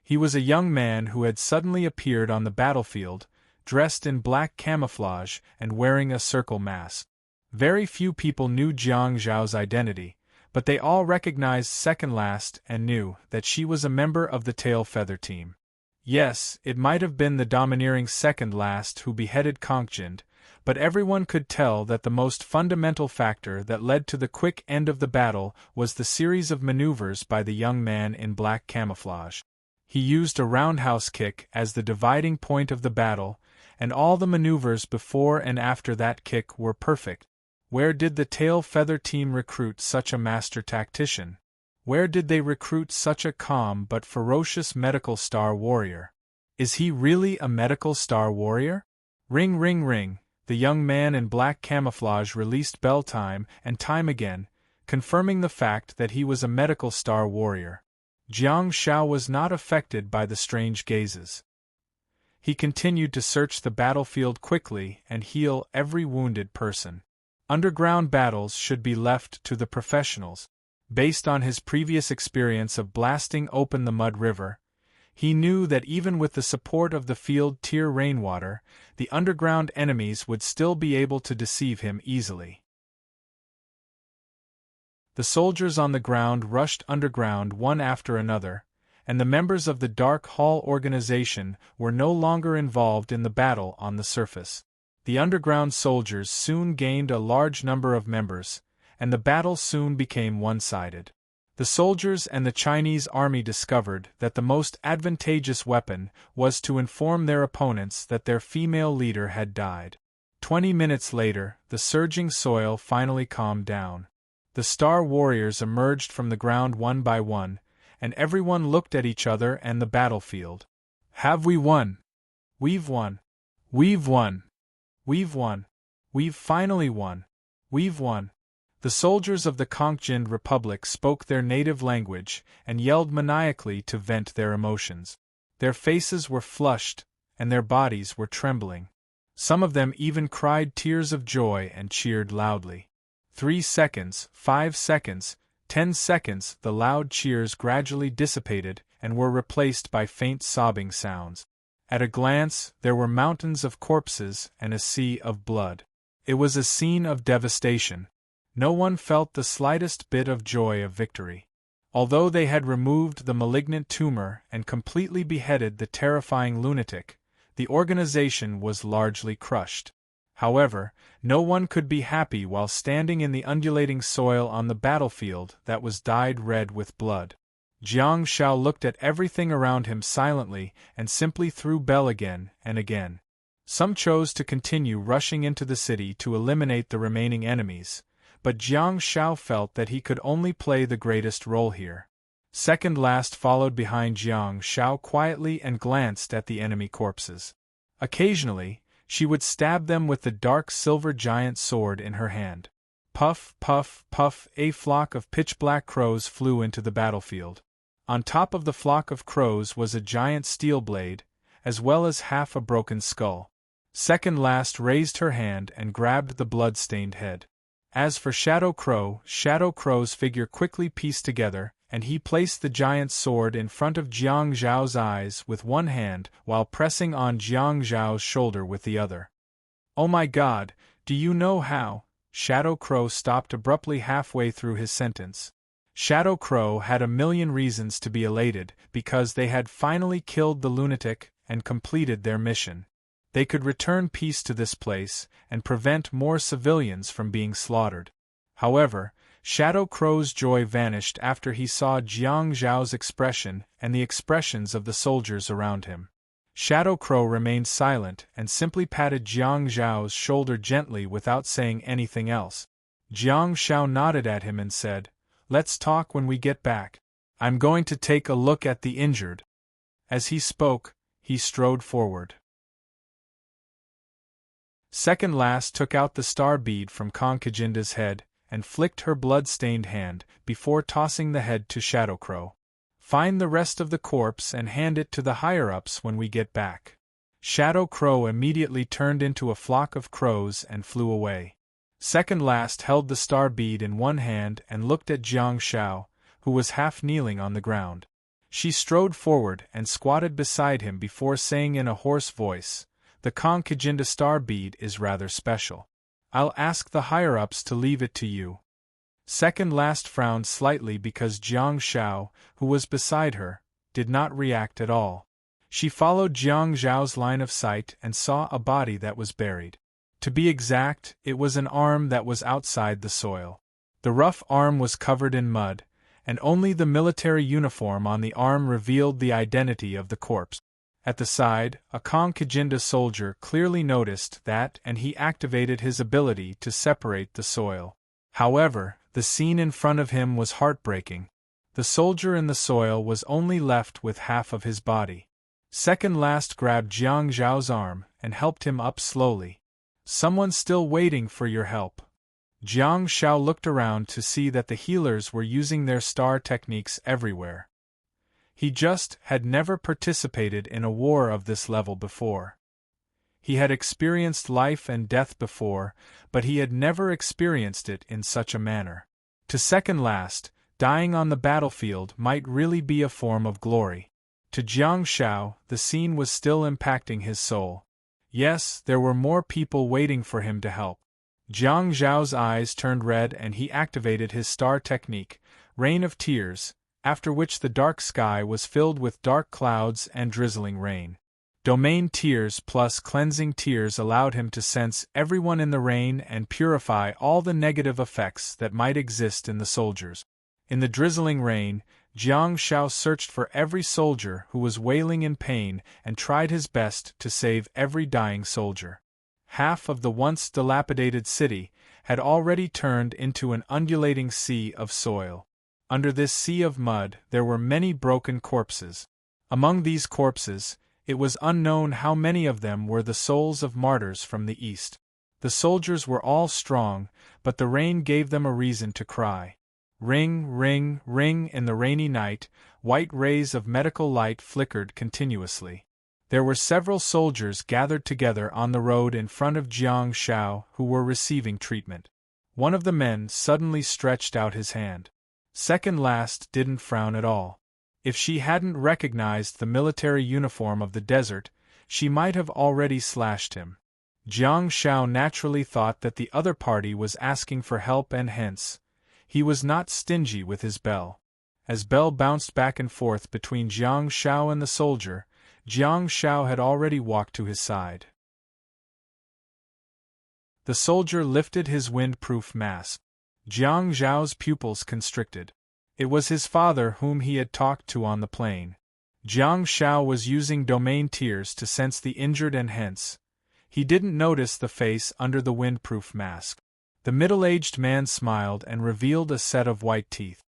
He was a young man who had suddenly appeared on the battlefield, dressed in black camouflage and wearing a circle mask. Very few people knew Jiang Zhao's identity, but they all recognized Second Last and knew that she was a member of the Tail Feather team. Yes, it might have been the domineering Second Last who beheaded Kongjind, but everyone could tell that the most fundamental factor that led to the quick end of the battle was the series of maneuvers by the young man in black camouflage. He used a roundhouse kick as the dividing point of the battle, and all the maneuvers before and after that kick were perfect. Where did the Tail Feather team recruit such a master tactician? Where did they recruit such a calm but ferocious medical star warrior? Is he really a medical star warrior? Ring, ring, ring. The young man in black camouflage released bell time and time again, confirming the fact that he was a medical star warrior. Jiang Shao was not affected by the strange gazes. He continued to search the battlefield quickly and heal every wounded person. Underground battles should be left to the professionals. Based on his previous experience of blasting open the Mud River, he knew that even with the support of the field tier rainwater, the underground enemies would still be able to deceive him easily. The soldiers on the ground rushed underground one after another, and the members of the Dark Hall organization were no longer involved in the battle on the surface. The underground soldiers soon gained a large number of members, and the battle soon became one-sided. The soldiers and the Chinese army discovered that the most advantageous weapon was to inform their opponents that their female leader had died. 20 minutes later, the surging soil finally calmed down. The Star Warriors emerged from the ground one by one, and everyone looked at each other and the battlefield. Have we won? We've won. We've won. We've won. We've finally won. We've won. The soldiers of the Kongjind Republic spoke their native language and yelled maniacally to vent their emotions. Their faces were flushed, and their bodies were trembling. Some of them even cried tears of joy and cheered loudly. 3 seconds, 5 seconds, 10 seconds, the loud cheers gradually dissipated and were replaced by faint sobbing sounds. At a glance, there were mountains of corpses and a sea of blood. It was a scene of devastation. No one felt the slightest bit of joy of victory. Although they had removed the malignant tumor and completely beheaded the terrifying lunatic, the organization was largely crushed. However, no one could be happy while standing in the undulating soil on the battlefield that was dyed red with blood. Jiang Shao looked at everything around him silently and simply threw bell again and again. Some chose to continue rushing into the city to eliminate the remaining enemies, but Jiang Shao felt that he could only play the greatest role here. Second Last followed behind Jiang Shao quietly and glanced at the enemy corpses. Occasionally, she would stab them with the dark silver giant sword in her hand. Puff, puff, puff, a flock of pitch-black crows flew into the battlefield. On top of the flock of crows was a giant steel blade, as well as half a broken skull. Second last raised her hand and grabbed the blood-stained head. As for Shadow Crow's figure quickly pieced together, and he placed the giant sword in front of Jiang Zhao's eyes with one hand while pressing on Jiang Zhao's shoulder with the other. "Oh my God, do you know how?" Shadow Crow stopped abruptly halfway through his sentence. Shadow Crow had a million reasons to be elated because they had finally killed the lunatic and completed their mission. They could return peace to this place and prevent more civilians from being slaughtered. However, Shadow Crow's joy vanished after he saw Jiang Zhao's expression and the expressions of the soldiers around him. Shadow Crow remained silent and simply patted Jiang Zhao's shoulder gently without saying anything else. Jiang Zhao nodded at him and said, "Let's talk when we get back. I'm going to take a look at the injured." As he spoke, he strode forward. Second last took out the star bead from Kancajinda's head and flicked her blood-stained hand before tossing the head to Shadow Crow. "Find the rest of the corpse and hand it to the higher-ups when we get back." Shadow Crow immediately turned into a flock of crows and flew away. Second last held the star bead in one hand and looked at Jiang Zhao, who was half kneeling on the ground. She strode forward and squatted beside him before saying in a hoarse voice, "The Kancajinda star bead is rather special. I'll ask the higher-ups to leave it to you." Second last frowned slightly because Jiang Zhao, who was beside her, did not react at all. She followed Jiang Zhao's line of sight and saw a body that was buried. To be exact, it was an arm that was outside the soil. The rough arm was covered in mud, and only the military uniform on the arm revealed the identity of the corpse. At the side, a Kancajinda soldier clearly noticed that and he activated his ability to separate the soil. However, the scene in front of him was heartbreaking. The soldier in the soil was only left with half of his body. Second last grabbed Jiang Zhao's arm and helped him up slowly. "Someone's still waiting for your help." Jiang Zhao looked around to see that the healers were using their star techniques everywhere. He just had never participated in a war of this level before. He had experienced life and death before, but he had never experienced it in such a manner. To second last, dying on the battlefield might really be a form of glory. To Jiang Zhao, the scene was still impacting his soul. Yes, there were more people waiting for him to help. Jiang Zhao's eyes turned red and he activated his star technique, Rain of Tears, after which the dark sky was filled with dark clouds and drizzling rain. Domain Tears plus Cleansing Tears allowed him to sense everyone in the rain and purify all the negative effects that might exist in the soldiers. In the drizzling rain, Jiang Zhao searched for every soldier who was wailing in pain and tried his best to save every dying soldier. Half of the once dilapidated city had already turned into an undulating sea of soil. Under this sea of mud there were many broken corpses. Among these corpses, it was unknown how many of them were the souls of martyrs from the east. The soldiers were all strong, but the rain gave them a reason to cry. Ring, ring, ring in the rainy night, white rays of medical light flickered continuously. There were several soldiers gathered together on the road in front of Jiang Zhao who were receiving treatment. One of the men suddenly stretched out his hand. Second last didn't frown at all. If she hadn't recognized the military uniform of the desert, she might have already slashed him. Jiang Zhao naturally thought that the other party was asking for help and hence, he was not stingy with his bell. As bell bounced back and forth between Jiang Zhao and the soldier, Jiang Zhao had already walked to his side. The soldier lifted his wind-proof mask. Jiang Zhao's pupils constricted. It was his father whom he had talked to on the plane. Jiang Zhao was using Domain Tears to sense the injured and hence, he didn't notice the face under the windproof mask. The middle-aged man smiled and revealed a set of white teeth.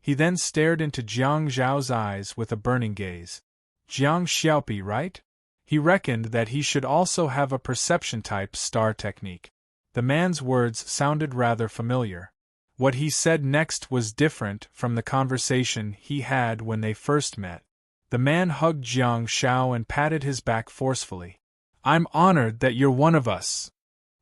He then stared into Jiang Zhao's eyes with a burning gaze. Jiang Xiaopi, right? He reckoned that he should also have a perception-type star technique. The man's words sounded rather familiar. What he said next was different from the conversation he had when they first met. The man hugged Jiang Zhao and patted his back forcefully. I'm honored that you're one of us.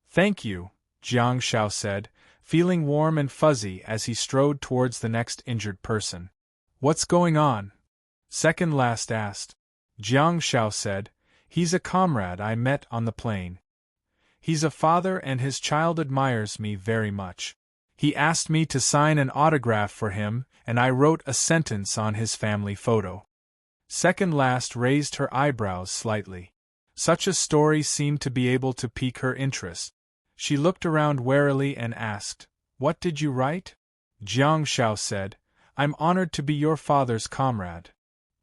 Thank you, Jiang Shao said, feeling warm and fuzzy as he strode towards the next injured person. What's going on? Second last asked. Jiang Shao said, he's a comrade I met on the plane. He's a father and his child admires me very much. He asked me to sign an autograph for him, and I wrote a sentence on his family photo. Second last raised her eyebrows slightly. Such a story seemed to be able to pique her interest. She looked around warily and asked, What did you write? Jiang Shao said, I'm honored to be your father's comrade.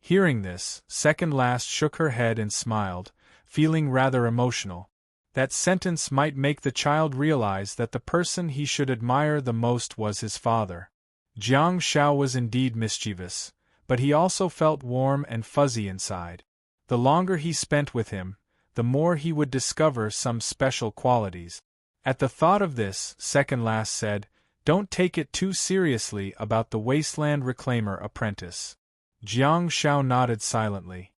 Hearing this, second last shook her head and smiled, feeling rather emotional. That sentence might make the child realize that the person he should admire the most was his father. Jiang Shao was indeed mischievous, but he also felt warm and fuzzy inside. The longer he spent with him, the more he would discover some special qualities. At the thought of this, second last said, Don't take it too seriously about the wasteland reclaimer apprentice. Jiang Shao nodded silently.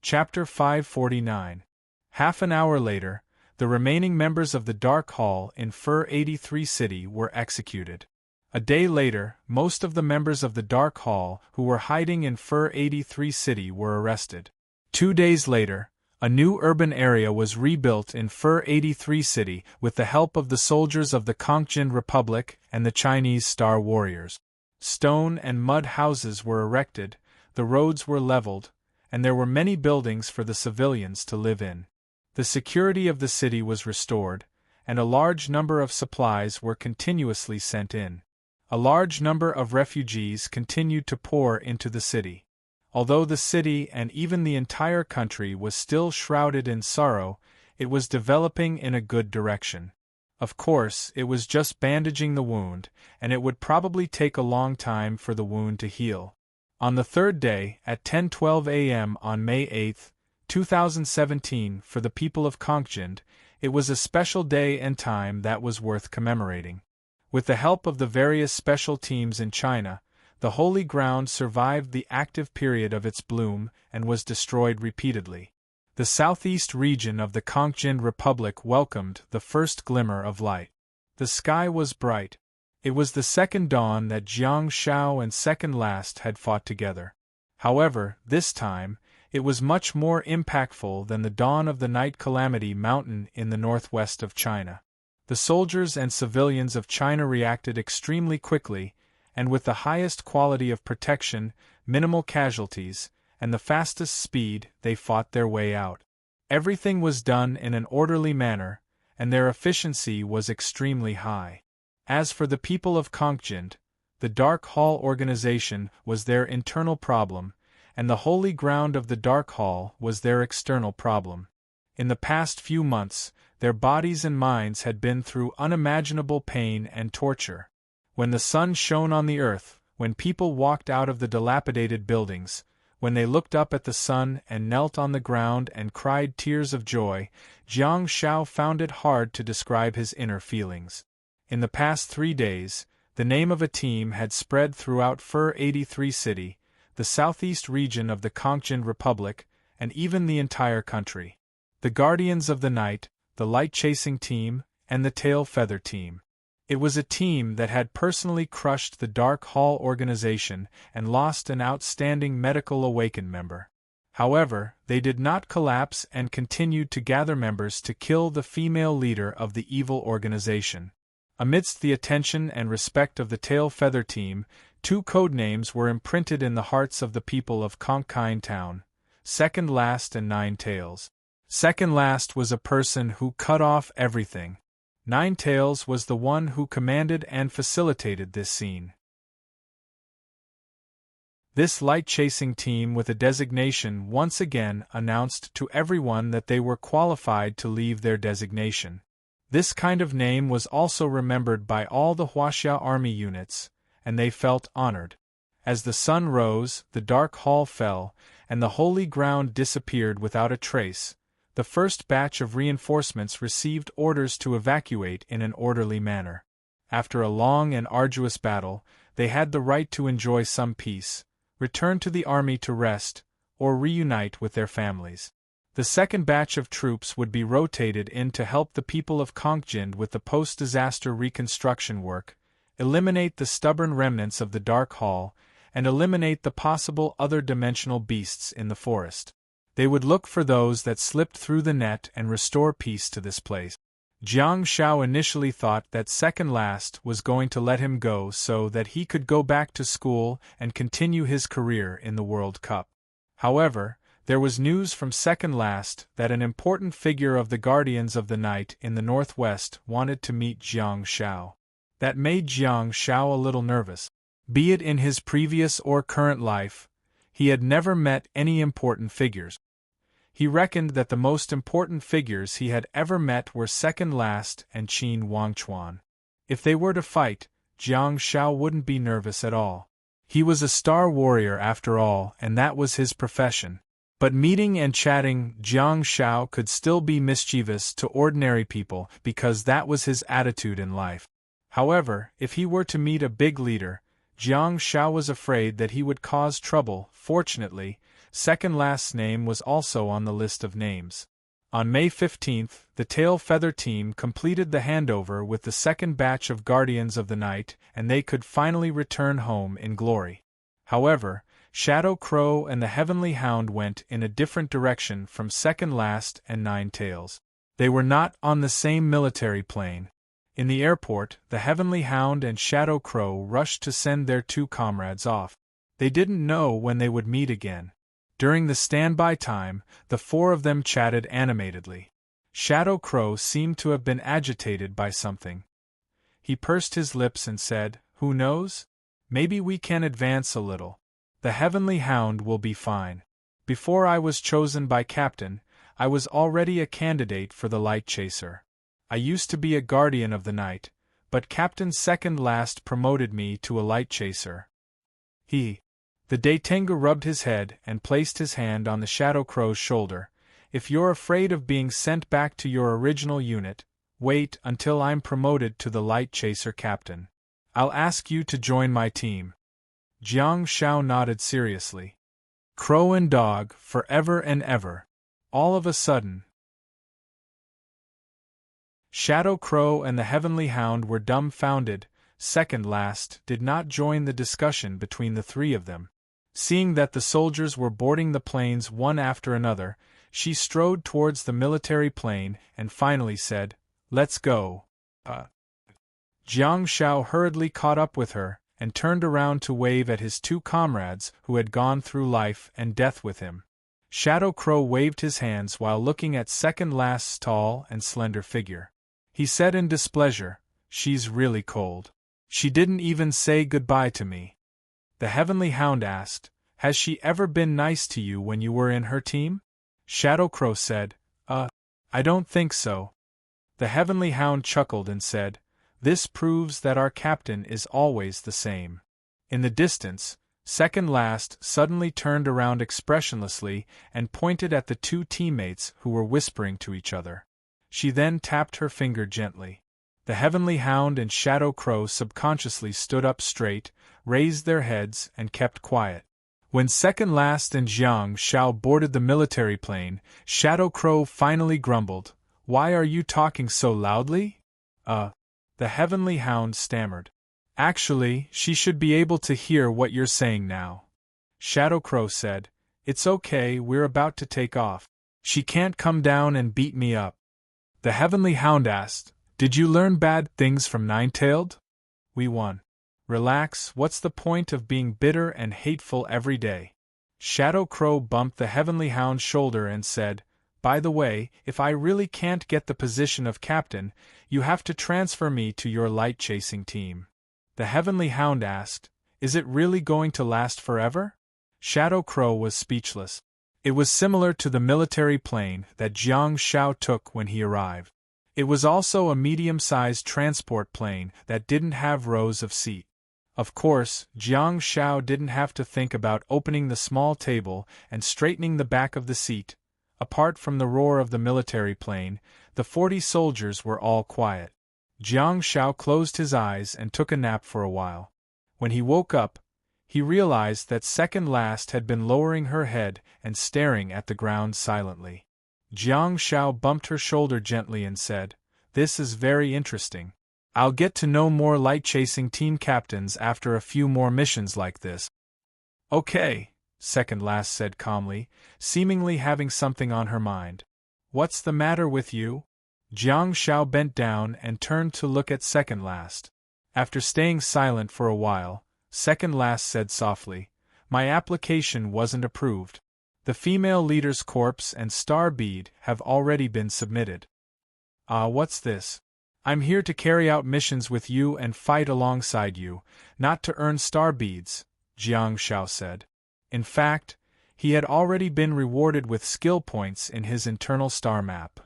Chapter 549. Half an hour later, the remaining members of the Dark Hall in Fur 83 City were executed. A day later, most of the members of the Dark Hall who were hiding in Fur 83 City were arrested. 2 days later, a new urban area was rebuilt in Fur 83 City with the help of the soldiers of the Kongjian Republic and the Chinese Star Warriors. Stone and mud houses were erected, the roads were leveled, and there were many buildings for the civilians to live in. The security of the city was restored, and a large number of supplies were continuously sent in. A large number of refugees continued to pour into the city. Although the city and even the entire country was still shrouded in sorrow, it was developing in a good direction. Of course, it was just bandaging the wound, and it would probably take a long time for the wound to heal. On the third day, at 10:12 a.m. on May 8, 2017, for the people of Kongjian, it was a special day and time that was worth commemorating. With the help of the various special teams in China, the Holy Ground survived the active period of its bloom and was destroyed repeatedly. The southeast region of the Kongjian Republic welcomed the first glimmer of light. The sky was bright. It was the second dawn that Jiang Shao and second last had fought together. However, this time, it was much more impactful than the dawn of the night calamity mountain in the northwest of China. The soldiers and civilians of China reacted extremely quickly, and with the highest quality of protection, minimal casualties, and the fastest speed, they fought their way out. Everything was done in an orderly manner, and their efficiency was extremely high. As for the people of Kongjian, the Dark Hall organization was their internal problem, and the Holy Ground of the Dark Hall was their external problem. In the past few months, their bodies and minds had been through unimaginable pain and torture. When the sun shone on the earth, when people walked out of the dilapidated buildings, when they looked up at the sun and knelt on the ground and cried tears of joy, Jiang Shao found it hard to describe his inner feelings. In the past 3 days, the name of a team had spread throughout Fur 83 City, the southeast region of the Kongjian Republic, and even the entire country. The Guardians of the Night, the Light-Chasing Team, and the Tail Feather Team. It was a team that had personally crushed the Dark Hall organization and lost an outstanding Medical Awaken member. However, they did not collapse and continued to gather members to kill the female leader of the evil organization. Amidst the attention and respect of the Tail Feather Team, 2 codenames were imprinted in the hearts of the people of Konkine Town: Second Last and Nine Tails. Second Last was a person who cut off everything. Nine Tails was the one who commanded and facilitated this scene. This light-chasing team with a designation once again announced to everyone that they were qualified to leave their designation. This kind of name was also remembered by all the Huaxia army units, and they felt honored. As the sun rose, the Dark Hall fell, and the Holy Ground disappeared without a trace. The first batch of reinforcements received orders to evacuate in an orderly manner. After a long and arduous battle, they had the right to enjoy some peace, return to the army to rest, or reunite with their families. The second batch of troops would be rotated in to help the people of Konkjind with the post-disaster reconstruction work, eliminate the stubborn remnants of the Dark Hall, and eliminate the possible other dimensional beasts in the forest. They would look for those that slipped through the net and restore peace to this place. Jiang Shao initially thought that Second Last was going to let him go so that he could go back to school and continue his career in the World Cup. However, there was news from Second Last that an important figure of the Guardians of the Night in the Northwest wanted to meet Jiang Shao. That made Jiang Shao a little nervous. Be it in his previous or current life, he had never met any important figures. He reckoned that the most important figures he had ever met were Second Last and Qin Wangchuan. If they were to fight, Jiang Shao wouldn't be nervous at all. He was a star warrior after all, and that was his profession. But meeting and chatting Jiang Shao could still be mischievous to ordinary people because that was his attitude in life. However, if he were to meet a big leader, Jiang Shao was afraid that he would cause trouble. Fortunately, Second Last's name was also on the list of names. On May 15th, the Tail Feather team completed the handover with the second batch of Guardians of the Night, and they could finally return home in glory. However, Shadow Crow and the Heavenly Hound went in a different direction from Second Last and Nine Tails. They were not on the same military plane. In the airport, the Heavenly Hound and Shadow Crow rushed to send their two comrades off. They didn't know when they would meet again. During the standby time, the four of them chatted animatedly. Shadow Crow seemed to have been agitated by something. He pursed his lips and said, "Who knows? Maybe we can advance a little. The Heavenly Hound will be fine. Before I was chosen by Captain, I was already a candidate for the Light Chaser. I used to be a Guardian of the Night, but Captain Second Last promoted me to a Light Chaser." The Daitenga rubbed his head and placed his hand on the Shadow Crow's shoulder. "If you're afraid of being sent back to your original unit, wait until I'm promoted to the Light Chaser Captain. I'll ask you to join my team." Jiang Shao nodded seriously. Crow and dog, forever and ever. All of a sudden, Shadow Crow and the Heavenly Hound were dumbfounded. Second Last did not join the discussion between the three of them. Seeing that the soldiers were boarding the planes one after another, she strode towards the military plane and finally said, "Let's go." Jiang Shao hurriedly caught up with her and turned around to wave at his two comrades who had gone through life and death with him. Shadow Crow waved his hands while looking at Second Last's tall and slender figure. He said in displeasure, "She's really cold. She didn't even say goodbye to me." The Heavenly Hound asked, "Has she ever been nice to you when you were in her team?" Shadow Crow said, I don't think so." The Heavenly Hound chuckled and said, "This proves that our captain is always the same." In the distance, Second Last suddenly turned around expressionlessly and pointed at the two teammates who were whispering to each other. She then tapped her finger gently. The Heavenly Hound and Shadow Crow subconsciously stood up straight, raised their heads, and kept quiet. When Second Last and Jiang Shao boarded the military plane, Shadow Crow finally grumbled, "Why are you talking so loudly?" The Heavenly Hound stammered. "Actually, she should be able to hear what you're saying now." Shadow Crow said, "It's okay, we're about to take off. She can't come down and beat me up." The Heavenly Hound asked, "Did you learn bad things from Nine-Tailed?" "We won." "Relax, what's the point of being bitter and hateful every day?" Shadow Crow bumped the Heavenly Hound's shoulder and said, "By the way, if I really can't get the position of captain, you have to transfer me to your light-chasing team." The Heavenly Hound asked, "Is it really going to last forever?" Shadow Crow was speechless. It was similar to the military plane that Jiang Shao took when he arrived. It was also a medium-sized transport plane that didn't have rows of seats. Of course, Jiang Shao didn't have to think about opening the small table and straightening the back of the seat. Apart from the roar of the military plane, the 40 soldiers were all quiet. Jiang Shao closed his eyes and took a nap for a while. When he woke up, He realized that second last had been lowering her head and staring at the ground silently. Jiang Shao bumped her shoulder gently and said, "This is very interesting. I'll get to know more light-chasing team captains after a few more missions like this." "Okay," second last said calmly, seemingly having something on her mind. "What's the matter with you?" Jiang Shao bent down and turned to look at second last. After staying silent for a while, second last said softly, "My application wasn't approved. The female leader's corpse and star bead have already been submitted." What's this?" "I'm here to carry out missions with you and fight alongside you, not to earn star beads," Jiang Shao said. In fact, he had already been rewarded with skill points in his internal star map.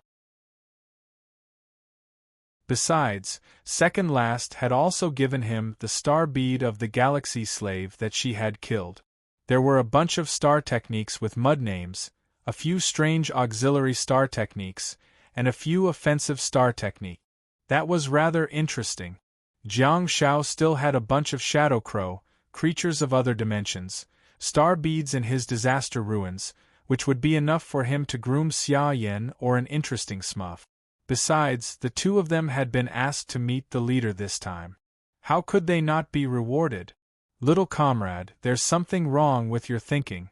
Besides, second last had also given him the star bead of the galaxy slave that she had killed. There were a bunch of star techniques with mud names, a few strange auxiliary star techniques, and a few offensive star techniques. That was rather interesting. Jiang Shao still had a bunch of shadow crow, creatures of other dimensions, star beads in his disaster ruins, which would be enough for him to groom Xia Yan or an interesting smurf. Besides, the two of them had been asked to meet the leader this time. How could they not be rewarded? "Little comrade, there's something wrong with your thinking.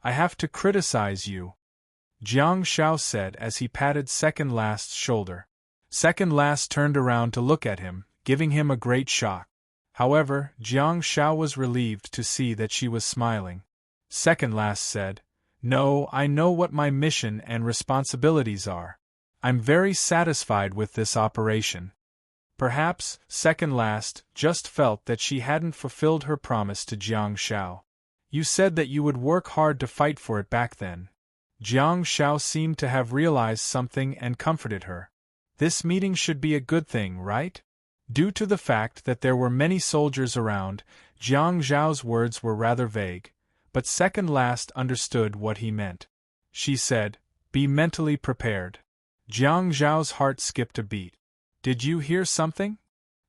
I have to criticize you," Jiang Shao said as he patted second last's shoulder. Second last turned around to look at him, giving him a great shock. However, Jiang Shao was relieved to see that she was smiling. Second last said, "No, I know what my mission and responsibilities are. I'm very satisfied with this operation." Perhaps, second last, just felt that she hadn't fulfilled her promise to Jiang Shao. "You said that you would work hard to fight for it back then." Jiang Shao seemed to have realized something and comforted her. "This meeting should be a good thing, right?" Due to the fact that there were many soldiers around, Jiang Zhao's words were rather vague, but second last understood what he meant. She said, "Be mentally prepared." Jiang Zhao's heart skipped a beat. "Did you hear something?"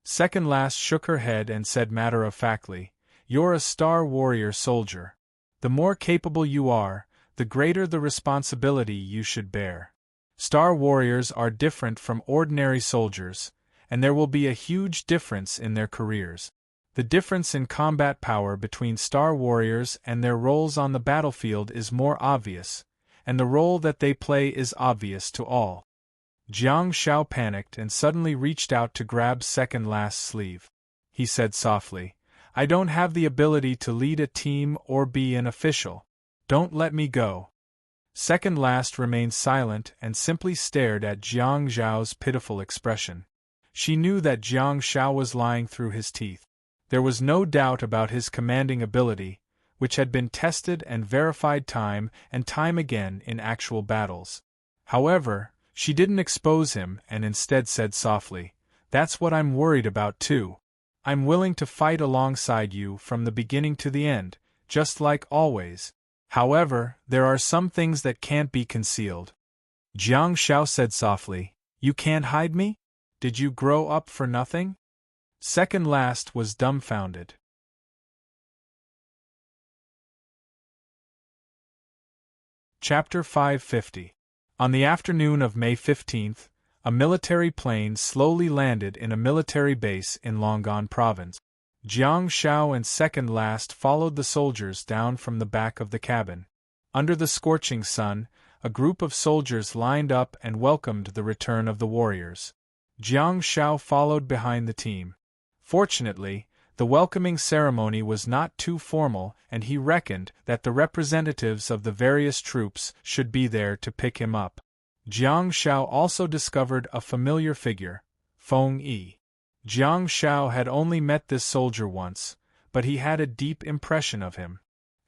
Second last shook her head and said matter-of-factly, "You're a Star Warrior soldier. The more capable you are, the greater the responsibility you should bear. Star Warriors are different from ordinary soldiers, and there will be a huge difference in their careers. The difference in combat power between Star Warriors and their roles on the battlefield is more obvious, and the role that they play is obvious to all." Jiang Shao panicked and suddenly reached out to grab second last's sleeve. He said softly, "I don't have the ability to lead a team or be an official. Don't let me go." Second last remained silent and simply stared at Jiang Zhao's pitiful expression. She knew that Jiang Shao was lying through his teeth. There was no doubt about his commanding ability, which had been tested and verified time and time again in actual battles. However, she didn't expose him and instead said softly, "That's what I'm worried about too. I'm willing to fight alongside you from the beginning to the end, just like always. However, there are some things that can't be concealed." Jiang Shao said softly, "You can't hide me? Did you grow up for nothing?" Second last was dumbfounded. Chapter 550. On the afternoon of May 15th, a military plane slowly landed in a military base in Longan Province. Jiang Shao and second last followed the soldiers down from the back of the cabin. Under the scorching sun, a group of soldiers lined up and welcomed the return of the warriors. Jiang Shao followed behind the team. Fortunately, the welcoming ceremony was not too formal, and he reckoned that the representatives of the various troops should be there to pick him up. Jiang Shao also discovered a familiar figure, Feng Yi. Jiang Shao had only met this soldier once, but he had a deep impression of him.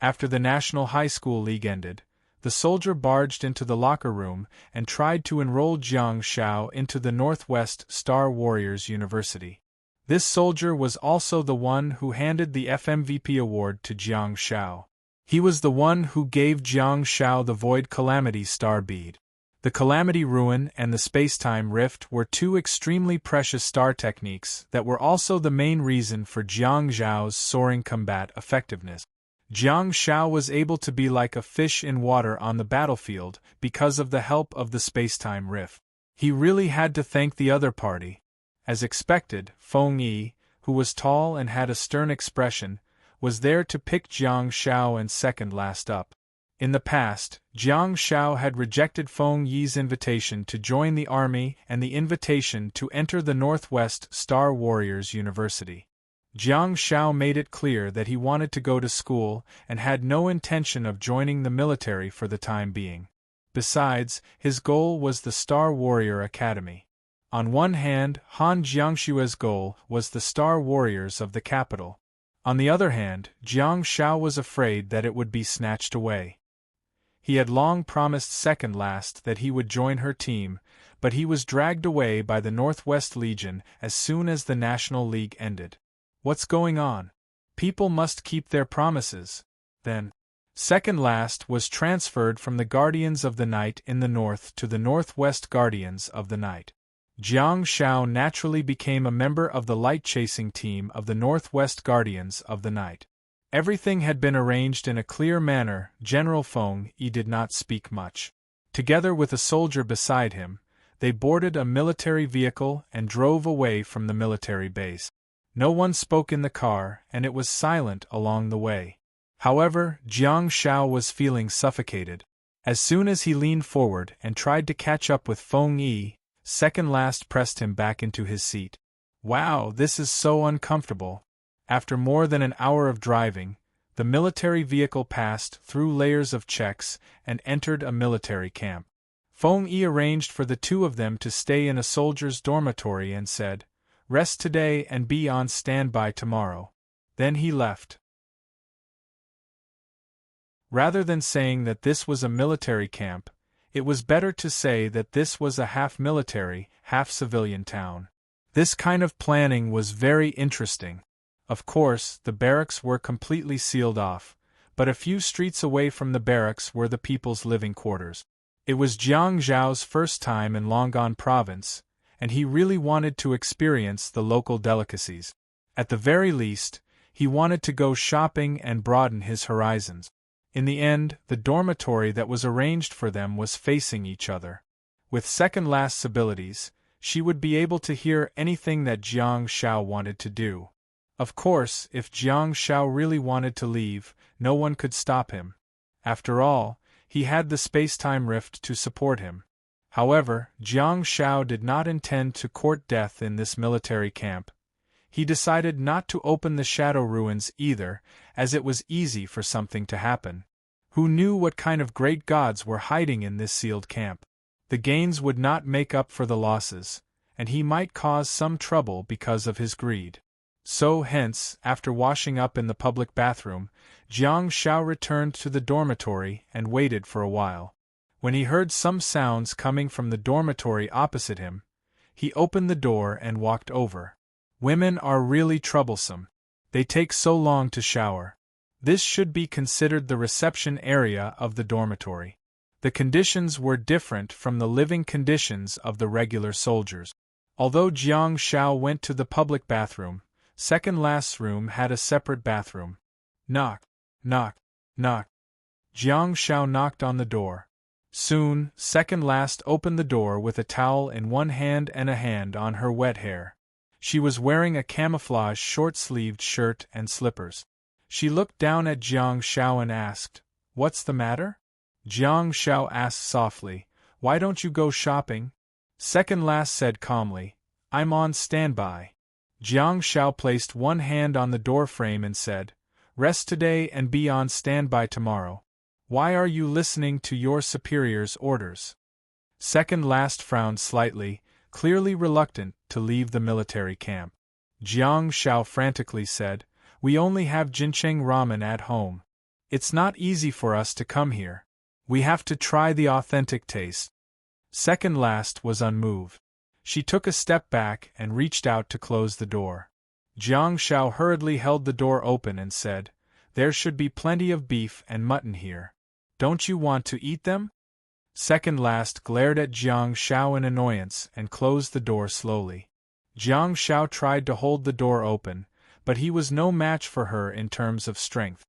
After the National High School League ended, the soldier barged into the locker room and tried to enroll Jiang Shao into the Northwest Star Warriors University. This soldier was also the one who handed the FMVP award to Jiang Shao. He was the one who gave Jiang Shao the Void Calamity Star Bead. The Calamity Ruin and the Spacetime Rift were two extremely precious star techniques that were also the main reason for Jiang Zhao's soaring combat effectiveness. Jiang Zhao was able to be like a fish in water on the battlefield because of the help of the Spacetime Rift. He really had to thank the other party. As expected, Feng Yi, who was tall and had a stern expression, was there to pick Jiang Zhao and second last up. In the past, Jiang Zhao had rejected Feng Yi's invitation to join the army and the invitation to enter the Northwest Star Warriors University. Jiang Zhao made it clear that he wanted to go to school and had no intention of joining the military for the time being. Besides, his goal was the Star Warrior Academy. On one hand, Han Jiangshue's goal was the Star Warriors of the capital. On the other hand, Jiang Zhao was afraid that it would be snatched away. He had long promised second last that he would join her team, but he was dragged away by the Northwest Legion as soon as the National League ended. What's going on? People must keep their promises. Then, second last was transferred from the Guardians of the Night in the north to the Northwest Guardians of the Night. Jiang Zhao naturally became a member of the light-chasing team of the Northwest Guardians of the Night. Everything had been arranged in a clear manner. General Feng Yi did not speak much. Together with a soldier beside him, they boarded a military vehicle and drove away from the military base. No one spoke in the car, and it was silent along the way. However, Jiang Zhao was feeling suffocated. As soon as he leaned forward and tried to catch up with Feng Yi, second last pressed him back into his seat. Wow, this is so uncomfortable. After more than an hour of driving, the military vehicle passed through layers of checks and entered a military camp. Feng Yi arranged for the two of them to stay in a soldier's dormitory and said, "Rest today and be on standby tomorrow." Then he left. Rather than saying that this was a military camp, it was better to say that this was a half-military, half-civilian town. This kind of planning was very interesting. Of course, the barracks were completely sealed off, but a few streets away from the barracks were the people's living quarters. It was Jiang Zhao's first time in Longan Province, and he really wanted to experience the local delicacies. At the very least, he wanted to go shopping and broaden his horizons. In the end, the dormitory that was arranged for them was facing each other. With second last's abilities, she would be able to hear anything that Jiang Zhao wanted to do. Of course, if Jiang Zhao really wanted to leave, no one could stop him. After all, he had the space-time rift to support him. However, Jiang Zhao did not intend to court death in this military camp. He decided not to open the Shadow Ruins either, as it was easy for something to happen. Who knew what kind of great gods were hiding in this sealed camp? The gains would not make up for the losses, and he might cause some trouble because of his greed. So hence, after washing up in the public bathroom, Jiang Zhao returned to the dormitory and waited for a while. When he heard some sounds coming from the dormitory opposite him, he opened the door and walked over. Women are really troublesome. They take so long to shower. This should be considered the reception area of the dormitory. The conditions were different from the living conditions of the regular soldiers. Although Jiang Zhao went to the public bathroom, second last's room had a separate bathroom. Knock, knock, knock. Jiang Zhao knocked on the door. Soon, second last opened the door with a towel in one hand and a hand on her wet hair. She was wearing a camouflage short-sleeved shirt and slippers. She looked down at Jiang Zhao and asked, "What's the matter?" Jiang Zhao asked softly, "Why don't you go shopping?" Second last said calmly, "I'm on standby." Jiang Zhao placed one hand on the doorframe and said, "Rest today and be on standby tomorrow. Why are you listening to your superior's orders?" Second last frowned slightly, clearly reluctant to leave the military camp. Jiang Zhao frantically said, "We only have ginseng ramen at home. It's not easy for us to come here. We have to try the authentic taste." Second last was unmoved. She took a step back and reached out to close the door. Jiang Zhao hurriedly held the door open and said, "There should be plenty of beef and mutton here. Don't you want to eat them?" Second last glared at Jiang Shao in annoyance and closed the door slowly. Jiang Shao tried to hold the door open, but he was no match for her in terms of strength.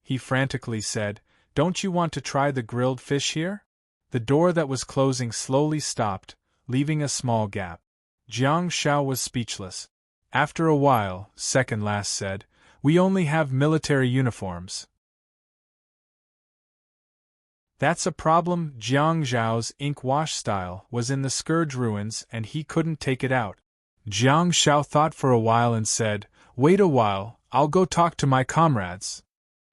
He frantically said, "Don't you want to try the grilled fish here?" The door that was closing slowly stopped, leaving a small gap. Jiang Shao was speechless. After a while, second last said, "We only have military uniforms." That's a problem. Jiang Zhao's ink wash style was in the Scourge ruins and he couldn't take it out. Jiang Shao thought for a while and said, "Wait a while, I'll go talk to my comrades."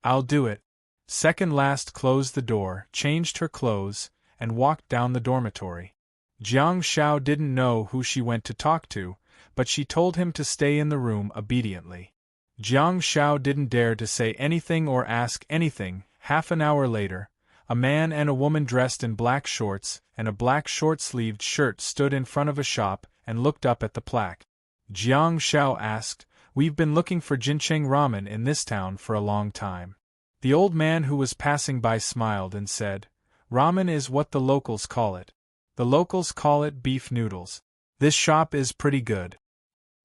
"I'll do it." Second last closed the door, changed her clothes, and walked down the dormitory. Jiang Shao didn't know who she went to talk to, but she told him to stay in the room obediently. Jiang Shao didn't dare to say anything or ask anything. Half an hour later, a man and a woman dressed in black shorts and a black short-sleeved shirt stood in front of a shop and looked up at the plaque. Jiang Shao asked, "We've been looking for Jincheng ramen in this town for a long time." The old man who was passing by smiled and said, "Ramen is what the locals call it. The locals call it beef noodles. This shop is pretty good."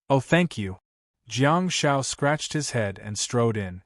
"Oh, thank you." Jiang Shao scratched his head and strode in.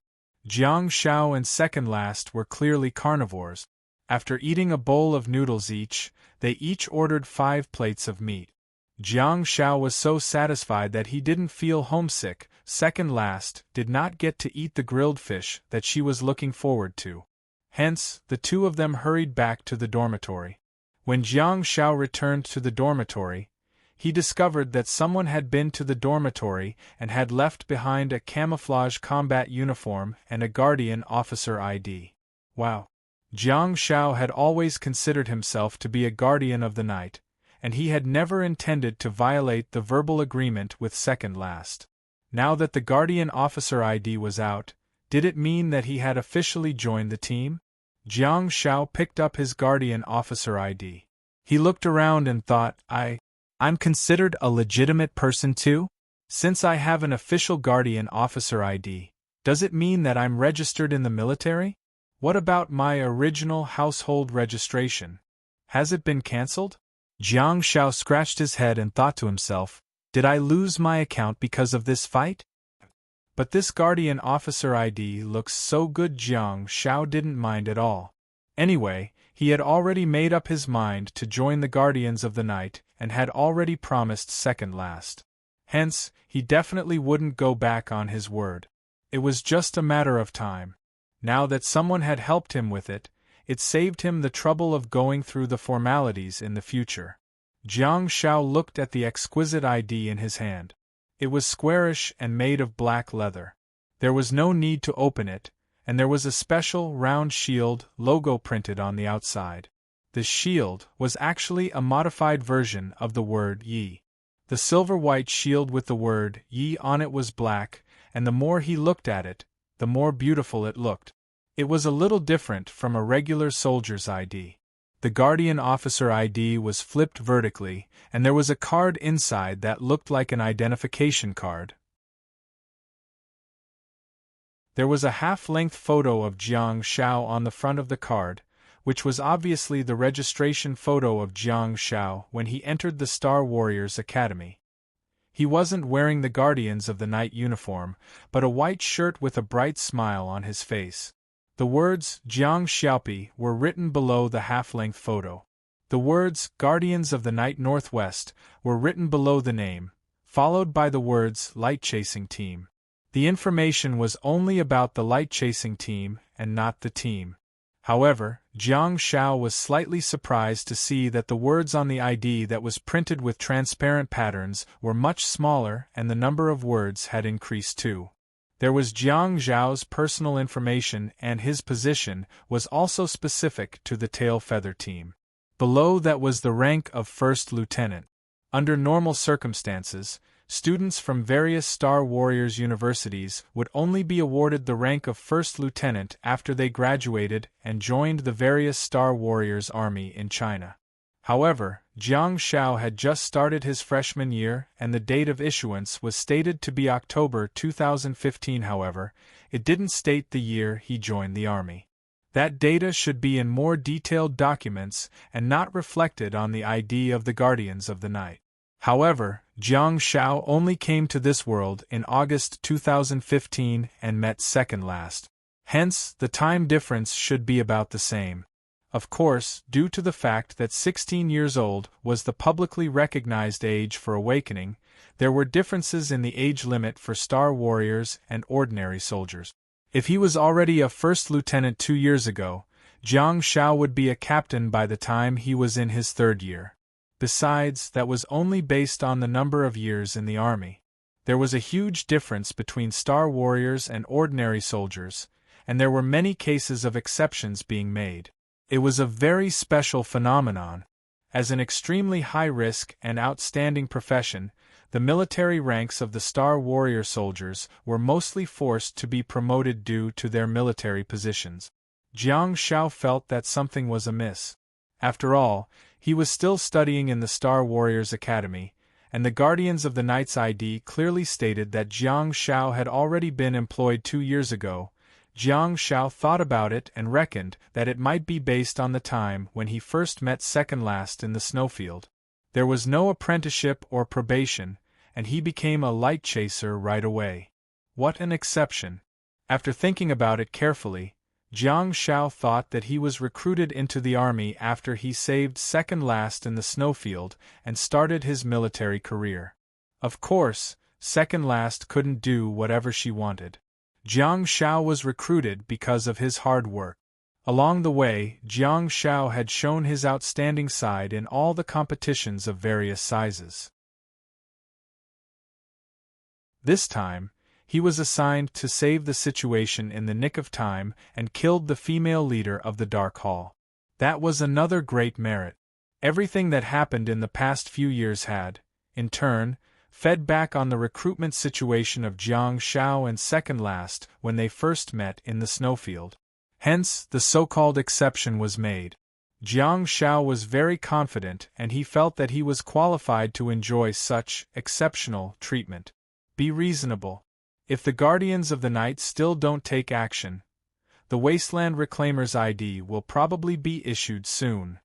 Jiang Shao and second last were clearly carnivores. After eating a bowl of noodles each, they each ordered 5 plates of meat. Jiang Shao was so satisfied that he didn't feel homesick. Second last did not get to eat the grilled fish that she was looking forward to. Hence, the two of them hurried back to the dormitory. When Jiang Shao returned to the dormitory, he discovered that someone had been to the dormitory and had left behind a camouflage combat uniform and a guardian officer ID. Wow! Jiang Shao had always considered himself to be a guardian of the night, and he had never intended to violate the verbal agreement with second last. Now that the guardian officer ID was out, did it mean that he had officially joined the team? Jiang Shao picked up his guardian officer ID. He looked around and thought, I'm considered a legitimate person too? Since I have an official guardian officer ID, does it mean that I'm registered in the military? What about my original household registration? Has it been cancelled? Jiang Shao scratched his head and thought to himself, did I lose my account because of this fight? But this guardian officer ID looks so good. Jiang Shao didn't mind at all. Anyway, he had already made up his mind to join the Guardians of the Night and had already promised second last. Hence, he definitely wouldn't go back on his word. It was just a matter of time. Now that someone had helped him with it, it saved him the trouble of going through the formalities in the future. Jiang Shao looked at the exquisite ID in his hand. It was squarish and made of black leather. There was no need to open it, and there was a special round shield logo printed on the outside. The shield was actually a modified version of the word Yi. The silver-white shield with the word Yi on it was black, and the more he looked at it, the more beautiful it looked. It was a little different from a regular soldier's ID. The Guardian Officer ID was flipped vertically, and there was a card inside that looked like an identification card. There was a half-length photo of Jiang Shao on the front of the card, which was obviously the registration photo of Jiang Shao when he entered the Star Warriors Academy. He wasn't wearing the Guardians of the Night uniform, but a white shirt with a bright smile on his face. The words Jiang Xiaopi were written below the half-length photo. The words Guardians of the Night Northwest were written below the name, followed by the words Light Chasing Team. The information was only about the light chasing team and not the team. However, Jiang Shao was slightly surprised to see that the words on the ID that was printed with transparent patterns were much smaller and the number of words had increased too. There was Jiang Zhao's personal information and his position was also specific to the tail feather team. Below that was the rank of first lieutenant. Under normal circumstances, students from various Star Warriors universities would only be awarded the rank of first lieutenant after they graduated and joined the various Star Warriors army in China. However, Jiang Shao had just started his freshman year and the date of issuance was stated to be October 2015. However, it didn't state the year he joined the army. That data should be in more detailed documents and not reflected on the ID of the Guardians of the Night. However, Jiang Shao only came to this world in August 2015 and met second last. Hence, the time difference should be about the same. Of course, due to the fact that 16 years old was the publicly recognized age for awakening, there were differences in the age limit for Star Warriors and ordinary soldiers. If he was already a first lieutenant 2 years ago, Jiang Shao would be a captain by the time he was in his third year. Besides, that was only based on the number of years in the army. There was a huge difference between Star Warriors and ordinary soldiers, and there were many cases of exceptions being made. It was a very special phenomenon. As an extremely high-risk and outstanding profession, the military ranks of the Star Warrior soldiers were mostly forced to be promoted due to their military positions. Jiang Shao felt that something was amiss. After all, he was still studying in the Star Warriors Academy, and the Guardians of the Night's ID clearly stated that Jiang Shao had already been employed 2 years ago. Jiang Shao thought about it and reckoned that it might be based on the time when he first met second last in the snowfield. There was no apprenticeship or probation, and he became a light chaser right away. What an exception! After thinking about it carefully, Jiang Shao thought that he was recruited into the army after he saved second last in the snowfield and started his military career. Of course, second last couldn't do whatever she wanted. Jiang Shao was recruited because of his hard work. Along the way, Jiang Shao had shown his outstanding side in all the competitions of various sizes. This time, he was assigned to save the situation in the nick of time and killed the female leader of the Dark Hall. That was another great merit. Everything that happened in the past few years had, in turn, fed back on the recruitment situation of Jiang Shao and second last when they first met in the snowfield. Hence, the so-called exception was made. Jiang Shao was very confident and he felt that he was qualified to enjoy such exceptional treatment. Be reasonable. If the Guardians of the Night still don't take action, the Wasteland Reclaimer's ID will probably be issued soon.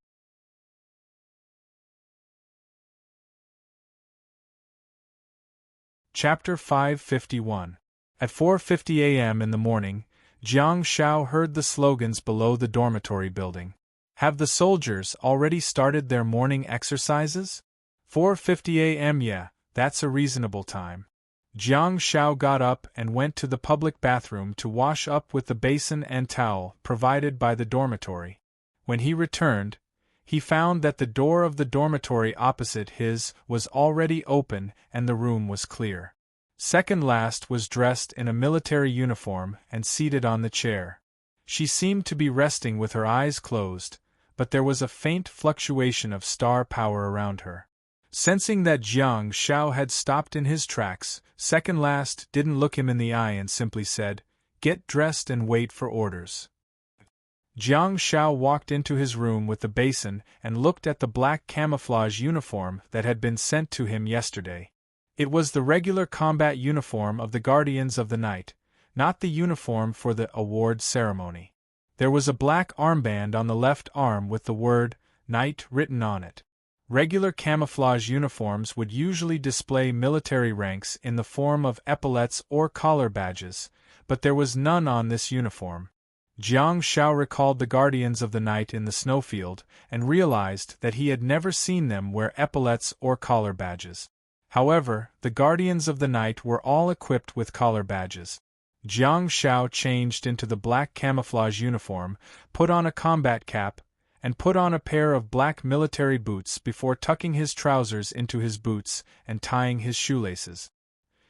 Chapter 551. At 4:50 a.m. in the morning, Jiang Shao heard the slogans below the dormitory building. Have the soldiers already started their morning exercises? 4:50 a.m. Yeah, that's a reasonable time. Jiang Shao got up and went to the public bathroom to wash up with the basin and towel provided by the dormitory. When he returned, he found that the door of the dormitory opposite his was already open and the room was clear. Second last was dressed in a military uniform and seated on the chair. She seemed to be resting with her eyes closed, but there was a faint fluctuation of star power around her. Sensing that Jiang Shao had stopped in his tracks, second last didn't look him in the eye and simply said, "Get dressed and wait for orders." Jiang Shao walked into his room with the basin and looked at the black camouflage uniform that had been sent to him yesterday. It was the regular combat uniform of the Guardians of the Night, not the uniform for the award ceremony. There was a black armband on the left arm with the word Knight written on it. Regular camouflage uniforms would usually display military ranks in the form of epaulets or collar badges, but there was none on this uniform. Jiang Shao recalled the Guardians of the Night in the snowfield and realized that he had never seen them wear epaulets or collar badges. However, the Guardians of the Night were all equipped with collar badges. Jiang Shao changed into the black camouflage uniform, put on a combat cap, and put on a pair of black military boots before tucking his trousers into his boots and tying his shoelaces.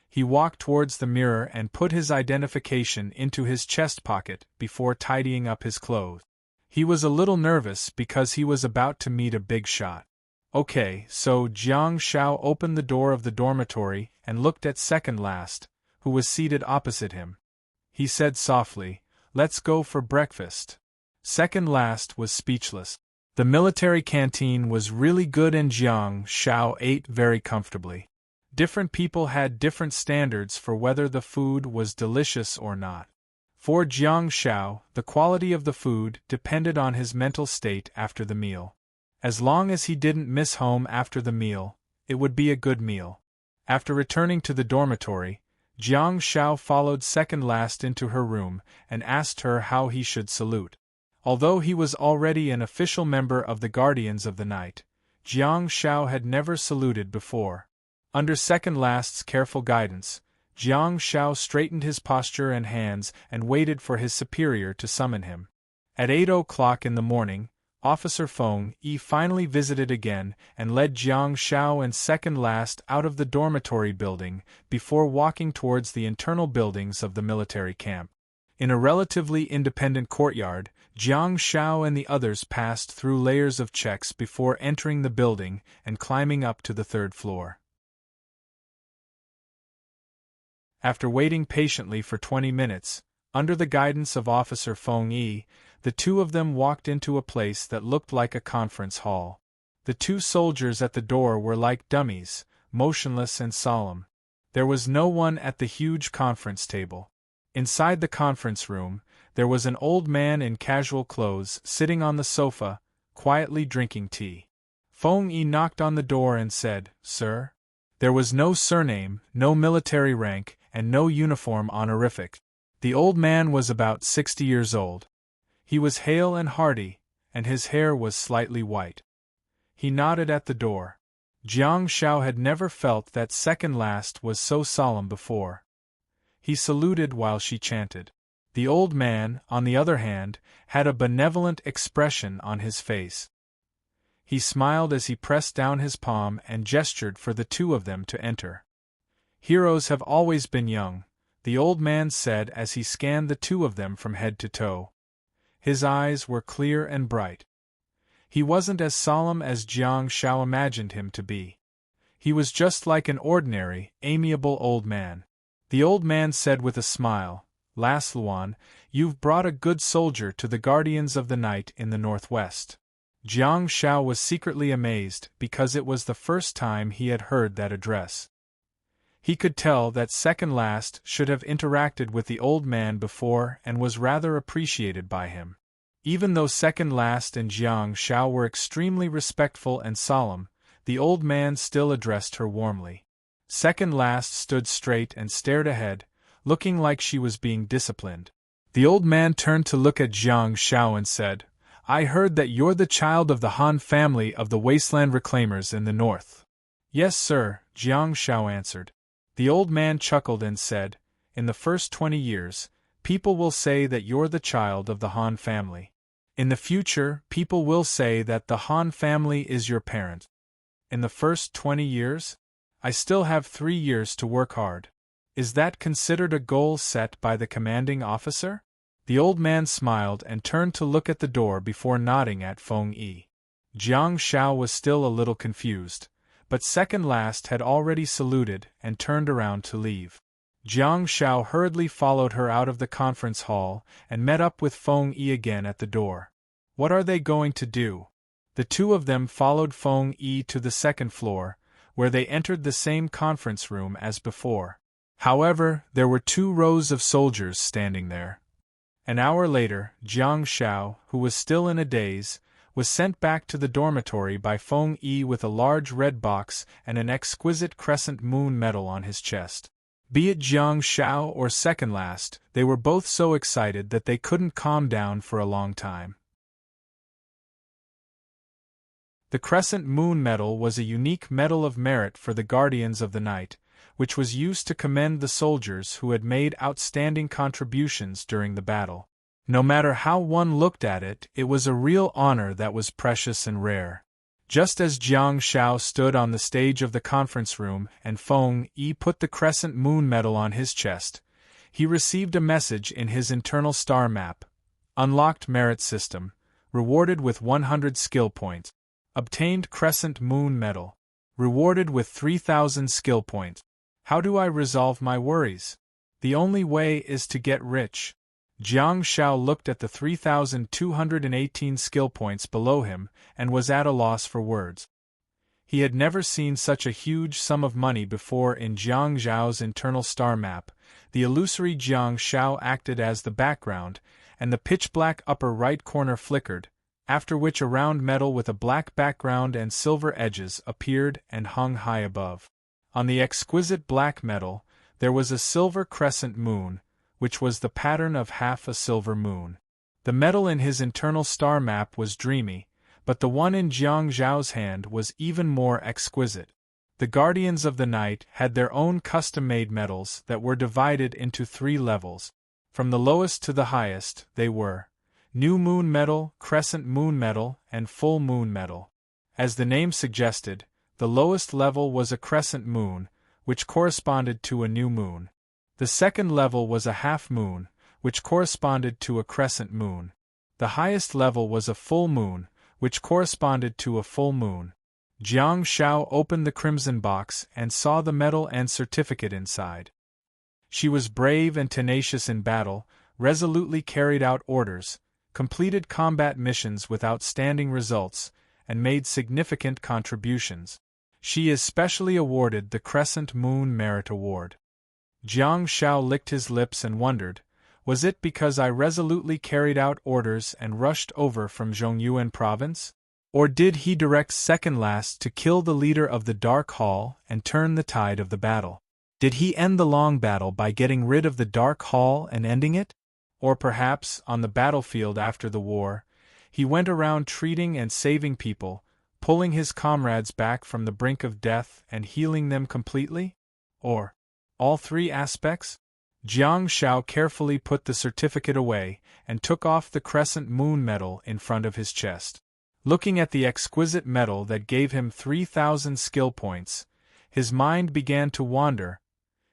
He walked towards the mirror and put his identification into his chest pocket before tidying up his clothes. He was a little nervous because he was about to meet a big shot. Okay, so Jiang Shao opened the door of the dormitory and looked at second last, who was seated opposite him. He said softly, "Let's go for breakfast." Second last was speechless. The military canteen was really good and Jiang Shao ate very comfortably. Different people had different standards for whether the food was delicious or not. For Jiang Shao, the quality of the food depended on his mental state after the meal. As long as he didn't miss home after the meal, it would be a good meal. After returning to the dormitory, Jiang Shao followed second last into her room and asked her how he should salute. Although he was already an official member of the Guardians of the Night, Jiang Shao had never saluted before. Under second last's careful guidance, Jiang Shao straightened his posture and hands and waited for his superior to summon him. At 8 o'clock in the morning, Officer Feng Yi finally visited again and led Jiang Shao and second last out of the dormitory building before walking towards the internal buildings of the military camp. In a relatively independent courtyard, Jiang Shao and the others passed through layers of checks before entering the building and climbing up to the third floor. After waiting patiently for 20 minutes, under the guidance of Officer Feng Yi, the two of them walked into a place that looked like a conference hall. The two soldiers at the door were like dummies, motionless and solemn. There was no one at the huge conference table. Inside the conference room, there was an old man in casual clothes sitting on the sofa, quietly drinking tea. Feng Yi knocked on the door and said, "Sir?" There was no surname, no military rank, and no uniform honorific. The old man was about 60 years old. He was hale and hearty, and his hair was slightly white. He nodded at the door. Jiang Shao had never felt that second last was so solemn before. He saluted while she chanted. The old man, on the other hand, had a benevolent expression on his face. He smiled as he pressed down his palm and gestured for the two of them to enter. "Heroes have always been young," the old man said as he scanned the two of them from head to toe. His eyes were clear and bright. He wasn't as solemn as Jiang Shao imagined him to be. He was just like an ordinary, amiable old man. The old man said with a smile, "Las Luan, you've brought a good soldier to the Guardians of the Night in the Northwest." Jiang Shao was secretly amazed because it was the first time he had heard that address. He could tell that second last should have interacted with the old man before and was rather appreciated by him. Even though second last and Jiang Shao were extremely respectful and solemn, the old man still addressed her warmly. Second last stood straight and stared ahead, looking like she was being disciplined. The old man turned to look at Jiang Shao and said, "I heard that you're the child of the Han family of the Wasteland Reclaimers in the north." "Yes, sir," Jiang Shao answered. The old man chuckled and said, "In the first 20 years, people will say that you're the child of the Han family. In the future, people will say that the Han family is your parent. In the first 20 years? I still have 3 years to work hard. Is that considered a goal set by the commanding officer?" The old man smiled and turned to look at the door before nodding at Feng Yi. Jiang Shao was still a little confused, but second last had already saluted and turned around to leave. Jiang Shao hurriedly followed her out of the conference hall and met up with Feng Yi again at the door. What are they going to do? The two of them followed Feng Yi to the second floor, where they entered the same conference room as before. However, there were 2 rows of soldiers standing there. An hour later, Jiang Shao, who was still in a daze, was sent back to the dormitory by Feng Yi with a large red box and an exquisite crescent moon medal on his chest. Be it Jiang Shao or second last, they were both so excited that they couldn't calm down for a long time. The crescent moon medal was a unique medal of merit for the Guardians of the Night, which was used to commend the soldiers who had made outstanding contributions during the battle. No matter how one looked at it, it was a real honor that was precious and rare. Just as Jiang Shao stood on the stage of the conference room and Feng Yi put the crescent moon medal on his chest, he received a message in his internal star map. Unlocked merit system, rewarded with 100 skill points. Obtained crescent moon medal, rewarded with 3,000 skill points. How do I resolve my worries? The only way is to get rich. Jiang Shao looked at the 3,218 skill points below him and was at a loss for words. He had never seen such a huge sum of money before in Jiang Zhao's internal star map. The illusory Jiang Shao acted as the background, and the pitch-black upper right corner flickered, after which a round metal with a black background and silver edges appeared and hung high above. On the exquisite black metal, there was a silver crescent moon, which was the pattern of half a silver moon. The metal in his internal star map was dreamy, but the one in Jiang Zhao's hand was even more exquisite. The Guardians of the Night had their own custom-made metals that were divided into 3 levels. From the lowest to the highest, they were New Moon Metal, Crescent Moon Metal, and Full Moon Metal. As the name suggested, the lowest level was a crescent moon, which corresponded to a new moon. The second level was a half moon, which corresponded to a crescent moon. The highest level was a full moon, which corresponded to a full moon. Jiang Shao opened the crimson box and saw the medal and certificate inside. She was brave and tenacious in battle, resolutely carried out orders, completed combat missions with outstanding results, and made significant contributions. She is specially awarded the Crescent Moon Merit Award. Jiang Shao licked his lips and wondered, was it because I resolutely carried out orders and rushed over from Zhongyuan province? Or did he direct second last to kill the leader of the Dark Hall and turn the tide of the battle? Did he end the long battle by getting rid of the Dark Hall and ending it? Or perhaps, on the battlefield after the war, he went around treating and saving people, pulling his comrades back from the brink of death and healing them completely? Or all 3 aspects? Jiang Shao carefully put the certificate away and took off the crescent moon medal in front of his chest. Looking at the exquisite medal that gave him 3,000 skill points, his mind began to wander.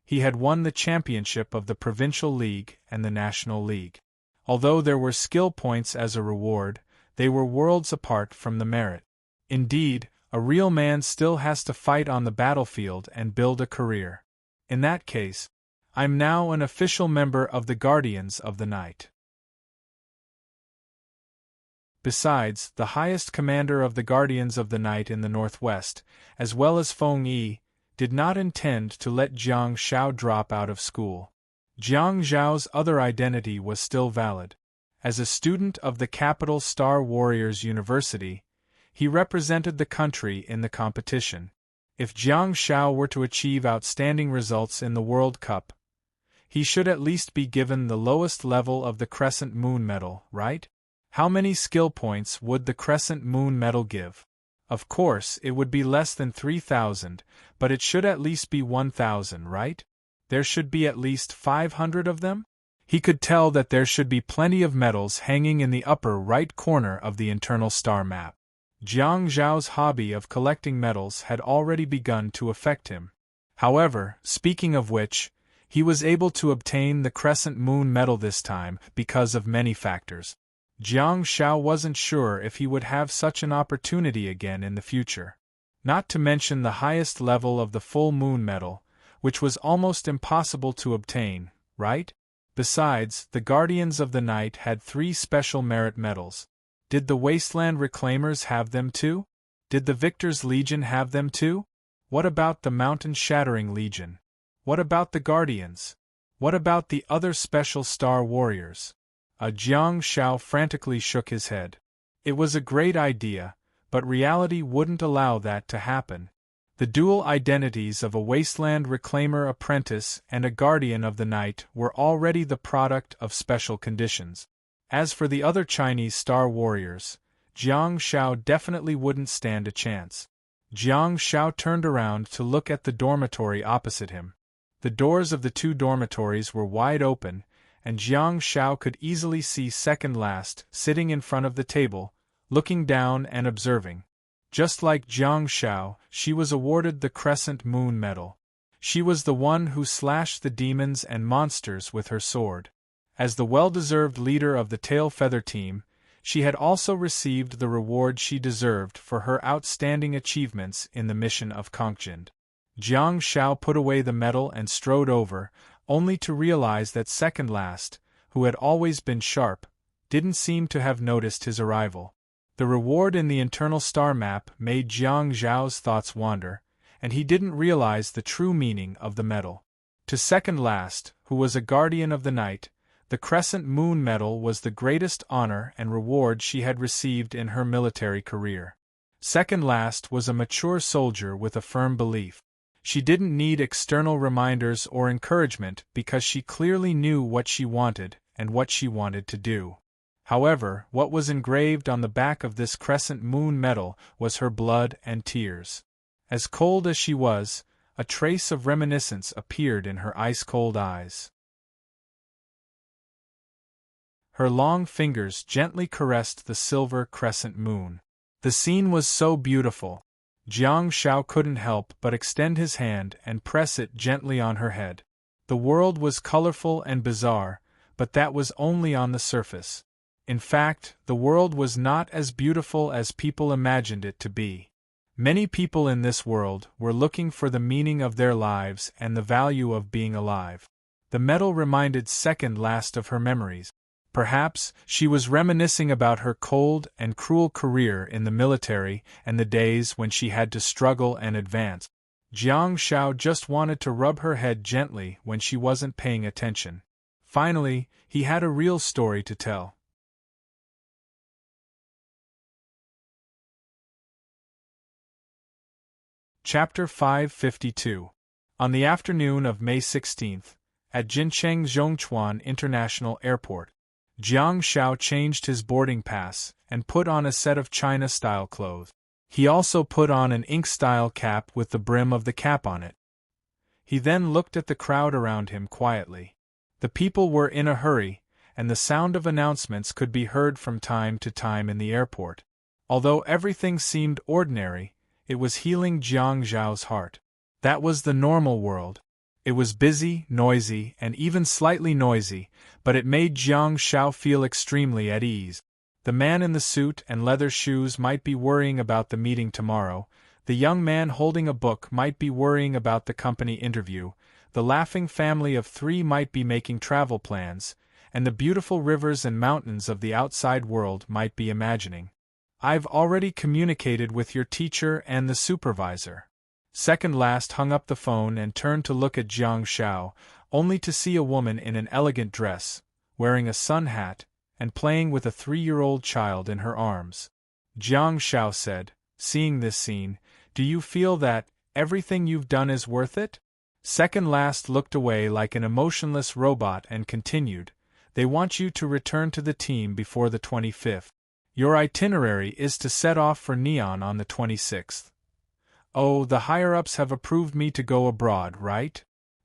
He had won the championship of the Provincial League and the National League. Although there were skill points as a reward, they were worlds apart from the merit. Indeed, a real man still has to fight on the battlefield and build a career. In that case, I'm now an official member of the Guardians of the Night. Besides, the highest commander of the Guardians of the Night in the Northwest, as well as Feng Yi, did not intend to let Jiang Shao drop out of school. Jiang Zhao's other identity was still valid. As a student of the capital Star Warriors University, he represented the country in the competition. If Jiang Shao were to achieve outstanding results in the World Cup, he should at least be given the lowest level of the Crescent Moon Medal, right? How many skill points would the Crescent Moon Medal give? Of course, it would be less than 3,000, but it should at least be 1,000, right? There should be at least 500 of them? He could tell that there should be plenty of medals hanging in the upper right corner of the internal star map. Jiang Zhao's hobby of collecting medals had already begun to affect him. However, speaking of which, he was able to obtain the Crescent Moon Medal this time because of many factors. Jiang Shao wasn't sure if he would have such an opportunity again in the future. Not to mention the highest level of the Full Moon Medal, which was almost impossible to obtain, right? Besides, the Guardians of the Night had 3 special merit medals. Did the Wasteland Reclaimers have them too? Did the Victor's Legion have them too? What about the Mountain Shattering Legion? What about the Guardians? What about the other special Star Warriors? Jiang Shao frantically shook his head. It was a great idea, but reality wouldn't allow that to happen. The dual identities of a Wasteland Reclaimer apprentice and a Guardian of the Night were already the product of special conditions. As for the other Chinese Star Warriors, Jiang Shao definitely wouldn't stand a chance. Jiang Shao turned around to look at the dormitory opposite him. The doors of the 2 dormitories were wide open, and Jiang Shao could easily see second last sitting in front of the table, looking down and observing. Just like Jiang Shao, she was awarded the Crescent Moon Medal. She was the one who slashed the demons and monsters with her sword. As the well-deserved leader of the Tail Feather team, she had also received the reward she deserved for her outstanding achievements in the mission of Congjin. Jiang Shao put away the medal and strode over, only to realize that second last, who had always been sharp, didn't seem to have noticed his arrival. The reward in the internal star map made Jiang Zhao's thoughts wander, and he didn't realize the true meaning of the medal. To second last, who was a guardian of the night, the Crescent Moon Medal was the greatest honor and reward she had received in her military career. Second last was a mature soldier with a firm belief. She didn't need external reminders or encouragement because she clearly knew what she wanted and what she wanted to do. However, what was engraved on the back of this Crescent Moon Medal was her blood and tears. As cold as she was, a trace of reminiscence appeared in her ice-cold eyes. Her long fingers gently caressed the silver crescent moon. The scene was so beautiful. Jiang Zhao couldn't help but extend his hand and press it gently on her head. The world was colorful and bizarre, but that was only on the surface. In fact, the world was not as beautiful as people imagined it to be. Many people in this world were looking for the meaning of their lives and the value of being alive. The medal reminded second last of her memories. Perhaps she was reminiscing about her cold and cruel career in the military and the days when she had to struggle and advance. Jiang Zhao just wanted to rub her head gently when she wasn't paying attention. Finally, he had a real story to tell. Chapter 552. On the afternoon of May 16th, at Jincheng Zhongchuan International Airport, Jiang Zhao changed his boarding pass and put on a set of China-style clothes. He also put on an ink-style cap with the brim of the cap on it. He then looked at the crowd around him quietly. The people were in a hurry, and the sound of announcements could be heard from time to time in the airport. Although everything seemed ordinary, it was healing Jiang Zhao's heart. That was the normal world. It was busy, noisy, and even slightly noisy, but it made Jiang Zhao feel extremely at ease. The man in the suit and leather shoes might be worrying about the meeting tomorrow, the young man holding a book might be worrying about the company interview, the laughing family of three might be making travel plans, and the beautiful rivers and mountains of the outside world might be imagining. "I've already communicated with your teacher and the supervisor." Second last hung up the phone and turned to look at Jiang Zhao, only to see a woman in an elegant dress, wearing a sun hat, and playing with a 3-year-old child in her arms. Jiang Zhao said, seeing this scene, "Do you feel that everything you've done is worth it?" Second last looked away like an emotionless robot and continued, "They want you to return to the team before the 25th. Your itinerary is to set off for Neon on the 26th. Oh, the higher-ups have approved me to go abroad, right?"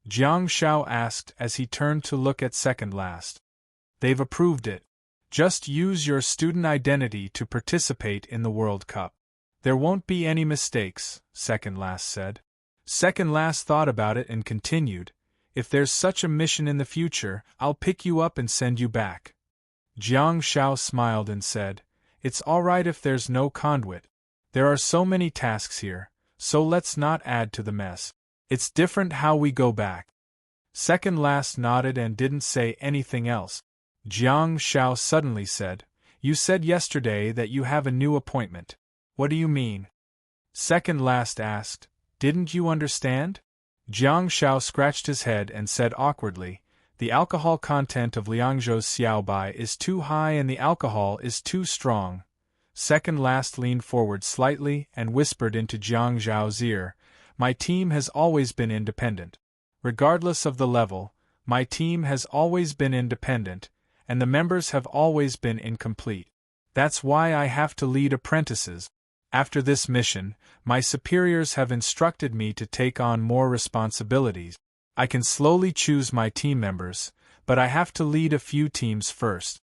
Jiang Zhao asked as he turned to look at second last. "They've approved it. Just use your student identity to participate in the World Cup. There won't be any mistakes," second last said. Second last thought about it and continued, "If there's such a mission in the future, I'll pick you up and send you back." Jiang Zhao smiled and said, "It's all right if there's no conduit. There are so many tasks here, so let's not add to the mess. It's different how we go back." Second last nodded and didn't say anything else. Jiang Zhao suddenly said, "You said yesterday that you have a new appointment. What do you mean?" Second last asked, "Didn't you understand?" Jiang Zhao scratched his head and said awkwardly, "The alcohol content of Liangzhou's xiaobai is too high and the alcohol is too strong." Second last leaned forward slightly and whispered into Jiang Zhao's ear, "My team has always been independent. Regardless of the level, my team has always been independent, and the members have always been incomplete. That's why I have to lead apprentices. After this mission, my superiors have instructed me to take on more responsibilities. I can slowly choose my team members, but I have to lead a few teams first."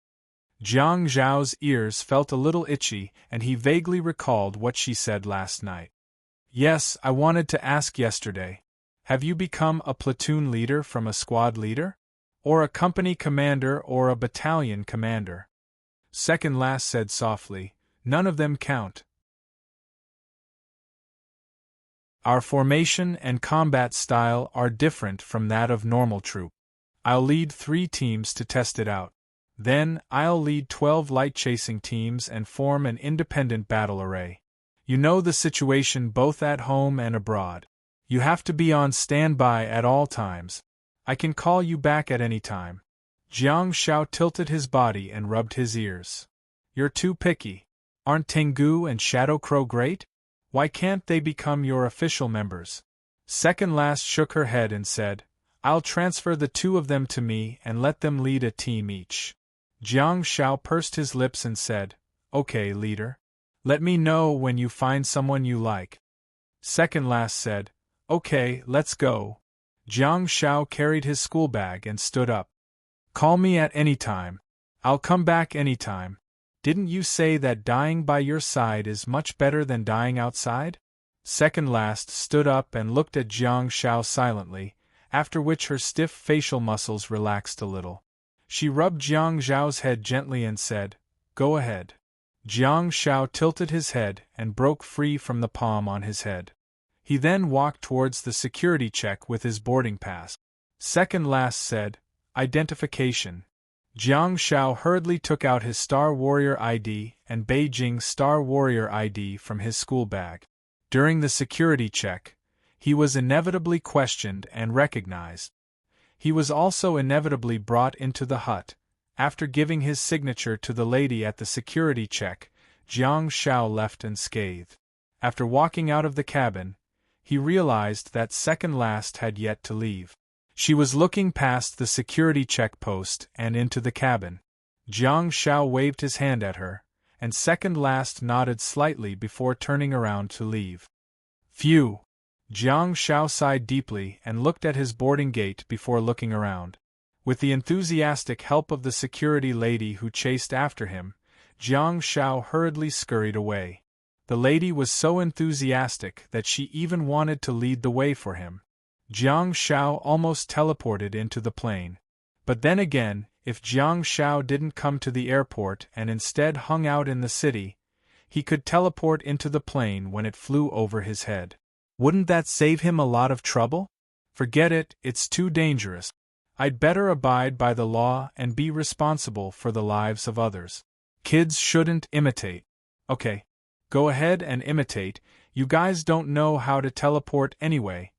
Jiang Zhao's ears felt a little itchy and he vaguely recalled what she said last night. "Yes, I wanted to ask yesterday. Have you become a platoon leader from a squad leader? Or a company commander or a battalion commander?" Second last said softly, "None of them count. Our formation and combat style are different from that of normal troop. I'll lead 3 teams to test it out." Then, I'll lead 12 light-chasing teams and form an independent battle array. You know the situation both at home and abroad. You have to be on standby at all times. I can call you back at any time. Jiang Shao tilted his body and rubbed his ears. You're too picky. Aren't Tengu and Shadow Crow great? Why can't they become your official members? Second Last shook her head and said, I'll transfer the two of them to me and let them lead a team each. Jiang Shao pursed his lips and said, Okay, leader. Let me know when you find someone you like. Second Last said, Okay, let's go. Jiang Shao carried his school bag and stood up. Call me at any time. I'll come back any time. Didn't you say that dying by your side is much better than dying outside? Second Last stood up and looked at Jiang Shao silently, after which her stiff facial muscles relaxed a little. She rubbed Jiang Zhao's head gently and said, Go ahead. Jiang Shao tilted his head and broke free from the palm on his head. He then walked towards the security check with his boarding pass. Second Last said, Identification. Jiang Shao hurriedly took out his Star Warrior ID and Beijing Star Warrior ID from his school bag. During the security check, he was inevitably questioned and recognized. He was also inevitably brought into the hut. After giving his signature to the lady at the security check, Jiang Shao left unscathed. After walking out of the cabin, he realized that Second Last had yet to leave. She was looking past the security check post and into the cabin. Jiang Shao waved his hand at her, and Second Last nodded slightly before turning around to leave. Phew! Jiang Shao sighed deeply and looked at his boarding gate before looking around. With the enthusiastic help of the security lady who chased after him, Jiang Shao hurriedly scurried away. The lady was so enthusiastic that she even wanted to lead the way for him. Jiang Shao almost teleported into the plane. But then again, if Jiang Shao didn't come to the airport and instead hung out in the city, he could teleport into the plane when it flew over his head. Wouldn't that save him a lot of trouble? Forget it, it's too dangerous. I'd better abide by the law and be responsible for the lives of others. Kids shouldn't imitate. Okay. Go ahead and imitate, you guys don't know how to teleport anyway.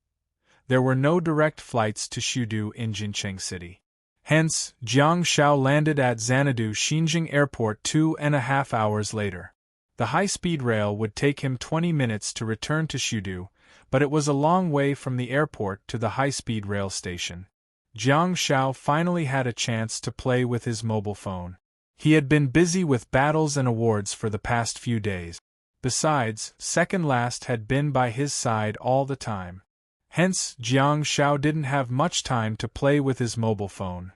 There were no direct flights to Shudu in Jincheng City. Hence, Jiang Shao landed at Xanadu Xinjiang Airport 2.5 hours later. The high-speed rail would take him 20 minutes to return to Shudu, but it was a long way from the airport to the high-speed rail station. Jiang Shao finally had a chance to play with his mobile phone. He had been busy with battles and awards for the past few days. Besides, Second Last had been by his side all the time. Hence, Jiang Shao didn't have much time to play with his mobile phone.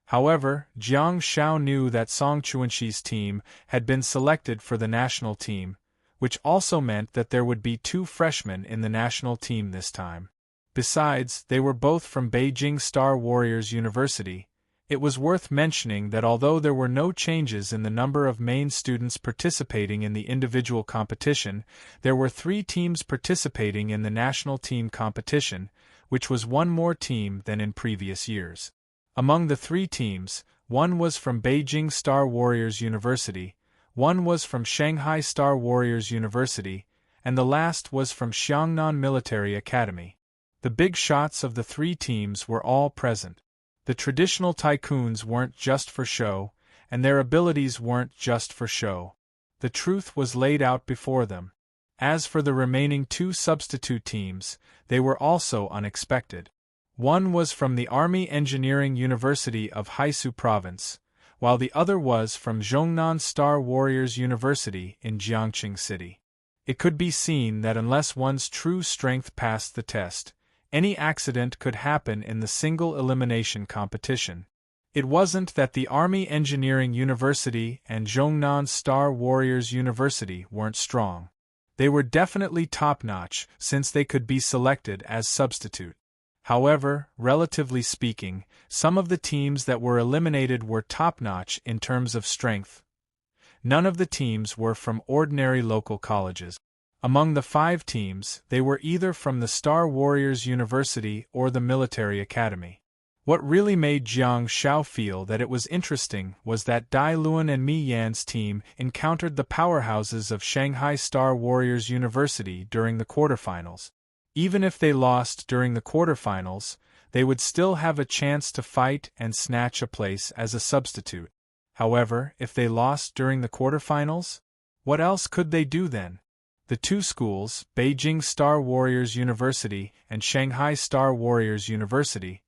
However, Jiang Shao knew that Song Chuanxi's team had been selected for the national team, which also meant that there would be 2 freshmen in the national team this time. Besides, they were both from Beijing Star Warriors University. It was worth mentioning that although there were no changes in the number of main students participating in the individual competition, there were 3 teams participating in the national team competition, which was 1 more team than in previous years. Among the 3 teams, 1 was from Beijing Star Warriors University, 1 was from Shanghai Star Warriors University, and the last was from Xiangnan Military Academy. The big shots of the 3 teams were all present. The traditional tycoons weren't just for show, and their abilities weren't just for show. The truth was laid out before them. As for the remaining 2 substitute teams, they were also unexpected. One was from the Army Engineering University of Haisu Province, while the other was from Zhongnan Star Warriors University in Jiangxing City. It could be seen that unless one's true strength passed the test, any accident could happen in the single elimination competition. It wasn't that the Army Engineering University and Zhongnan Star Warriors University weren't strong. They were definitely top-notch since they could be selected as substitute. However, relatively speaking, some of the teams that were eliminated were top-notch in terms of strength. None of the teams were from ordinary local colleges. Among the 5 teams, they were either from the Star Warriors University or the Military Academy. What really made Jiang Xiao feel that it was interesting was that Dai Luan and Mi Yan's team encountered the powerhouses of Shanghai Star Warriors University during the quarterfinals. Even if they lost during the quarterfinals, they would still have a chance to fight and snatch a place as a substitute. However, if they lost during the quarterfinals, what else could they do then? The two schools, Beijing Star Warriors University and Shanghai Star Warriors University,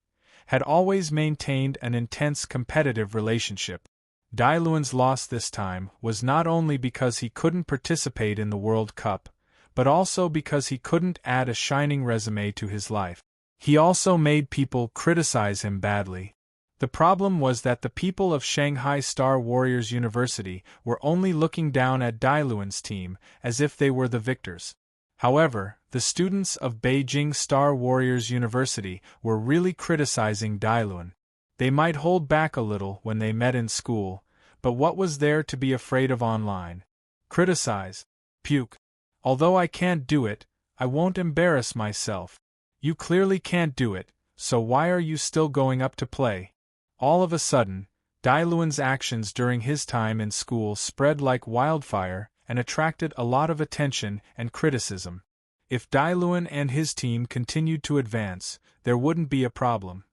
had always maintained an intense competitive relationship. Dai Luan's loss this time was not only because he couldn't participate in the World Cup, but also because he couldn't add a shining resume to his life. He also made people criticize him badly. The problem was that the people of Shanghai Star Warriors University were only looking down at Dai Luan's team as if they were the victors. However, the students of Beijing Star Warriors University were really criticizing Dai Luan. They might hold back a little when they met in school, but what was there to be afraid of online? Criticize. Puke. Although I can't do it, I won't embarrass myself. You clearly can't do it, so why are you still going up to play? All of a sudden, Dai Luan's actions during his time in school spread like wildfire and attracted a lot of attention and criticism. If Dai Luan and his team continued to advance, there wouldn't be a problem.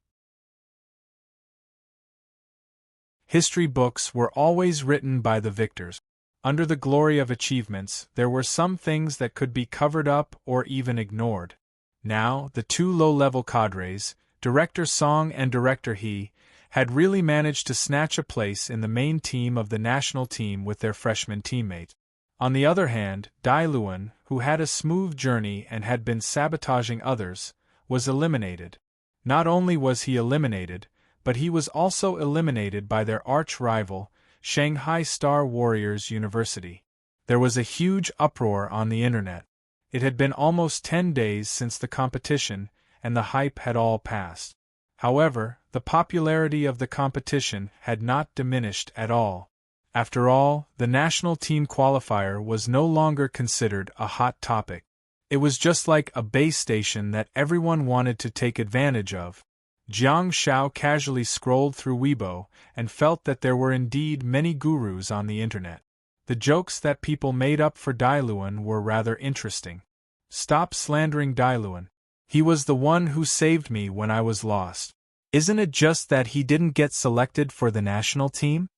History books were always written by the victors. Under the glory of achievements, there were some things that could be covered up or even ignored. Now, the two low-level cadres, Director Song and Director He, had really managed to snatch a place in the main team of the national team with their freshman teammate. On the other hand, Dai Luan, who had a smooth journey and had been sabotaging others, was eliminated. Not only was he eliminated, but he was also eliminated by their arch-rival, Shanghai Star Warriors University. There was a huge uproar on the internet. It had been almost 10 days since the competition, and the hype had all passed. However, the popularity of the competition had not diminished at all. After all, the national team qualifier was no longer considered a hot topic. It was just like a base station that everyone wanted to take advantage of. Jiang Xiao casually scrolled through Weibo and felt that there were indeed many gurus on the internet. The jokes that people made up for Dai Luan were rather interesting. Stop slandering Dai Luan. He was the one who saved me when I was lost. Isn't it just that he didn't get selected for the national team?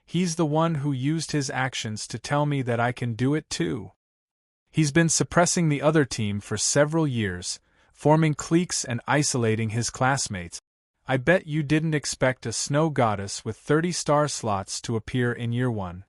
He's the one who used his actions to tell me that I can do it too. He's been suppressing the other team for several years, forming cliques and isolating his classmates. I bet you didn't expect a snow goddess with 30 star slots to appear in year 1.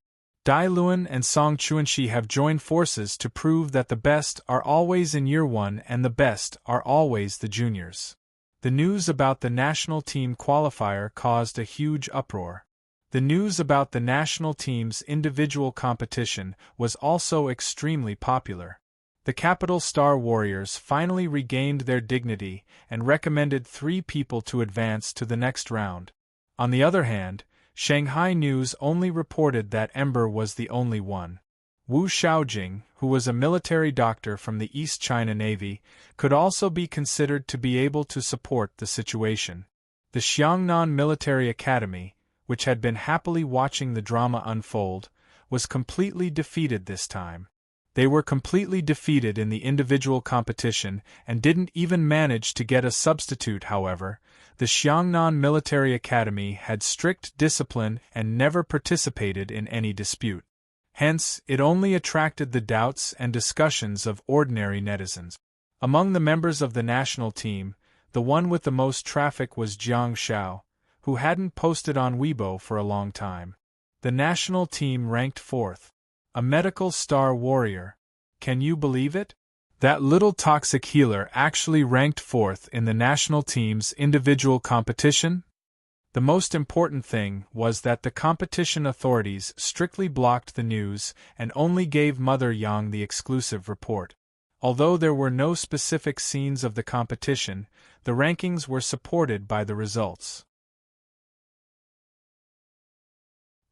Dai Luan and Song Chuanxi have joined forces to prove that the best are always in year 1 and the best are always the juniors. The news about the national team qualifier caused a huge uproar. The news about the national team's individual competition was also extremely popular. The Capital Star Warriors finally regained their dignity and recommended 3 people to advance to the next round. On the other hand, Shanghai News only reported that Ember was the only one. Wu Xiaojing, who was a military doctor from the East China Navy, could also be considered to be able to support the situation. The Xiangnan Military Academy, which had been happily watching the drama unfold, was completely defeated this time. They were completely defeated in the individual competition and didn't even manage to get a substitute. However, the Xiangnan Military Academy had strict discipline and never participated in any dispute. Hence, it only attracted the doubts and discussions of ordinary netizens. Among the members of the national team, the one with the most traffic was Jiang Xiao, who hadn't posted on Weibo for a long time. The national team ranked 4th. A medical star warrior. Can you believe it? That little toxic healer actually ranked 4th in the national team's individual competition? The most important thing was that the competition authorities strictly blocked the news and only gave Mother Yang the exclusive report. Although there were no specific scenes of the competition, the rankings were supported by the results.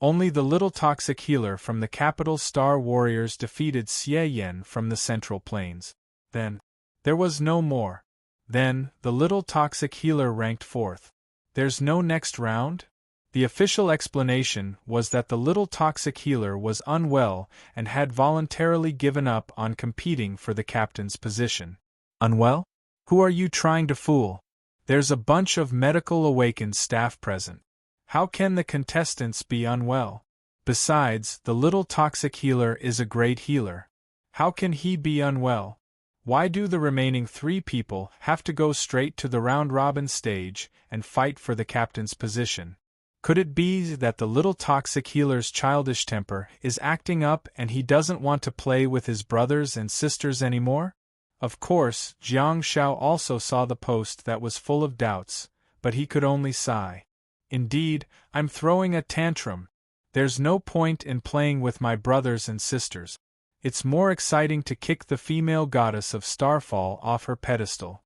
Only the little toxic healer from the Capital Star Warriors defeated Xie Yan from the Central Plains. Then, there was no more. Then, the little toxic healer ranked 4th. There's no next round? The official explanation was that the little toxic healer was unwell and had voluntarily given up on competing for the captain's position. Unwell? Who are you trying to fool? There's a bunch of medical awakened staff present. How can the contestants be unwell? Besides, the little toxic healer is a great healer. How can he be unwell? Why do the remaining 3 people have to go straight to the round-robin stage and fight for the captain's position? Could it be that the little toxic healer's childish temper is acting up and he doesn't want to play with his brothers and sisters anymore? Of course, Jiang Shao also saw the post that was full of doubts, but he could only sigh. Indeed, I'm throwing a tantrum. There's no point in playing with my brothers and sisters. It's more exciting to kick the female goddess of Starfall off her pedestal.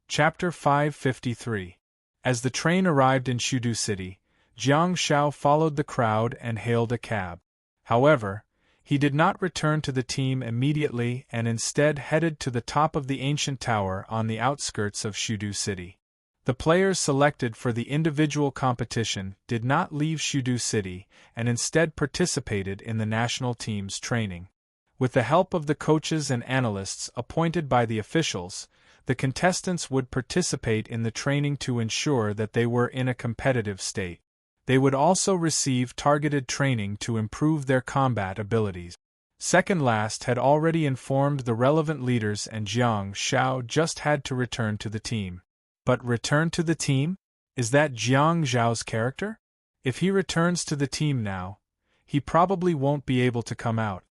Chapter 553. As the train arrived in Shudu City, Jiang Shao followed the crowd and hailed a cab. However, he did not return to the team immediately and instead headed to the top of the ancient tower on the outskirts of Shudu City. The players selected for the individual competition did not leave Shudu City and instead participated in the national team's training. With the help of the coaches and analysts appointed by the officials, the contestants would participate in the training to ensure that they were in a competitive state. They would also receive targeted training to improve their combat abilities. Second Last had already informed the relevant leaders and Jiang Shao just had to return to the team. But return to the team? Is that Jiang Zhao's character? If he returns to the team now, he probably won't be able to come out.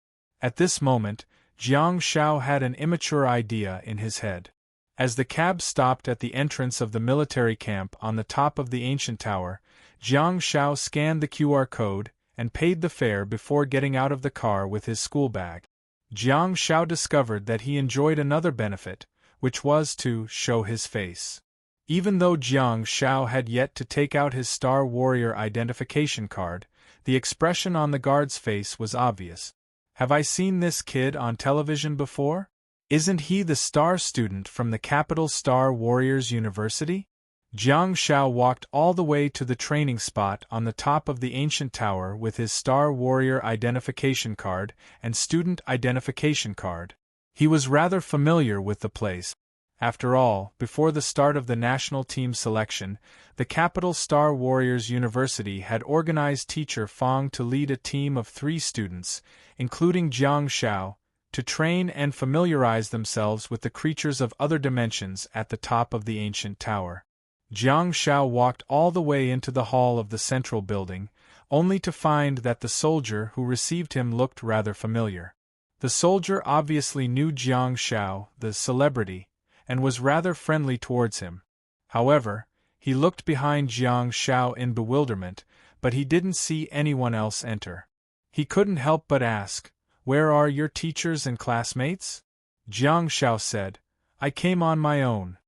At this moment, Jiang Shao had an immature idea in his head. As the cab stopped at the entrance of the military camp on the top of the ancient tower, Jiang Shao scanned the QR code and paid the fare before getting out of the car with his school bag. Jiang Shao discovered that he enjoyed another benefit, which was to show his face. Even though Jiang Shao had yet to take out his Star Warrior identification card, the expression on the guard's face was obvious. Have I seen this kid on television before? Isn't he the star student from the capital Star Warriors University? Jiang Shao walked all the way to the training spot on the top of the ancient tower with his Star Warrior identification card and student identification card. He was rather familiar with the place. After all, before the start of the national team selection, the capital Star Warriors University had organized teacher Fang to lead a team of 3 students, including Jiang Shao, to train and familiarize themselves with the creatures of other dimensions at the top of the ancient tower. Jiang Shao walked all the way into the hall of the central building, only to find that the soldier who received him looked rather familiar. The soldier obviously knew Jiang Shao, the celebrity, and was rather friendly towards him. However, he looked behind Jiang Shao in bewilderment, but he didn't see anyone else enter. He couldn't help but ask, "Where are your teachers and classmates?" Jiang Shao said, "I came on my own."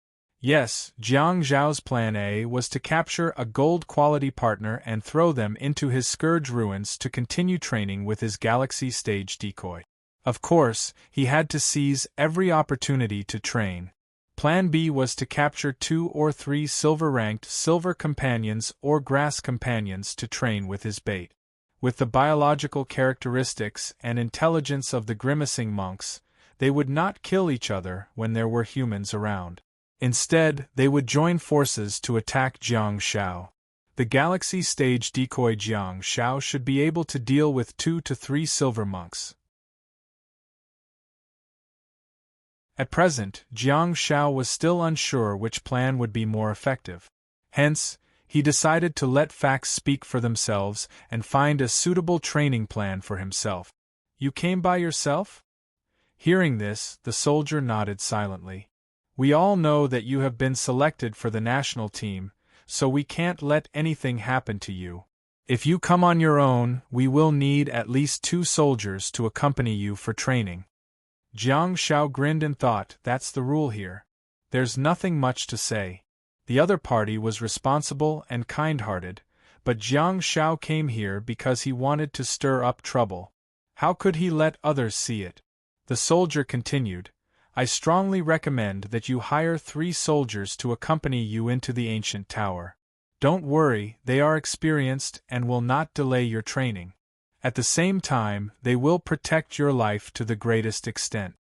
Yes, Jiang Zhao's plan A was to capture a gold-quality partner and throw them into his Scourge ruins to continue training with his Galaxy Stage decoy. Of course, he had to seize every opportunity to train. Plan B was to capture 2 or 3 silver-ranked silver companions or grass companions to train with his bait. With the biological characteristics and intelligence of the grimacing monks, they would not kill each other when there were humans around. Instead, they would join forces to attack Jiang Shao. The Galaxy Stage decoy Jiang Shao should be able to deal with 2 to 3 silver monks. At present, Jiang Shao was still unsure which plan would be more effective. Hence, he decided to let facts speak for themselves and find a suitable training plan for himself. "You came by yourself?" Hearing this, the soldier nodded silently. "We all know that you have been selected for the national team, so we can't let anything happen to you. If you come on your own, we will need at least 2 soldiers to accompany you for training." Jiang Shao grinned and thought, that's the rule here. There's nothing much to say. The other party was responsible and kind-hearted, but Jiang Shao came here because he wanted to stir up trouble. How could he let others see it? The soldier continued, I strongly recommend that you hire 3 soldiers to accompany you into the ancient tower. Don't worry, they are experienced and will not delay your training. At the same time, they will protect your life to the greatest extent."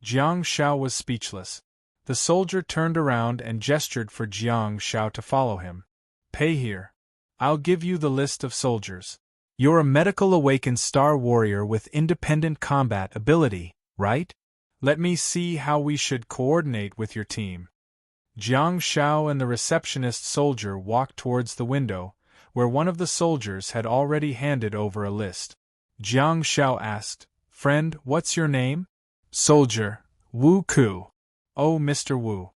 Jiang Shao was speechless. The soldier turned around and gestured for Jiang Shao to follow him. "Pay here. I'll give you the list of soldiers. You're a medical awakened star warrior with independent combat ability, right? Let me see how we should coordinate with your team." Jiang Shao and the receptionist soldier walked towards the window, where one of the soldiers had already handed over a list. Jiang Shao asked, "Friend, what's your name?" "Soldier, Wu Ku." "Oh, Mr. Wu."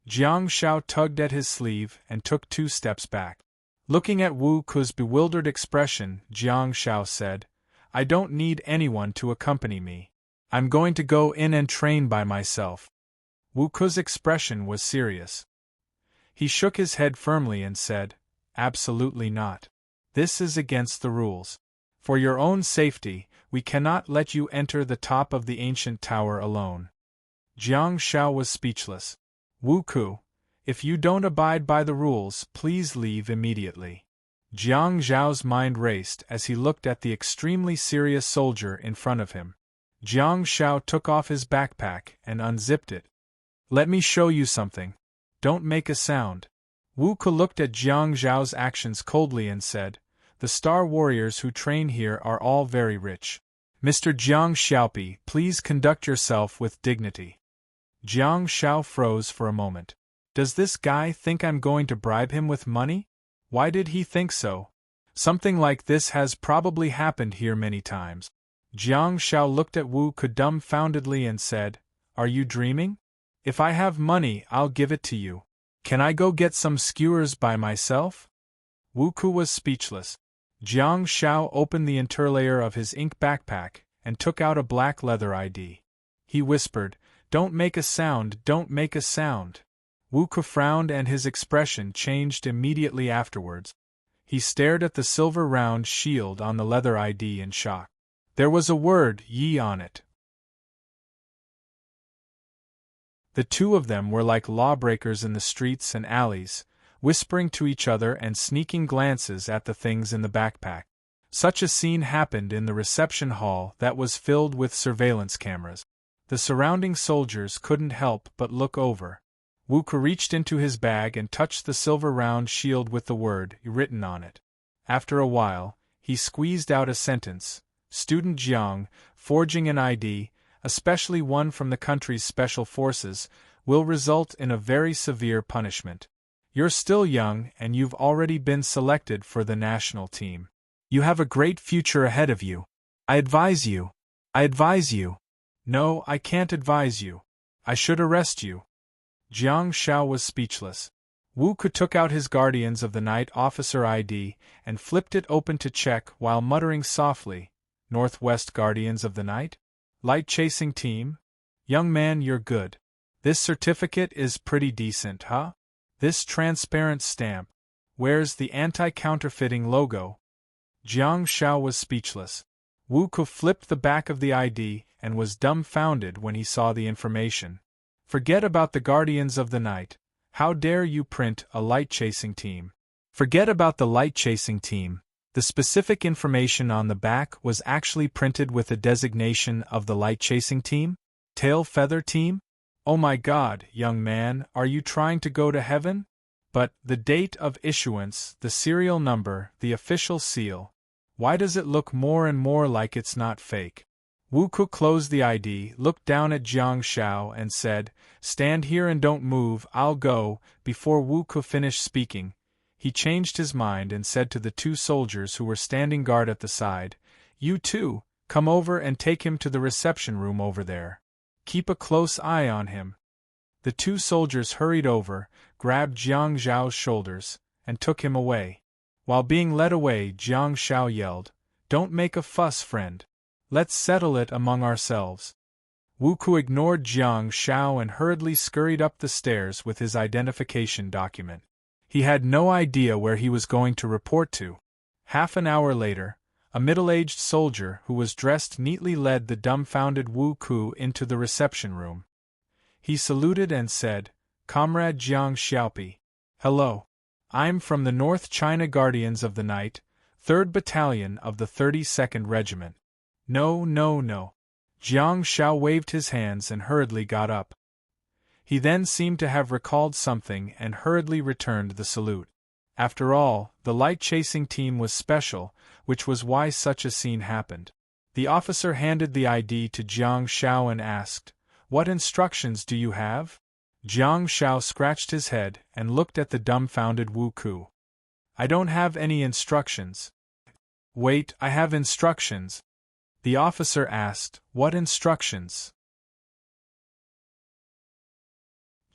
Jiang Shao tugged at his sleeve and took 2 steps back. Looking at Wu Ku's bewildered expression, Jiang Shao said, "I don't need anyone to accompany me. I'm going to go in and train by myself." Wu Ku's expression was serious. He shook his head firmly and said, "Absolutely not. This is against the rules. For your own safety, we cannot let you enter the top of the ancient tower alone." Jiang Shao was speechless. "Wu Ku, if you don't abide by the rules, please leave immediately." Jiang Zhao's mind raced as he looked at the extremely serious soldier in front of him. Jiang Shao took off his backpack and unzipped it. "Let me show you something. Don't make a sound." Wu Ku looked at Jiang Zhao's actions coldly and said, "The star warriors who train here are all very rich. Mr. Jiang Xiaopi, please conduct yourself with dignity." Jiang Shao froze for a moment. Does this guy think I'm going to bribe him with money? Why did he think so? Something like this has probably happened here many times. Jiang Shao looked at Wu Ku dumbfoundedly and said, "Are you dreaming? If I have money, I'll give it to you. Can I go get some skewers by myself?" Wu Ku was speechless. Jiang Shao opened the interlayer of his ink backpack and took out a black leather ID. He whispered, "Don't make a sound, don't make a sound." Wu Ku frowned and his expression changed immediately afterwards. He stared at the silver round shield on the leather ID in shock. There was a word "Yi" on it. The 2 of them were like lawbreakers in the streets and alleys, whispering to each other and sneaking glances at the things in the backpack. Such a scene happened in the reception hall that was filled with surveillance cameras. The surrounding soldiers couldn't help but look over. Wu Ku reached into his bag and touched the silver round shield with the word written on it. After a while, he squeezed out a sentence: "Student Jiang, forging an ID, especially one from the country's special forces, will result in a very severe punishment. You're still young and you've already been selected for the national team. You have a great future ahead of you. I advise you. No, I can't advise you. I should arrest you." Jiang Shao was speechless. Wu Ku took out his Guardians of the Night officer ID and flipped it open to check while muttering softly, "Northwest Guardians of the Night? Light chasing team? Young man, you're good. This certificate is pretty decent, huh? This transparent stamp. Where's the anti-counterfeiting logo?" Jiang Shao was speechless. Wu Ku flipped the back of the ID and was dumbfounded when he saw the information. "Forget about the Guardians of the Night. How dare you print a light-chasing team? Forget about the light-chasing team. The specific information on the back was actually printed with a designation of the light-chasing team? Tail feather team? Oh my God, young man, are you trying to go to heaven? But the date of issuance, the serial number, the official seal. Why does it look more and more like it's not fake?" Wu Ku closed the ID, looked down at Jiang Shao and said, "Stand here and don't move, I'll go." Before Wu Ku finished speaking, he changed his mind and said to the 2 soldiers who were standing guard at the side, "You 2, come over and take him to the reception room over there. Keep a close eye on him." The 2 soldiers hurried over, grabbed Jiang Zhao's shoulders, and took him away. While being led away, Jiang Shao yelled, "Don't make a fuss, friend. Let's settle it among ourselves." Wu Ku ignored Jiang Shao and hurriedly scurried up the stairs with his identification document. He had no idea where he was going to report to. Half an hour later, a middle-aged soldier who was dressed neatly led the dumbfounded Wu Ku into the reception room. He saluted and said, "Comrade Jiang Xiaopi. Hello. I'm from the North China Guardians of the Night, 3rd Battalion of the 32nd Regiment." No, no, no. Jiang Xiao waved his hands and hurriedly got up. He then seemed to have recalled something and hurriedly returned the salute. After all, the light chasing team was special, which was why such a scene happened. The officer handed the ID to Jiang Xiao and asked, "What instructions do you have?" Jiang Xiao scratched his head and looked at the dumbfounded Wu Ku. "I don't have any instructions." "Wait, I have instructions." The officer asked, "What instructions?"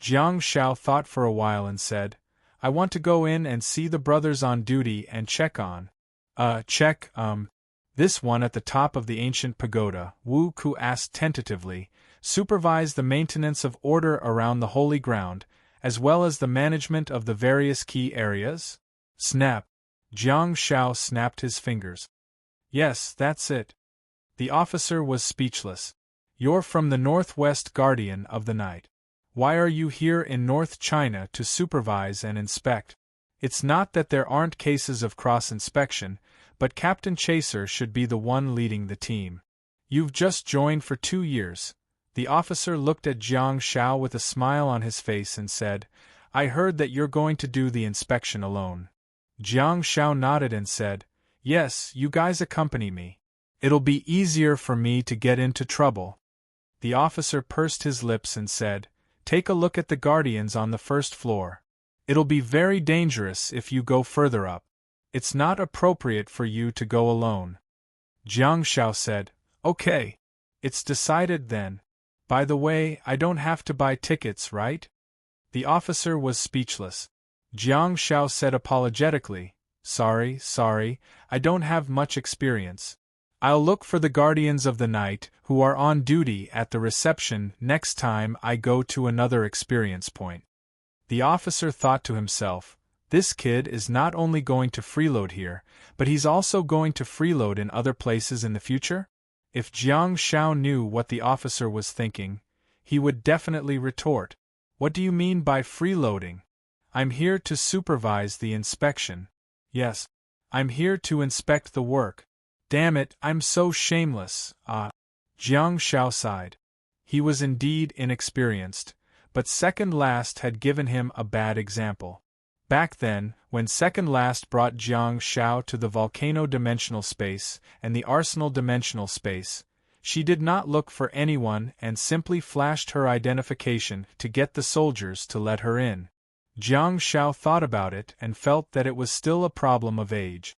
Jiang Xiao thought for a while and said, "I want to go in and see the brothers on duty and check on. This one at the top of the ancient pagoda," Wu Ku asked tentatively, "supervise the maintenance of order around the holy ground, as well as the management of the various key areas?" Snap! Jiang Xiao snapped his fingers. "Yes, that's it." The officer was speechless. "You're from the Northwest Guardian of the Night. Why are you here in North China to supervise and inspect? It's not that there aren't cases of cross-inspection, but Captain Chaser should be the one leading the team. You've just joined for 2 years." The officer looked at Jiang Xiao with a smile on his face and said, "I heard that you're going to do the inspection alone." Jiang Xiao nodded and said, "Yes, you guys accompany me. It'll be easier for me to get into trouble." The officer pursed his lips and said, "Take a look at the guardians on the 1st floor. It'll be very dangerous if you go further up. It's not appropriate for you to go alone." Jiang Xiao said, "Okay. It's decided then. By the way, I don't have to buy tickets, right?" The officer was speechless. Jiang Xiao said apologetically, Sorry, I don't have much experience. I'll look for the Guardians of the Night who are on duty at the reception next time I go to another experience point." The officer thought to himself, "This kid is not only going to freeload here, but he's also going to freeload in other places in the future?" If Jiang Xiao knew what the officer was thinking, he would definitely retort, "What do you mean by freeloading? I'm here to supervise the inspection. Yes, I'm here to inspect the work. Damn it, I'm so shameless, Jiang Xiao sighed. He was indeed inexperienced, but Second Last had given him a bad example. Back then, when Second Last brought Jiang Xiao to the volcano dimensional space and the arsenal dimensional space, she did not look for anyone and simply flashed her identification to get the soldiers to let her in. Jiang Xiao thought about it and felt that it was still a problem of age.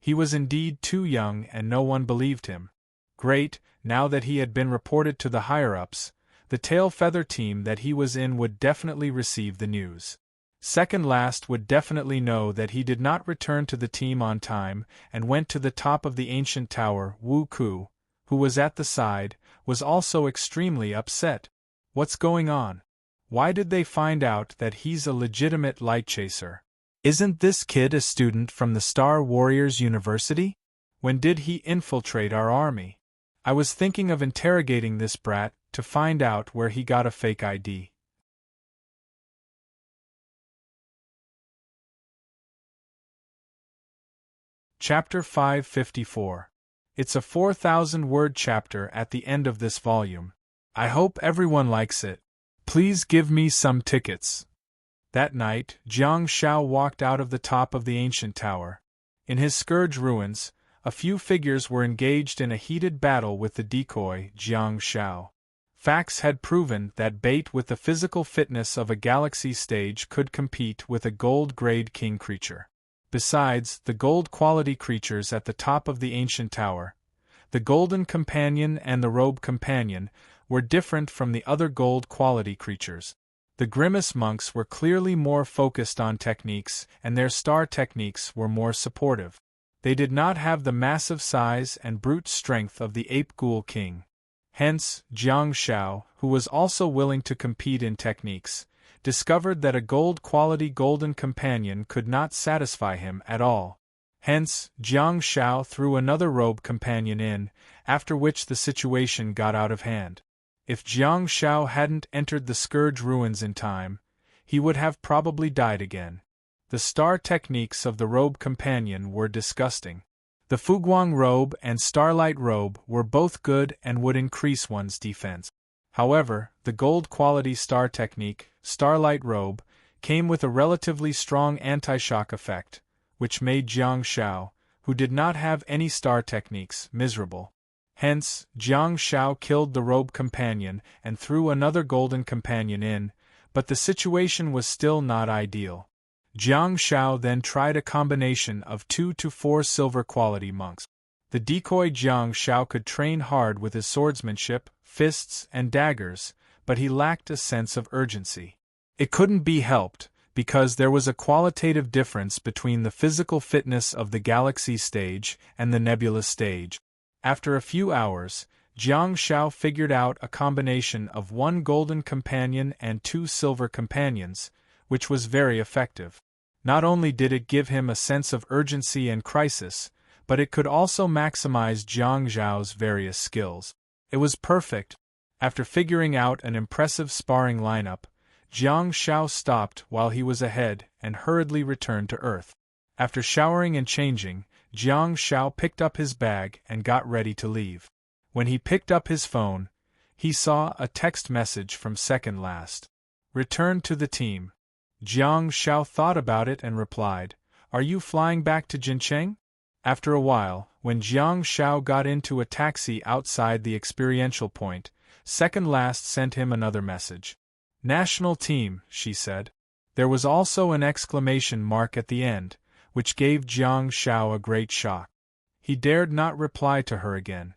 He was indeed too young and no one believed him. Great, now that he had been reported to the higher-ups, the tail feather team that he was in would definitely receive the news. Second Last would definitely know that he did not return to the team on time and went to the top of the ancient tower. Wu Ku, who was at the side, was also extremely upset. What's going on? Why did they find out that he's a legitimate light chaser? Isn't this kid a student from the Star Warriors University? When did he infiltrate our army? I was thinking of interrogating this brat to find out where he got a fake ID. Chapter 554. It's a 4,000-word chapter at the end of this volume. I hope everyone likes it. Please give me some tickets. That night, Jiang Xiao walked out of the top of the ancient tower. In his scourge ruins, a few figures were engaged in a heated battle with the decoy, Jiang Xiao. Facts had proven that bait with the physical fitness of a galaxy stage could compete with a gold-grade king creature. Besides, the gold-quality creatures at the top of the ancient tower, the Golden Companion and the Robe Companion, were different from the other gold-quality creatures. The Grimace monks were clearly more focused on techniques, and their star techniques were more supportive. They did not have the massive size and brute strength of the Ape Ghoul King. Hence, Jiang Xiao, who was also willing to compete in techniques, discovered that a gold-quality Golden Companion could not satisfy him at all. Hence, Jiang Xiao threw another Robe Companion in, after which the situation got out of hand. If Jiang Shao hadn't entered the Scourge ruins in time, he would have probably died again. The star techniques of the robe companion were disgusting. The Fuguang robe and Starlight robe were both good and would increase one's defense. However, the gold quality star technique, Starlight robe, came with a relatively strong anti-shock effect, which made Jiang Shao, who did not have any star techniques, miserable. Hence, Jiang Shao killed the robe companion and threw another golden companion in, but the situation was still not ideal. Jiang Shao then tried a combination of 2 to 4 silver quality monks. The decoy Jiang Shao could train hard with his swordsmanship, fists, and daggers, but he lacked a sense of urgency. It couldn't be helped, because there was a qualitative difference between the physical fitness of the Galaxy stage and the Nebula stage. After a few hours, Jiang Shao figured out a combination of 1 golden companion and 2 silver companions, which was very effective. Not only did it give him a sense of urgency and crisis, but it could also maximize Jiang Zhao's various skills. It was perfect. After figuring out an impressive sparring lineup, Jiang Shao stopped while he was ahead and hurriedly returned to Earth. After showering and changing, Jiang Shao picked up his bag and got ready to leave. When he picked up his phone, he saw a text message from second last. "Return to the team." Jiang Shao thought about it and replied, "Are you flying back to Jincheng?" After a while, when Jiang Shao got into a taxi outside the experiential point, second last sent him another message. "National team," she said. There was also an exclamation mark at the end, which gave Jiang Shao a great shock. He dared not reply to her again.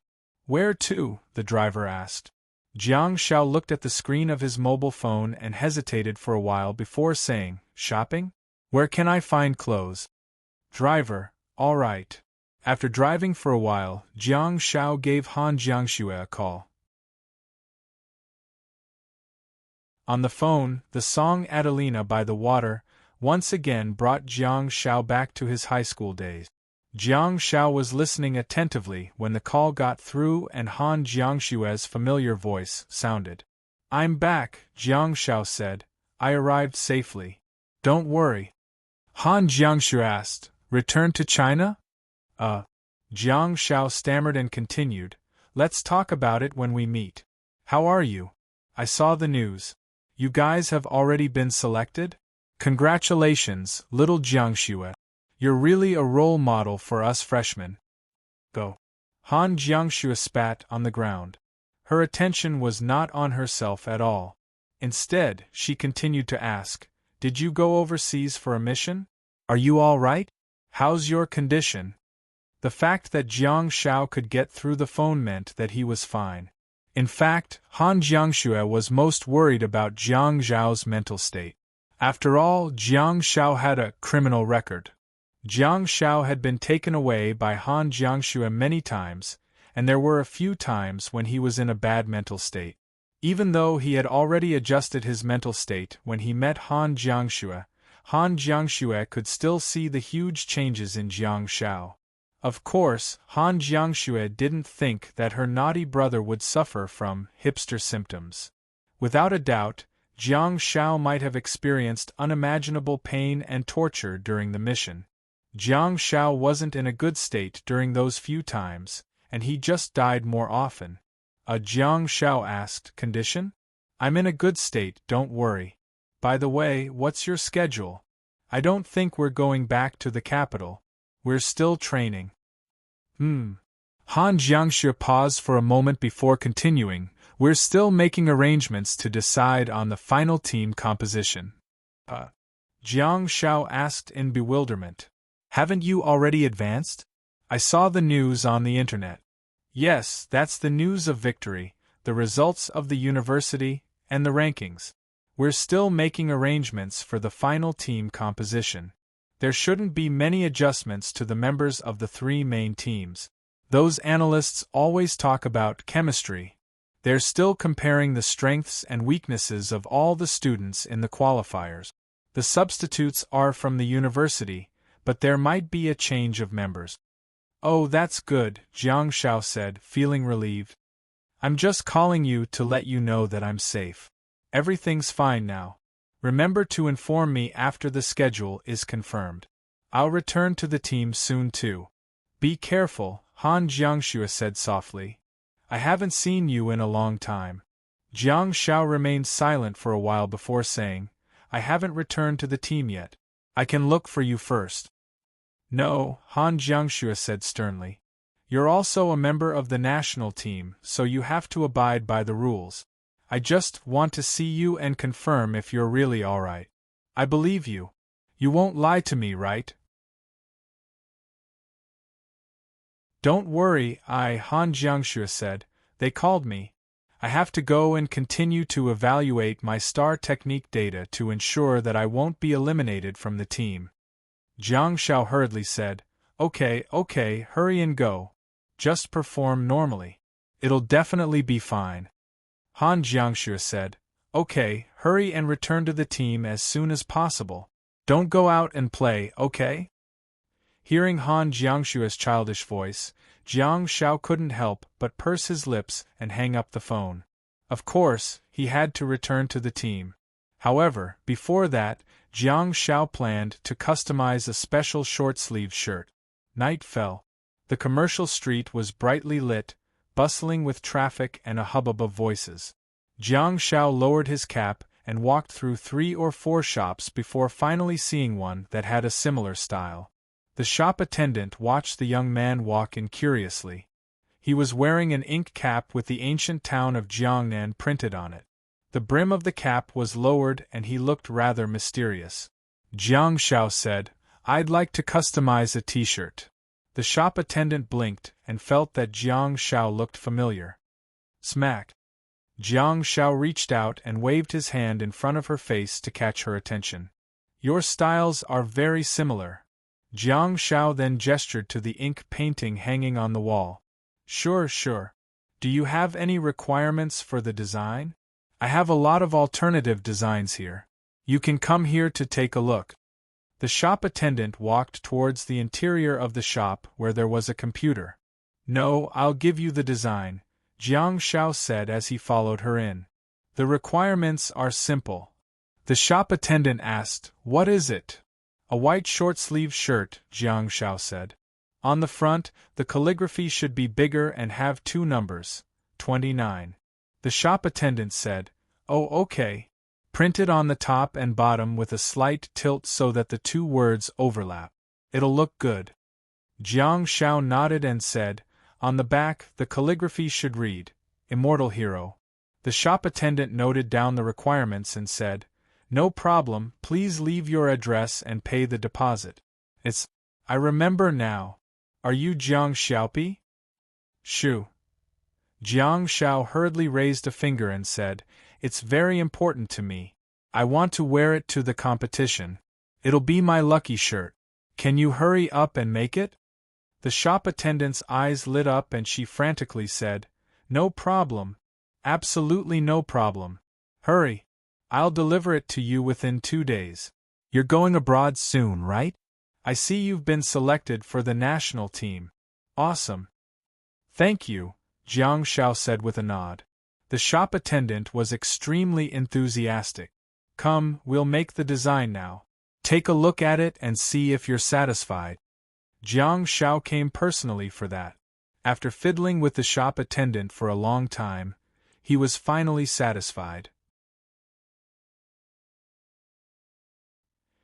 "Where to?" the driver asked. Jiang Shao looked at the screen of his mobile phone and hesitated for a while before saying, "Shopping? Where can I find clothes?" Driver, "All right." After driving for a while, Jiang Shao gave Han Jiangxue a call. On the phone, the song Adelina by the Water once again brought Jiang Shao back to his high school days. Jiang Shao was listening attentively when the call got through and Han Jiangxue's familiar voice sounded. "I'm back," Jiang Shao said. "I arrived safely. Don't worry." Han Jiangxue asked, "Return to China?" Jiang Shao stammered and continued, "Let's talk about it when we meet. How are you? I saw the news. You guys have already been selected? Congratulations, little Jiangxue. You're really a role model for us freshmen. Go." Han Jiangxue spat on the ground. Her attention was not on herself at all. Instead, she continued to ask, "Did you go overseas for a mission? Are you all right? How's your condition?" The fact that Jiang Shao could get through the phone meant that he was fine. In fact, Han Jiangxue was most worried about Jiang Zhao's mental state. After all, Jiang Shao had a criminal record. Jiang Shao had been taken away by Han Jiangxue many times, and there were a few times when he was in a bad mental state. Even though he had already adjusted his mental state when he met Han Jiangxue could still see the huge changes in Jiang Shao. Of course, Han Jiangxue didn't think that her naughty brother would suffer from hipster symptoms. Without a doubt, Jiang Shao might have experienced unimaginable pain and torture during the mission. Jiang Shao wasn't in a good state during those few times, and he just died more often. Jiang Shao asked, "Condition?" "I'm in a good state, don't worry. By the way, what's your schedule?" "I don't think we're going back to the capital. We're still training." Han Jiangxue paused for a moment before continuing, "We're still making arrangements to decide on the final team composition." Jiang Shao asked in bewilderment. "Haven't you already advanced? I saw the news on the internet." "Yes, that's the news of victory, the results of the university, and the rankings. We're still making arrangements for the final team composition. There shouldn't be many adjustments to the members of the 3 main teams. Those analysts always talk about chemistry. They're still comparing the strengths and weaknesses of all the students in the qualifiers. The substitutes are from the university, but there might be a change of members." "Oh, that's good," Jiang Shao said, feeling relieved. I'm just calling you to let you know that I'm safe. Everything's fine now. Remember to inform me after the schedule is confirmed. I'll return to the team soon too. Be careful, Han Jiangxue said softly. I haven't seen you in a long time. Jiang Shao remained silent for a while before saying, I haven't returned to the team yet. I can look for you first. No, Han Jiangxue said sternly. You're also a member of the national team, so you have to abide by the rules. I just want to see you and confirm if you're really alright. I believe you. You won't lie to me, right? Don't worry, Han Jiangxue said. They called me. I have to go and continue to evaluate my star technique data to ensure that I won't be eliminated from the team. Jiang Shao hurriedly said, Okay, hurry and go. Just perform normally. It'll definitely be fine. Han Jiangxue said, Okay, hurry and return to the team as soon as possible. Don't go out and play, okay? Hearing Han Jiangxue's childish voice, Jiang Shao couldn't help but purse his lips and hang up the phone. Of course, he had to return to the team. However, before that, Jiang Shao planned to customize a special short-sleeved shirt. Night fell. The commercial street was brightly lit, bustling with traffic and a hubbub of voices. Jiang Shao lowered his cap and walked through 3 or 4 shops before finally seeing one that had a similar style. The shop attendant watched the young man walk in curiously. He was wearing an ink cap with the ancient town of Jiangnan printed on it. The brim of the cap was lowered and he looked rather mysterious. Jiang Shao said, I'd like to customize a t-shirt. The shop attendant blinked and felt that Jiang Shao looked familiar. Smack! Jiang Shao reached out and waved his hand in front of her face to catch her attention. Your styles are very similar. Jiang Shao then gestured to the ink painting hanging on the wall. Sure. Do you have any requirements for the design? I have a lot of alternative designs here. You can come here to take a look. The shop attendant walked towards the interior of the shop where there was a computer. No, I'll give you the design, Jiang Shao said as he followed her in. The requirements are simple. The shop attendant asked, What is it? A white short-sleeved shirt, Jiang Shao said. On the front, the calligraphy should be bigger and have 2 numbers, 29. The shop attendant said, Oh, okay. Print it on the top and bottom with a slight tilt so that the 2 words overlap. It'll look good. Jiang Shao nodded and said, On the back, the calligraphy should read, Immortal Hero. The shop attendant noted down the requirements and said, No problem, please leave your address and pay the deposit. I remember now. Are you Jiang Xiaopi? Shu. Jiang Shao hurriedly raised a finger and said, It's very important to me. I want to wear it to the competition. It'll be my lucky shirt. Can you hurry up and make it? The shop attendant's eyes lit up and she frantically said, No problem. Absolutely no problem. Hurry. I'll deliver it to you within 2 days. You're going abroad soon, right? I see you've been selected for the national team. Awesome. Thank you, Jiang Shao said with a nod. The shop attendant was extremely enthusiastic. Come, we'll make the design now. Take a look at it and see if you're satisfied. Jiang Shao came personally for that. After fiddling with the shop attendant for a long time, he was finally satisfied.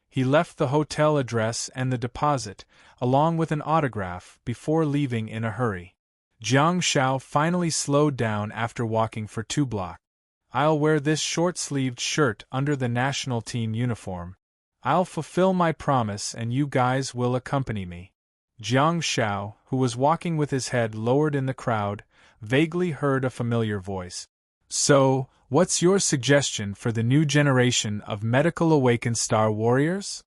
He left the hotel address and the deposit, along with an autograph, before leaving in a hurry. Jiang Shao finally slowed down after walking for 2 blocks. I'll wear this short-sleeved shirt under the national team uniform. I'll fulfill my promise and you guys will accompany me. Jiang Shao, who was walking with his head lowered in the crowd, vaguely heard a familiar voice. So, what's your suggestion for the new generation of medical awakened star warriors?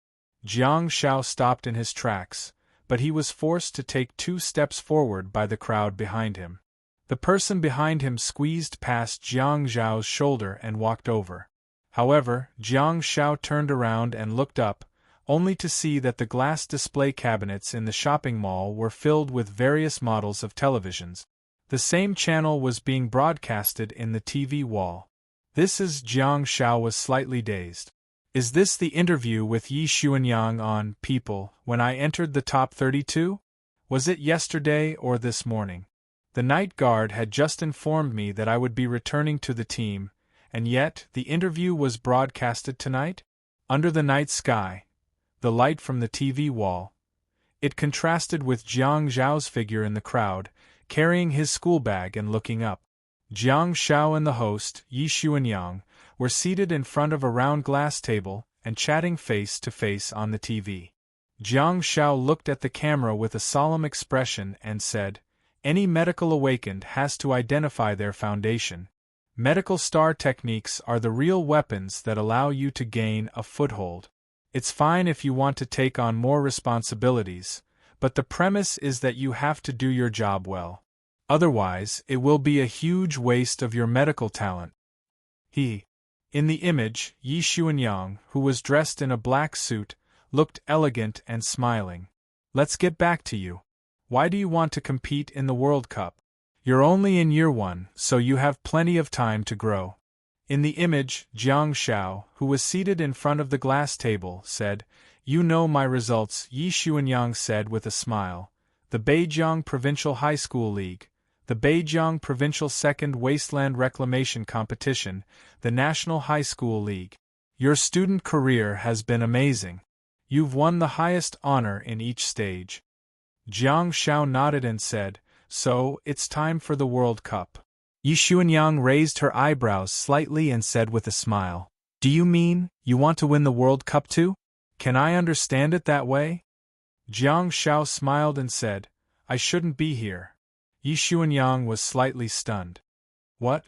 Jiang Shao stopped in his tracks, but he was forced to take 2 steps forward by the crowd behind him. The person behind him squeezed past Jiang Zhao's shoulder and walked over. However, Jiang Shao turned around and looked up, only to see that the glass display cabinets in the shopping mall were filled with various models of televisions. The same channel was being broadcasted in the TV wall. This is Jiang Shao was slightly dazed. Is this the interview with Yi Xuanyang on People when I entered the top 32? Was it yesterday or this morning? The night guard had just informed me that I would be returning to the team, and yet the interview was broadcasted tonight? Under the night sky, the light from the TV wall. It contrasted with Jiang Zhao's figure in the crowd, carrying his school bag and looking up. Jiang Shao and the host, Yi Xuanyang, were seated in front of a round glass table and chatting face to face on the TV. Jiang Shao looked at the camera with a solemn expression and said, "Any medical awakened has to identify their foundation. Medical star techniques are the real weapons that allow you to gain a foothold. It's fine if you want to take on more responsibilities, but the premise is that you have to do your job well. Otherwise, it will be a huge waste of your medical talent." In the image, Yi Xuanyang, who was dressed in a black suit, looked elegant and smiling. "Let's get back to you. Why do you want to compete in the World Cup? You're only in year 1, so you have plenty of time to grow." In the image, Jiang Shao, who was seated in front of the glass table, said, "You know my results," Yi Xuanyang said with a smile. "The Beijiang Provincial High School League, the Beijiang Provincial Second Wasteland Reclamation Competition, the National High School League. Your student career has been amazing. You've won the highest honor in each stage." Jiang Shao nodded and said, "So, it's time for the World Cup." Yi Xuanyang raised her eyebrows slightly and said with a smile, "Do you mean, you want to win the World Cup too? Can I understand it that way?" Jiang Shao smiled and said, "I shouldn't be here." Yi Xuanyang was slightly stunned. "What?"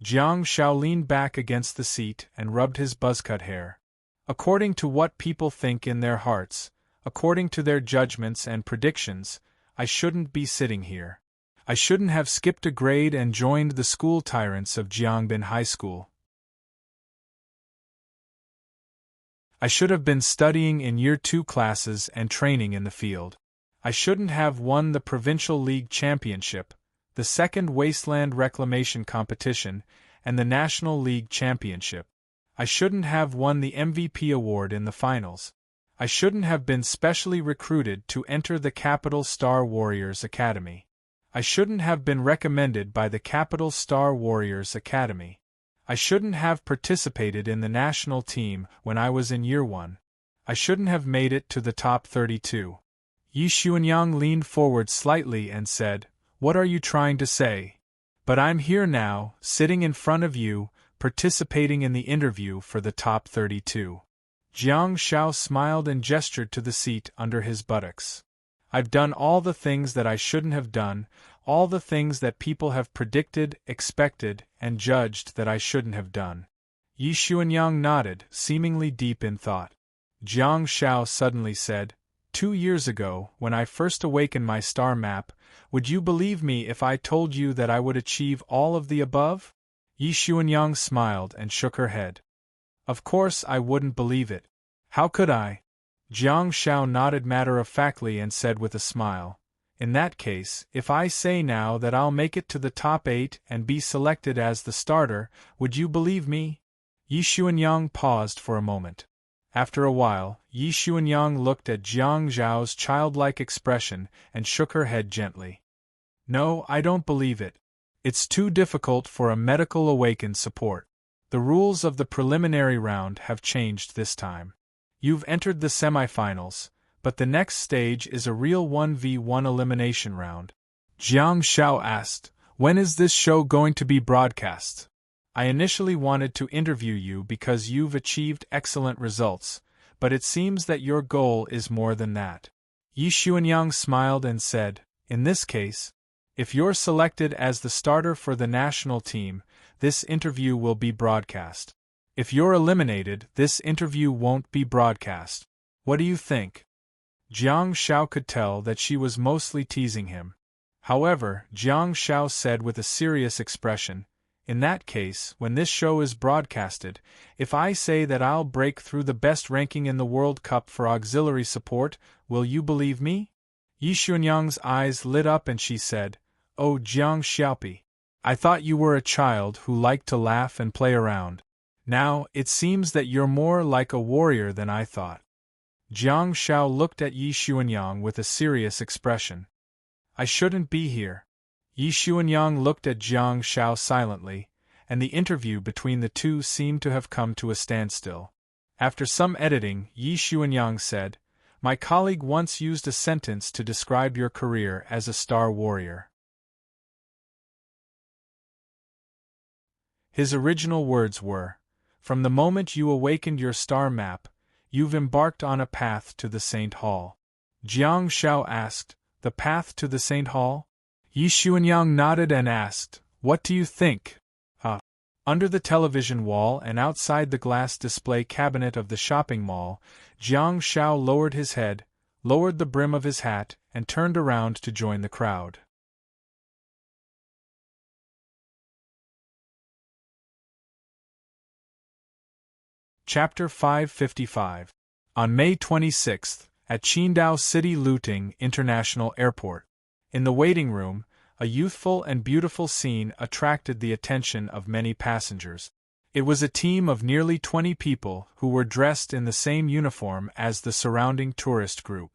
Jiang Shao leaned back against the seat and rubbed his buzzcut hair. "According to what people think in their hearts, according to their judgments and predictions, I shouldn't be sitting here. I shouldn't have skipped a grade and joined the school tyrants of Jiangbin High School. I should have been studying in Year 2 classes and training in the field. I shouldn't have won the Provincial League Championship, the Second Wasteland Reclamation Competition, and the National League Championship. I shouldn't have won the MVP award in the finals. I shouldn't have been specially recruited to enter the Capital Star Warriors Academy. I shouldn't have been recommended by the Capital Star Warriors Academy. I shouldn't have participated in the national team when I was in Year 1. I shouldn't have made it to the top 32. Yi Xuanyang leaned forward slightly and said, "What are you trying to say? But I'm here now, sitting in front of you, participating in the interview for the top 32. Jiang Shao smiled and gestured to the seat under his buttocks. "I've done all the things that I shouldn't have done, all the things that people have predicted, expected, and judged that I shouldn't have done." Yi Xuanyang nodded, seemingly deep in thought. Jiang Shao suddenly said, 2 years ago, when I first awakened my star map, would you believe me if I told you that I would achieve all of the above?" Yi Xuanyang smiled and shook her head. "Of course I wouldn't believe it. How could I?" Jiang Shao nodded matter-of-factly and said with a smile, "In that case, if I say now that I'll make it to the top 8 and be selected as the starter, would you believe me?" Yi Xuanyang paused for a moment. After a while, Yi Xuanyang looked at Jiang Zhao's childlike expression and shook her head gently. "No, I don't believe it. It's too difficult for a medical awakened support. The rules of the preliminary round have changed this time. You've entered the semifinals, but the next stage is a real 1v1 elimination round." Jiang Shao asked, "When is this show going to be broadcast? I initially wanted to interview you because you've achieved excellent results, but it seems that your goal is more than that." Yi Xuanyang smiled and said, "In this case, if you're selected as the starter for the national team, this interview will be broadcast. If you're eliminated, this interview won't be broadcast. What do you think?" Jiang Shao could tell that she was mostly teasing him. However, Jiang Shao said with a serious expression, "In that case, when this show is broadcasted, if I say that I'll break through the best ranking in the World Cup for auxiliary support, will you believe me?" Yi Xuanyang's eyes lit up and she said, "Oh, Jiang Xiaopi. I thought you were a child who liked to laugh and play around. Now, it seems that you're more like a warrior than I thought." Jiang Shao looked at Yi Xuanyang with a serious expression. "I shouldn't be here." Yi Xuanyang looked at Jiang Shao silently, and the interview between the two seemed to have come to a standstill. After some editing, Yi Xuanyang said, "My colleague once used a sentence to describe your career as a star warrior. His original words were, 'From the moment you awakened your star map, you've embarked on a path to the Saint Hall.'" Jiang Shao asked, "The path to the Saint Hall?" Yi Xuanyang nodded and asked, "What do you think?" Under the television wall and outside the glass display cabinet of the shopping mall, Jiang Shao lowered his head, lowered the brim of his hat, and turned around to join the crowd. Chapter 555. On May 26th, at Qingdao City Luting International Airport. In the waiting room, a youthful and beautiful scene attracted the attention of many passengers. It was a team of nearly 20 people who were dressed in the same uniform as the surrounding tourist group.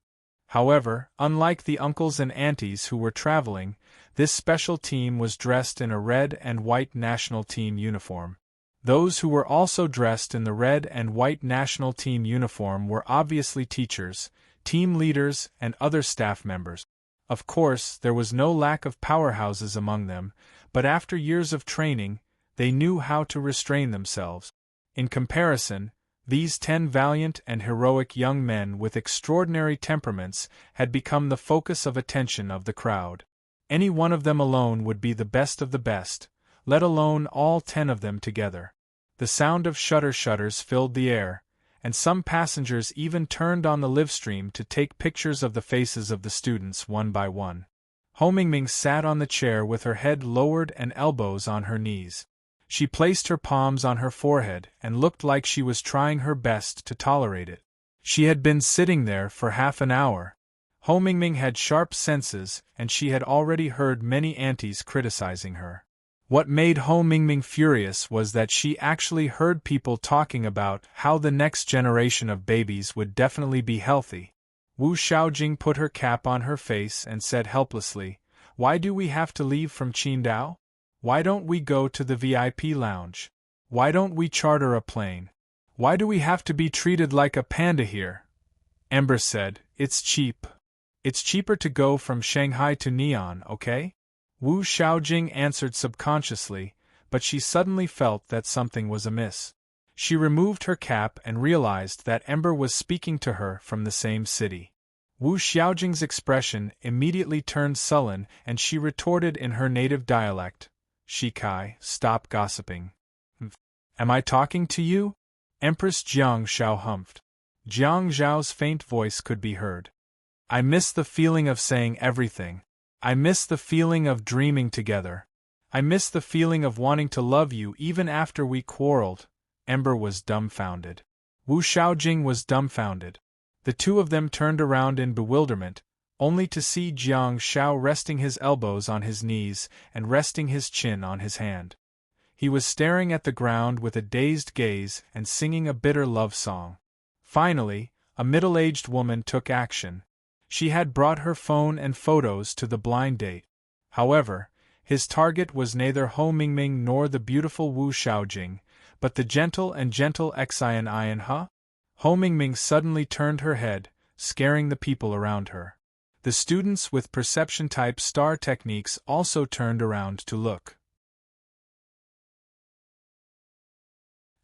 However, unlike the uncles and aunties who were traveling, this special team was dressed in a red and white national team uniform. Those who were also dressed in the red and white national team uniform were obviously teachers, team leaders, and other staff members. Of course, there was no lack of powerhouses among them, but after years of training, they knew how to restrain themselves. In comparison, these 10 valiant and heroic young men with extraordinary temperaments had become the focus of attention of the crowd. Any one of them alone would be the best of the best, let alone all 10 of them together. The sound of shutters filled the air, and some passengers even turned on the livestream to take pictures of the faces of the students one by one. Ho Mingming sat on the chair with her head lowered and elbows on her knees. She placed her palms on her forehead and looked like she was trying her best to tolerate it. She had been sitting there for half an hour. Ho Mingming had sharp senses, and she had already heard many aunties criticizing her. What made Ho Mingming furious was that she actually heard people talking about how the next generation of babies would definitely be healthy. Wu Xiaojing put her cap on her face and said helplessly, "Why do we have to leave from Qingdao? Why don't we go to the VIP lounge? Why don't we charter a plane? Why do we have to be treated like a panda here?" Ember said, "It's cheap. It's cheaper to go from Shanghai to Neon, okay?" Wu Xiaojing answered subconsciously, but she suddenly felt that something was amiss. She removed her cap and realized that Ember was speaking to her from the same city. Wu Xiaojing's expression immediately turned sullen and she retorted in her native dialect, "Shikai, stop gossiping." "Am I talking to you?" Empress Jiang Shao humphed. Jiang Zhao's faint voice could be heard. "I miss the feeling of saying everything. I miss the feeling of dreaming together. I miss the feeling of wanting to love you even after we quarreled." Ember was dumbfounded. Wu Xiaojing was dumbfounded. The two of them turned around in bewilderment, only to see Jiang Shao resting his elbows on his knees and resting his chin on his hand. He was staring at the ground with a dazed gaze and singing a bitter love song. Finally, a middle-aged woman took action. She had brought her phone and photos to the blind date. However, his target was neither Ho Mingming nor the beautiful Wu Xiaojing, but the gentle Xian Ha. Ho Mingming suddenly turned her head, scaring the people around her. The students with perception-type star techniques also turned around to look.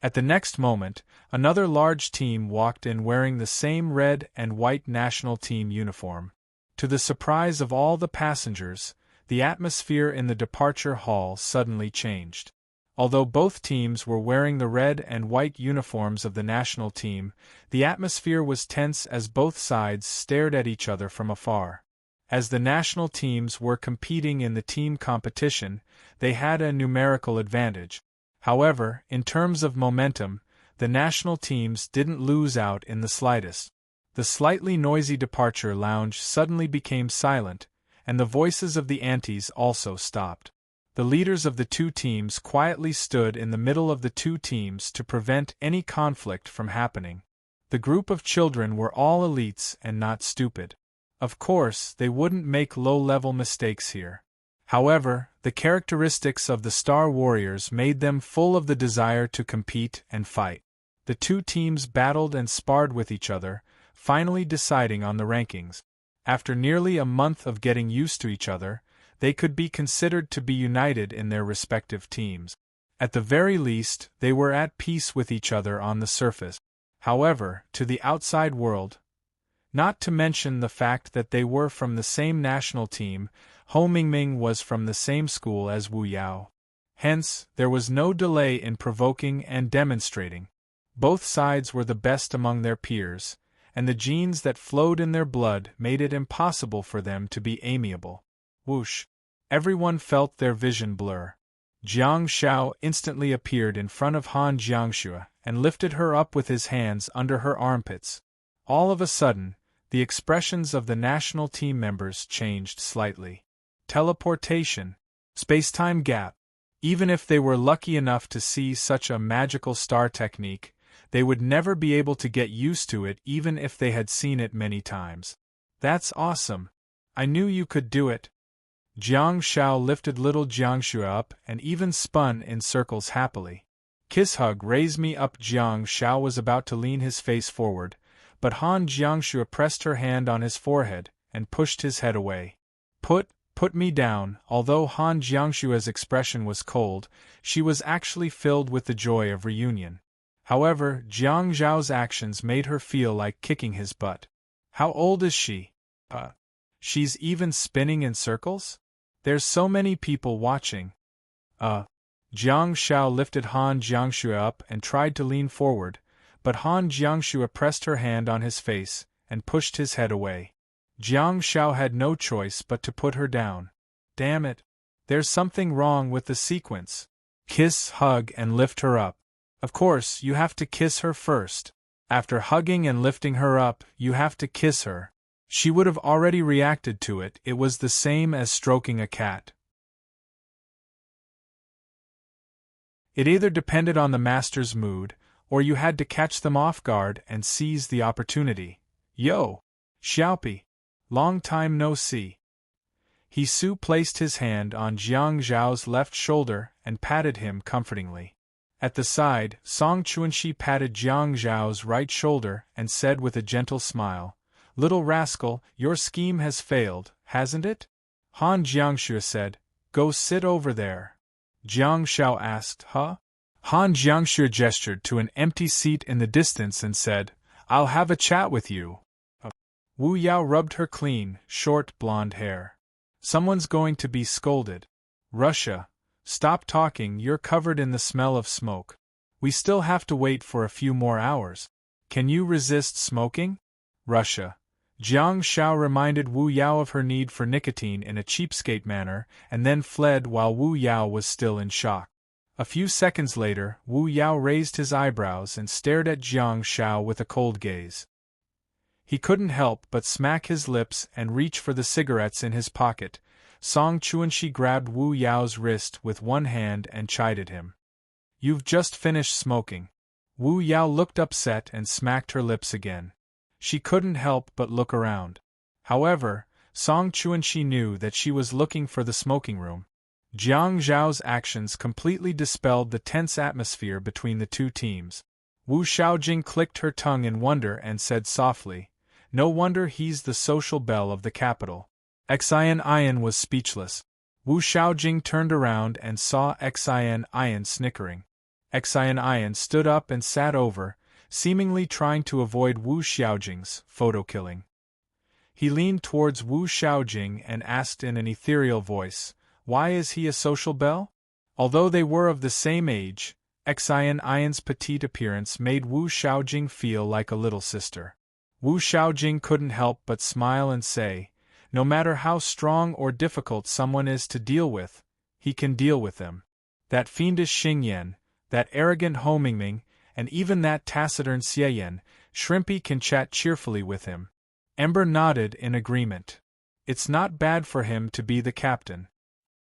At the next moment, another large team walked in wearing the same red and white national team uniform. To the surprise of all the passengers, the atmosphere in the departure hall suddenly changed. Although both teams were wearing the red and white uniforms of the national team, the atmosphere was tense as both sides stared at each other from afar. As the national teams were competing in the team competition, they had a numerical advantage. However, in terms of momentum, the national teams didn't lose out in the slightest. The slightly noisy departure lounge suddenly became silent, and the voices of the aunties also stopped. The leaders of the two teams quietly stood in the middle of the two teams to prevent any conflict from happening. The group of children were all elites and not stupid. Of course, they wouldn't make low-level mistakes here. However, the characteristics of the Star Warriors made them full of the desire to compete and fight. The two teams battled and sparred with each other, finally deciding on the rankings. After nearly a month of getting used to each other, they could be considered to be united in their respective teams. At the very least, they were at peace with each other on the surface. However, to the outside world, not to mention the fact that they were from the same national team, Ho Mingming was from the same school as Wu Yao. Hence, there was no delay in provoking and demonstrating. Both sides were the best among their peers, and the genes that flowed in their blood made it impossible for them to be amiable. Whoosh! Everyone felt their vision blur. Jiang Xiao instantly appeared in front of Han Jiangxue and lifted her up with his hands under her armpits. All of a sudden, the expressions of the national team members changed slightly. Teleportation. Space-time gap. Even if they were lucky enough to see such a magical star technique, they would never be able to get used to it even if they had seen it many times. That's awesome. I knew you could do it. Jiang Xiao lifted little Jiangxue up and even spun in circles happily. Kiss hug raise me up. Jiang Xiao was about to lean his face forward, but Han Jiangxue pressed her hand on his forehead and pushed his head away. Put me down. Although Han Jiangxue's expression was cold, she was actually filled with the joy of reunion. However, Jiang Zhao's actions made her feel like kicking his butt. How old is she? She's even spinning in circles? There's so many people watching. Jiang Xiao lifted Han Jiangxue up and tried to lean forward, but Han Jiangxue pressed her hand on his face and pushed his head away. Jiang Xiao had no choice but to put her down. Damn it! There's something wrong with the sequence. Kiss, hug, and lift her up. Of course, you have to kiss her first. After hugging and lifting her up, you have to kiss her. She would have already reacted to it. It was the same as stroking a cat. It either depended on the master's mood, or you had to catch them off guard and seize the opportunity. Yo! Xiaopi! Long time no see. He Su placed his hand on Jiang Zhao's left shoulder and patted him comfortingly. At the side, Song Chuanxi patted Jiang Zhao's right shoulder and said with a gentle smile, "Little rascal, your scheme has failed, hasn't it?" Han Jiangxue said, "Go sit over there." Jiang Xiao asked, "Huh?" Han Jiangxue gestured to an empty seat in the distance and said, "I'll have a chat with you." Wu Yao rubbed her clean, short blonde hair. "Someone's going to be scolded." Russia, stop talking, you're covered in the smell of smoke. We still have to wait for a few more hours. Can you resist smoking? Russia. Jiang Xiao reminded Wu Yao of her need for nicotine in a cheapskate manner and then fled while Wu Yao was still in shock. A few seconds later, Wu Yao raised his eyebrows and stared at Jiang Xiao with a cold gaze. He couldn't help but smack his lips and reach for the cigarettes in his pocket. Song Chuanxi grabbed Wu Yao's wrist with one hand and chided him. "You've just finished smoking." Wu Yao looked upset and smacked her lips again. She couldn't help but look around. However, Song Chuanxi knew that she was looking for the smoking room. Jiang Zhao's actions completely dispelled the tense atmosphere between the two teams. Wu Xiaojing clicked her tongue in wonder and said softly, "No wonder he's the social belle of the capital." Xian was speechless. Wu Xiaojing turned around and saw Xian snickering. Xian stood up and sat over, seemingly trying to avoid Wu Xiaojing's photo killing. He leaned towards Wu Xiaojing and asked in an ethereal voice, "Why is he a social belle?" Although they were of the same age, Xian's petite appearance made Wu Xiaojing feel like a little sister. Wu Xiaojing couldn't help but smile and say, "No matter how strong or difficult someone is to deal with, he can deal with them. That fiendish Xingyan, that arrogant Ho Mingming, and even that taciturn Xieyan, Shrimpy can chat cheerfully with him." Ember nodded in agreement. It's not bad for him to be the captain.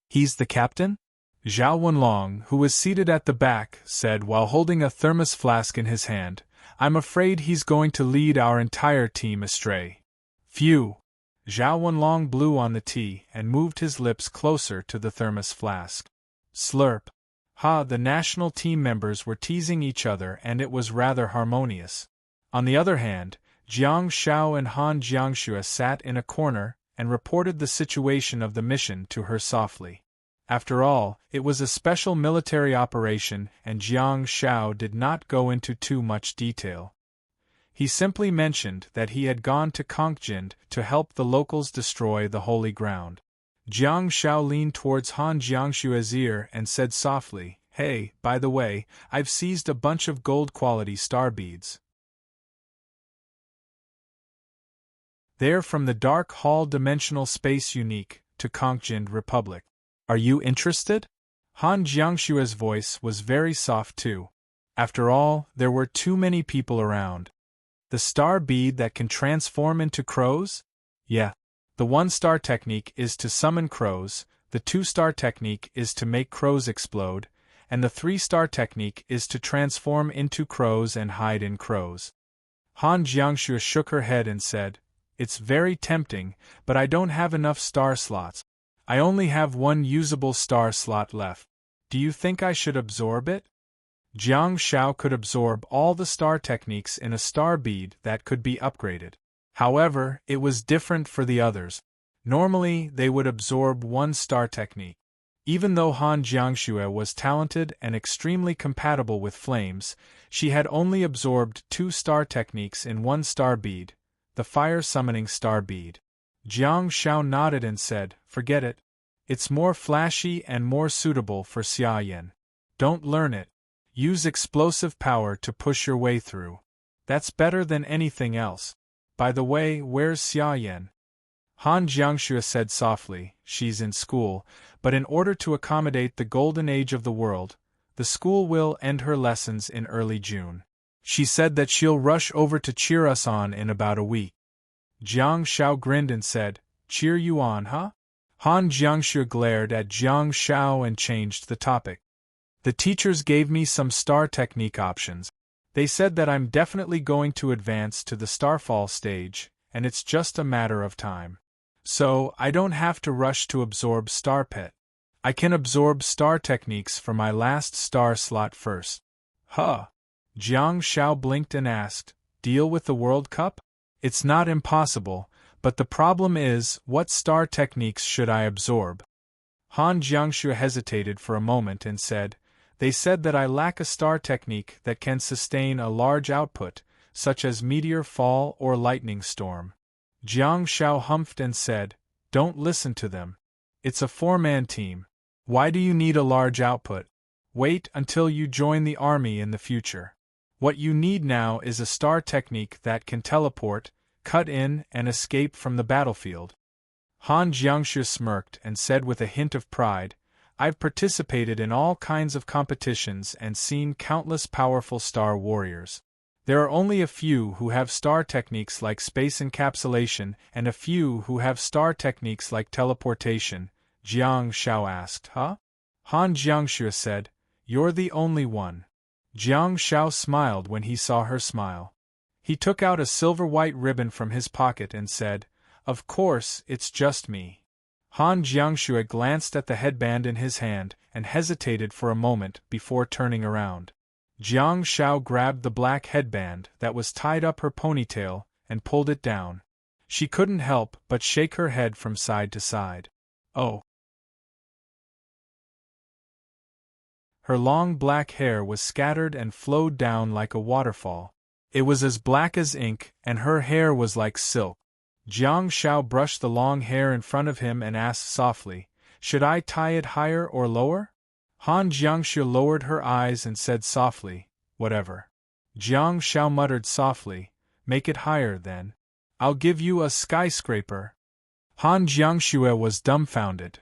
He's the captain? Zhao Wenlong, who was seated at the back, said while holding a thermos flask in his hand, I'm afraid he's going to lead our entire team astray. Phew! Zhao Wenlong blew on the tea and moved his lips closer to the thermos flask. Slurp. Ha! The national team members were teasing each other and it was rather harmonious. On the other hand, Jiang Shao and Han Jiangxue sat in a corner and reported the situation of the mission to her softly. After all, it was a special military operation and Jiang Shao did not go into too much detail. He simply mentioned that he had gone to Kongjind to help the locals destroy the holy ground. Jiang Shao leaned towards Han Jiangxue's ear and said softly, Hey, by the way, I've seized a bunch of gold-quality star beads. They're from the Dark Hall Dimensional Space unique to Kongjind Republic. Are you interested? Han Jiangxue's voice was very soft too. After all, there were too many people around. The star bead that can transform into crows? Yeah. The 1-star technique is to summon crows, the 2-star technique is to make crows explode, and the 3-star technique is to transform into crows and hide in crows. Han Jiangxue shook her head and said, It's very tempting, but I don't have enough star slots. I only have one usable star slot left. Do you think I should absorb it? Jiang Shao could absorb all the star techniques in a star bead that could be upgraded. However, it was different for the others. Normally, they would absorb one star technique. Even though Han Jiangxue was talented and extremely compatible with flames, she had only absorbed 2 star techniques in one star bead, the fire summoning star bead. Jiang Shao nodded and said, Forget it. It's more flashy and more suitable for Xiaoyan. Don't learn it. Use explosive power to push your way through. That's better than anything else. By the way, where's Xiaoyan? Han Jiangxue said softly, She's in school, but in order to accommodate the golden age of the world, the school will end her lessons in early June. She said that she'll rush over to cheer us on in about a week. Jiang Shao grinned and said, Cheer you on, huh? Han Jiangxue glared at Jiang Shao and changed the topic. The teachers gave me some star technique options. They said that I'm definitely going to advance to the Starfall stage, and it's just a matter of time. So, I don't have to rush to absorb Star Pet. I can absorb star techniques for my last star slot first. Huh? Jiang Shao blinked and asked, Deal with the World Cup? It's not impossible, but the problem is, what star techniques should I absorb? Han Jiangxue hesitated for a moment and said, They said that I lack a star technique that can sustain a large output, such as meteor fall or lightning storm. Jiang Shao humphed and said, Don't listen to them. It's a 4-man team. Why do you need a large output? Wait until you join the army in the future. What you need now is a star technique that can teleport, cut in, and escape from the battlefield. Han Jiangxue smirked and said with a hint of pride, I've participated in all kinds of competitions and seen countless powerful star warriors. There are only a few who have star techniques like space encapsulation and a few who have star techniques like teleportation. Jiang Shao asked, Huh? Han Jiangxue said, You're the only one. Jiang Shao smiled when he saw her smile. He took out a silver-white ribbon from his pocket and said, Of course, it's just me. Han Jiangxue glanced at the headband in his hand and hesitated for a moment before turning around. Jiang Shao grabbed the black headband that was tied up her ponytail and pulled it down. She couldn't help but shake her head from side to side. Oh! Her long black hair was scattered and flowed down like a waterfall. It was as black as ink, and her hair was like silk. Jiang Shao brushed the long hair in front of him and asked softly, Should I tie it higher or lower? Han Jiangxue lowered her eyes and said softly, Whatever. Jiang Shao muttered softly, Make it higher, then. I'll give you a skyscraper. Han Jiangxue was dumbfounded.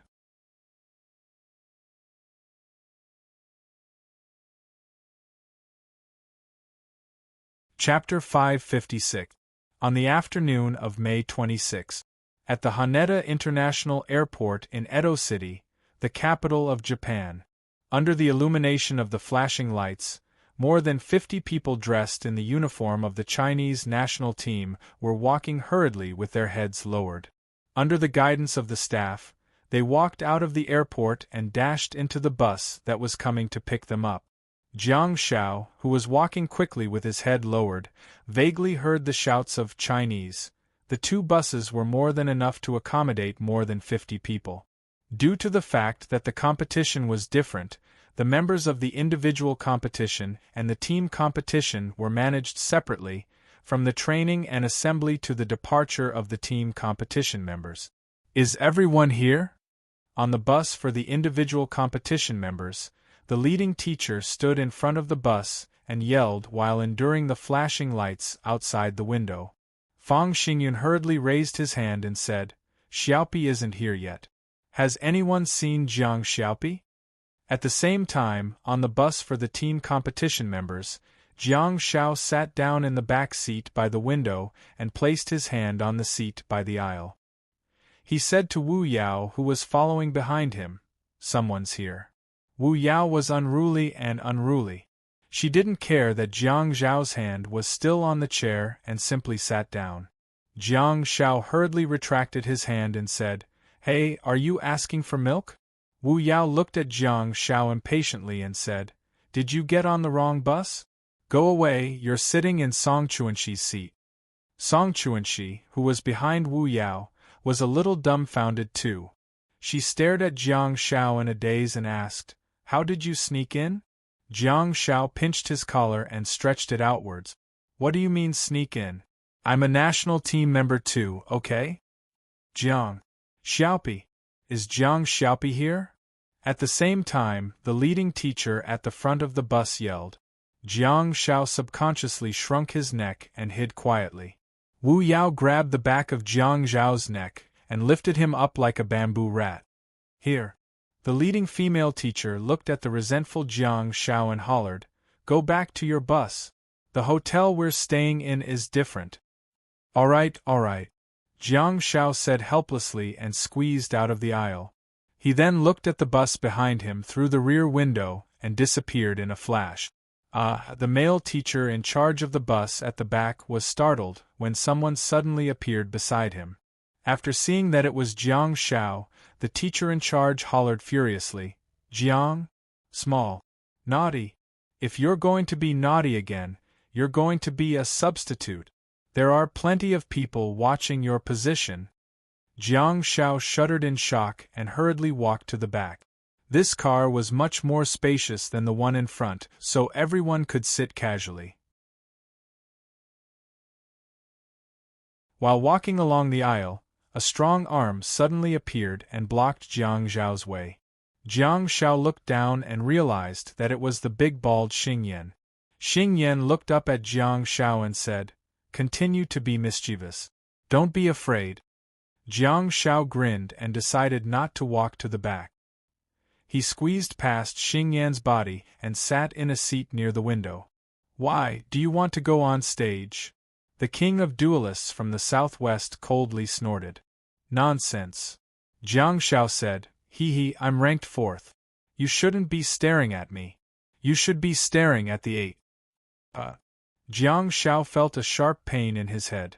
Chapter 556. On the afternoon of May 26. at the Haneda International Airport in Edo City, the capital of Japan. Under the illumination of the flashing lights, more than 50 people dressed in the uniform of the Chinese national team were walking hurriedly with their heads lowered. Under the guidance of the staff, they walked out of the airport and dashed into the bus that was coming to pick them up. Jiang Xiao, who was walking quickly with his head lowered, vaguely heard the shouts of Chinese. The two buses were more than enough to accommodate more than 50 people. Due to the fact that the competition was different, the members of the individual competition and the team competition were managed separately, from the training and assembly to the departure of the team competition members. Is everyone here? On the bus for the individual competition members, the leading teacher stood in front of the bus and yelled while enduring the flashing lights outside the window. Fang Xingyun hurriedly raised his hand and said, "Xiaopi isn't here yet. Has anyone seen Jiang Xiaopi?" At the same time, on the bus for the team competition members, Jiang Xiao sat down in the back seat by the window and placed his hand on the seat by the aisle. He said to Wu Yao, who was following behind him, "Someone's here." Wu Yao was unruly. She didn't care that Jiang Zhao's hand was still on the chair and simply sat down. Jiang Xiao hurriedly retracted his hand and said, "Hey, are you asking for milk?" Wu Yao looked at Jiang Xiao impatiently and said, "Did you get on the wrong bus? Go away, you're sitting in Song Chuanxi's seat." Song Chuanxi, who was behind Wu Yao, was a little dumbfounded too. She stared at Jiang Xiao in a daze and asked, "How did you sneak in?" Jiang Xiao pinched his collar and stretched it outwards. "What do you mean sneak in? I'm a national team member too, okay?" Jiang Xiaopi. Is Jiang Xiaopi here? At the same time, the leading teacher at the front of the bus yelled. Jiang Xiao subconsciously shrunk his neck and hid quietly. Wu Yao grabbed the back of Jiang Zhao's neck and lifted him up like a bamboo rat. "Here." The leading female teacher looked at the resentful Jiang Xiao and hollered, "Go back to your bus. The hotel we're staying in is different." All right. Jiang Xiao said helplessly and squeezed out of the aisle. He then looked at the bus behind him through the rear window and disappeared in a flash. The male teacher in charge of the bus at the back was startled when someone suddenly appeared beside him. After seeing that it was Jiang Xiao, the teacher in charge hollered furiously, "Jiang? Small. Naughty. If you're going to be naughty again, you're going to be a substitute. There are plenty of people watching your position." Jiang Xiao shuddered in shock and hurriedly walked to the back. This car was much more spacious than the one in front, so everyone could sit casually. While walking along the aisle, a strong arm suddenly appeared and blocked Jiang Zhao's way. Jiang Xiao looked down and realized that it was the big bald Xing Yan. Xing Yan looked up at Jiang Xiao and said, "Continue to be mischievous. Don't be afraid." Jiang Xiao grinned and decided not to walk to the back. He squeezed past Xing Yan's body and sat in a seat near the window. "Why, do you want to go on stage?" The king of duelists from the southwest coldly snorted. "Nonsense." Jiang Xiao said, I'm ranked 4th. You shouldn't be staring at me. You should be staring at the 8. Jiang Xiao felt a sharp pain in his head.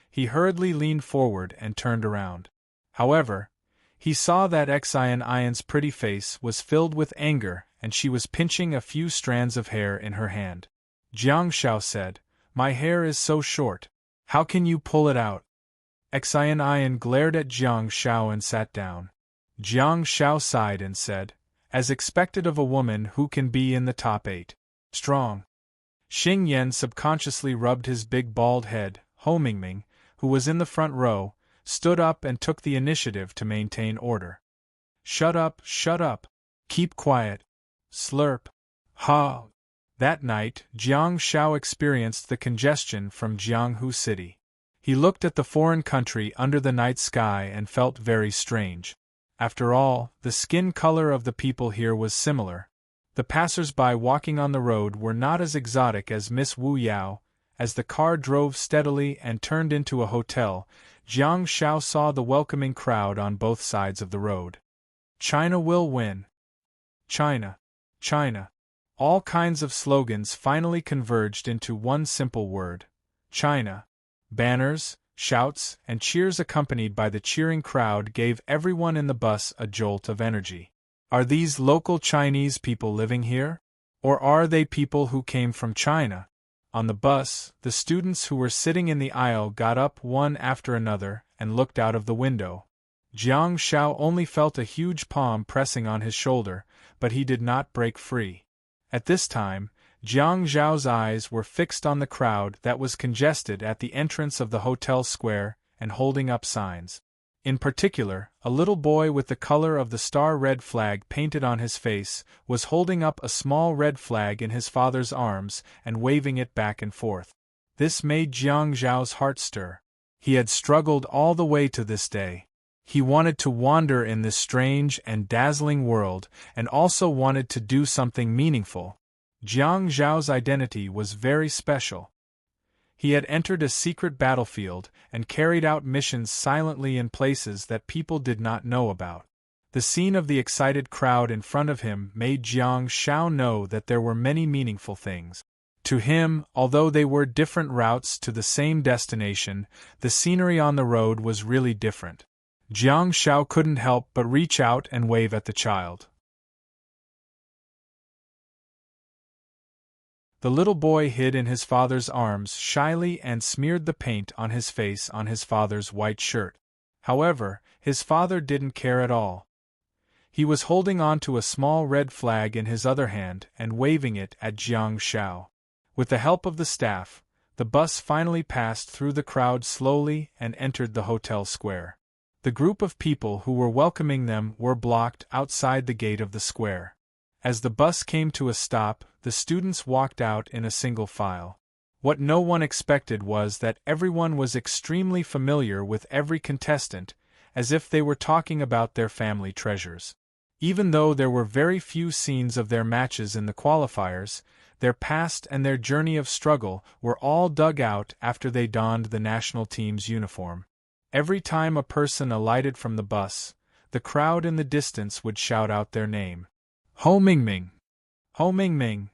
He hurriedly leaned forward and turned around. However, he saw that Xian's pretty face was filled with anger and she was pinching a few strands of hair in her hand. Jiang Xiao said, "My hair is so short. How can you pull it out?" Xian glared at Jiang Xiao and sat down. Jiang Xiao sighed and said, "As expected of a woman who can be in the top 8. Strong." Xing Yan subconsciously rubbed his big bald head. Ho Mingming, who was in the front row, stood up and took the initiative to maintain order. Shut up. Keep quiet. Slurp. Ha! That night, Jiang Xiao experienced the congestion from Jianghu City. He looked at the foreign country under the night sky and felt very strange. After all, the skin color of the people here was similar. The passers-by walking on the road were not as exotic as Miss Wu Yao. As the car drove steadily and turned into a hotel, Jiang Shao saw the welcoming crowd on both sides of the road. China will win. China. China. All kinds of slogans finally converged into one simple word: China. Banners, shouts, and cheers accompanied by the cheering crowd gave everyone in the bus a jolt of energy. Are these local Chinese people living here? Or are they people who came from China? On the bus, the students who were sitting in the aisle got up one after another and looked out of the window. Jiang Shao only felt a huge palm pressing on his shoulder, but he did not break free. At this time, Jiang Zhao's eyes were fixed on the crowd that was congested at the entrance of the hotel square and holding up signs. In particular, a little boy with the color of the star red flag painted on his face was holding up a small red flag in his father's arms and waving it back and forth. This made Jiang Zhao's heart stir. He had struggled all the way to this day. He wanted to wander in this strange and dazzling world and also wanted to do something meaningful. Jiang Zhao's identity was very special. He had entered a secret battlefield and carried out missions silently in places that people did not know about. The scene of the excited crowd in front of him made Jiang Shao know that there were many meaningful things. To him, although they were different routes to the same destination, the scenery on the road was really different. Jiang Shao couldn't help but reach out and wave at the child. The little boy hid in his father's arms shyly and smeared the paint on his face on his father's white shirt. However, his father didn't care at all. He was holding on to a small red flag in his other hand and waving it at Jiang Shao. With the help of the staff, the bus finally passed through the crowd slowly and entered the hotel square. The group of people who were welcoming them were blocked outside the gate of the square. As the bus came to a stop, the students walked out in a single file. What no one expected was that everyone was extremely familiar with every contestant, as if they were talking about their family treasures. Even though there were very few scenes of their matches in the qualifiers, their past and their journey of struggle were all dug out after they donned the national team's uniform. Every time a person alighted from the bus, the crowd in the distance would shout out their name. Ho Mingming! Ho Mingming!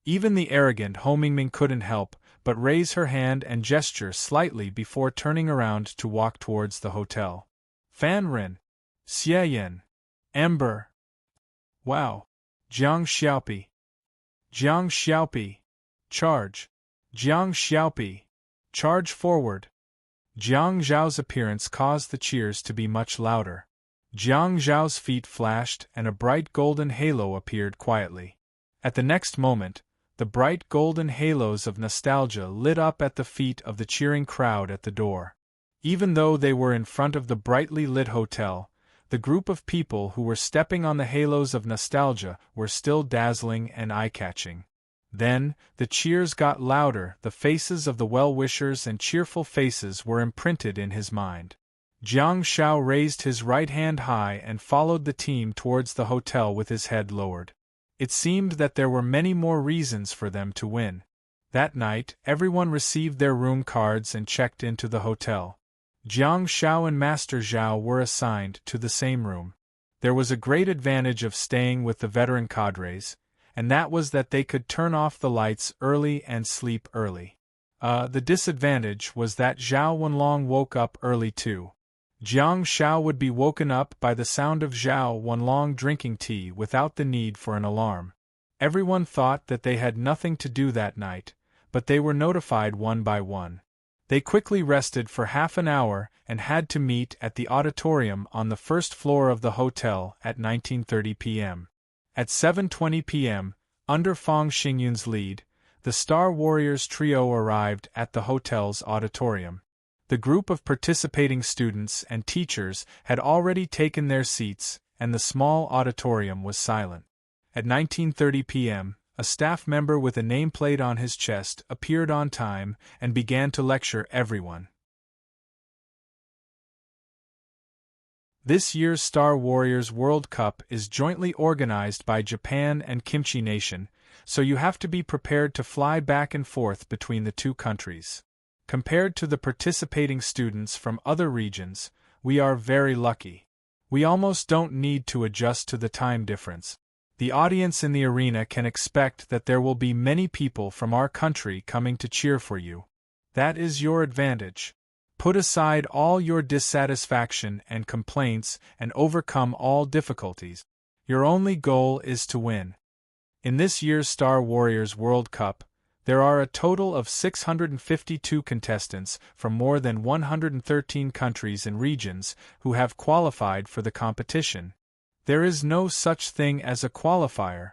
Even the arrogant Ho Mingming couldn't help but raise her hand and gesture slightly before turning around to walk towards the hotel. Fan Ren! Xie Yin! Ember! Wow! Jiang Xiaopi! Jiang Xiaopi! Charge! Jiang Xiaopi! Charge forward! Jiang Zhao's appearance caused the cheers to be much louder. Jiang Zhao's feet flashed and a bright golden halo appeared quietly. At the next moment, the bright golden halos of nostalgia lit up at the feet of the cheering crowd at the door. Even though they were in front of the brightly lit hotel, the group of people who were stepping on the halos of nostalgia were still dazzling and eye-catching. Then, the cheers got louder, the faces of the well-wishers and cheerful faces were imprinted in his mind. Jiang Shao raised his right hand high and followed the team towards the hotel with his head lowered. It seemed that there were many more reasons for them to win. That night, everyone received their room cards and checked into the hotel. Jiang Shao and Master Zhao were assigned to the same room. There was a great advantage of staying with the veteran cadres, and that was that they could turn off the lights early and sleep early. The disadvantage was that Zhao Wenlong woke up early too. Jiang Shao would be woken up by the sound of Zhao Wenlong drinking tea without the need for an alarm. Everyone thought that they had nothing to do that night, but they were notified one by one. They quickly rested for half an hour and had to meet at the auditorium on the first floor of the hotel at 19:30 p.m. At 7:20 p.m., under Fang Xingyun's lead, the Star Warriors trio arrived at the hotel's auditorium. The group of participating students and teachers had already taken their seats, and the small auditorium was silent. At 19:30 p.m., a staff member with a nameplate on his chest appeared on time and began to lecture everyone. This year's Star Warriors World Cup is jointly organized by Japan and Kimchi Nation, so you have to be prepared to fly back and forth between the two countries. Compared to the participating students from other regions, we are very lucky. We almost don't need to adjust to the time difference. The audience in the arena can expect that there will be many people from our country coming to cheer for you. That is your advantage. Put aside all your dissatisfaction and complaints and overcome all difficulties. Your only goal is to win. In this year's Star Warriors World Cup, there are a total of 652 contestants from more than 113 countries and regions who have qualified for the competition. There is no such thing as a qualifier.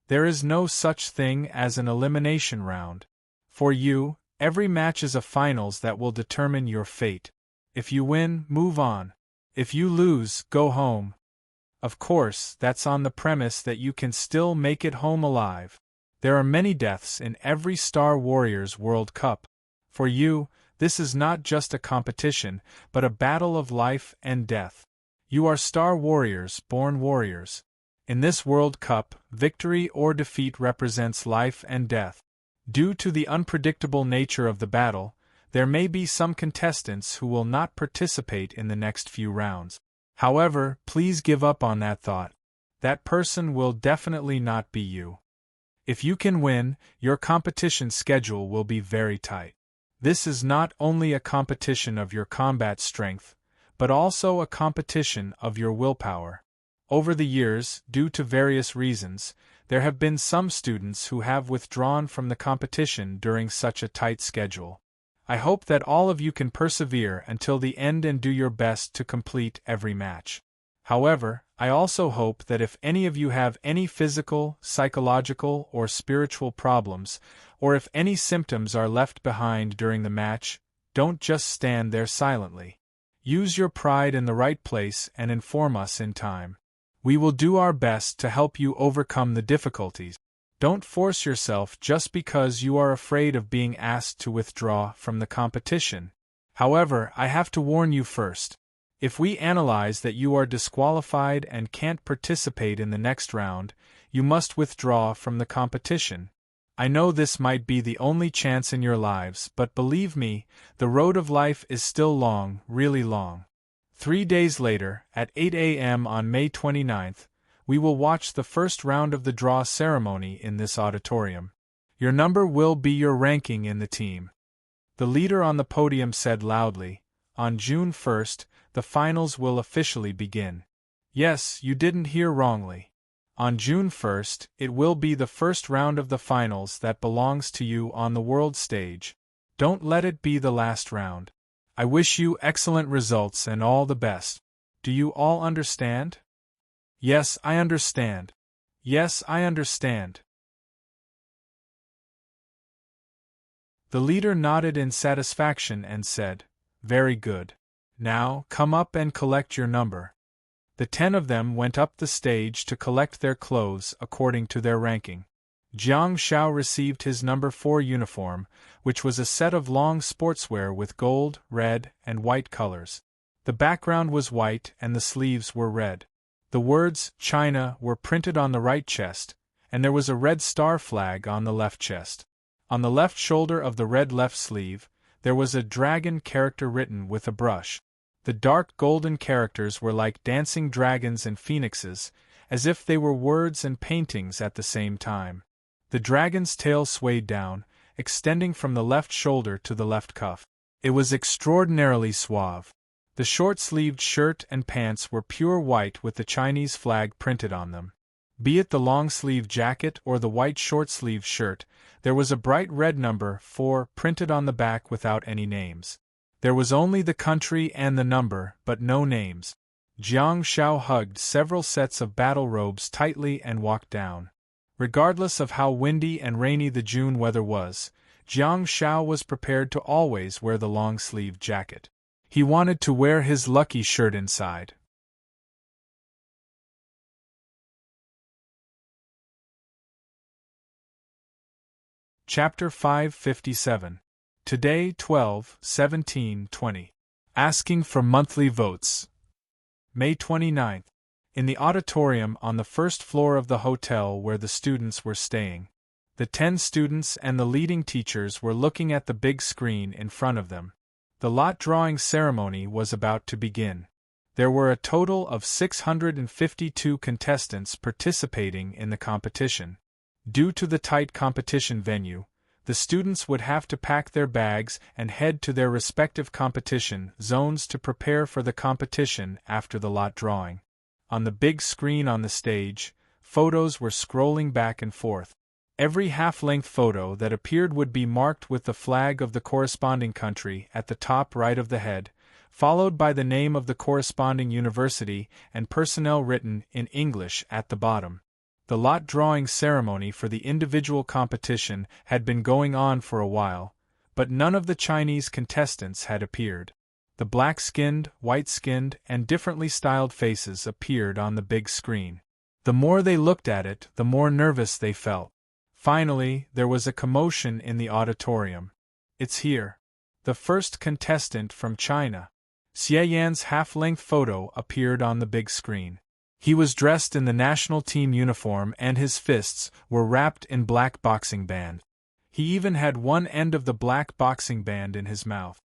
There is no such thing as an elimination round. For you, every match is a finals that will determine your fate. If you win, move on. If you lose, go home. Of course, that's on the premise that you can still make it home alive. There are many deaths in every Star Warriors World Cup. For you, this is not just a competition, but a battle of life and death. You are Star Warriors, born warriors. In this World Cup, victory or defeat represents life and death. Due to the unpredictable nature of the battle, there may be some contestants who will not participate in the next few rounds. However, please give up on that thought. That person will definitely not be you. If you can win, your competition schedule will be very tight. This is not only a competition of your combat strength, but also a competition of your willpower. Over the years, due to various reasons, there have been some students who have withdrawn from the competition during such a tight schedule. I hope that all of you can persevere until the end and do your best to complete every match. However, I also hope that if any of you have any physical, psychological, or spiritual problems, or if any symptoms are left behind during the match, don't just stand there silently. Use your pride in the right place and inform us in time. We will do our best to help you overcome the difficulties. Don't force yourself just because you are afraid of being asked to withdraw from the competition. However, I have to warn you first. If we analyze that you are disqualified and can't participate in the next round, you must withdraw from the competition. I know this might be the only chance in your lives, but believe me, the road of life is still long, really long. 3 days later, at 8 a.m. on May 29th, we will watch the first round of the draw ceremony in this auditorium. Your number will be your ranking in the team. The leader on the podium said loudly, "On June 1st, the finals will officially begin." Yes, you didn't hear wrongly. On June 1st, it will be the first round of the finals that belongs to you on the world stage. Don't let it be the last round. I wish you excellent results and all the best. Do you all understand? Yes, I understand. Yes, I understand. The leader nodded in satisfaction and said, "Very good. Now, come up and collect your number." The 10 of them went up the stage to collect their clothes according to their ranking. Jiang Shao received his number 4 uniform, which was a set of long sportswear with gold, red, and white colors. The background was white and the sleeves were red. The words China were printed on the right chest, and there was a red star flag on the left chest. On the left shoulder of the red left sleeve, there was a dragon character written with a brush. The dark golden characters were like dancing dragons and phoenixes, as if they were words and paintings at the same time. The dragon's tail swayed down, extending from the left shoulder to the left cuff. It was extraordinarily suave. The short-sleeved shirt and pants were pure white with the Chinese flag printed on them. Be it the long-sleeve jacket or the white short-sleeve shirt, there was a bright red number 4 printed on the back without any names. There was only the country and the number, but no names. Jiang Shao hugged several sets of battle robes tightly and walked down. Regardless of how windy and rainy the June weather was, Jiang Shao was prepared to always wear the long-sleeved jacket. He wanted to wear his lucky shirt inside. Chapter 557. Today 12/17/20. Asking for monthly votes. May 29th. In the auditorium on the first floor of the hotel where the students were staying. The 10 students and the leading teachers were looking at the big screen in front of them. The lot drawing ceremony was about to begin. There were a total of 652 contestants participating in the competition. Due to the tight competition venue, the students would have to pack their bags and head to their respective competition zones to prepare for the competition after the lot drawing. On the big screen on the stage, photos were scrolling back and forth. Every half-length photo that appeared would be marked with the flag of the corresponding country at the top right of the head, followed by the name of the corresponding university and personnel written in English at the bottom. The lot drawing ceremony for the individual competition had been going on for a while, but none of the Chinese contestants had appeared. The black-skinned, white-skinned, and differently styled faces appeared on the big screen. The more they looked at it, the more nervous they felt. Finally, there was a commotion in the auditorium. "It's here. The first contestant from China." Xie Yan's half-length photo appeared on the big screen. He was dressed in the national team uniform and his fists were wrapped in black boxing band. He even had one end of the black boxing band in his mouth.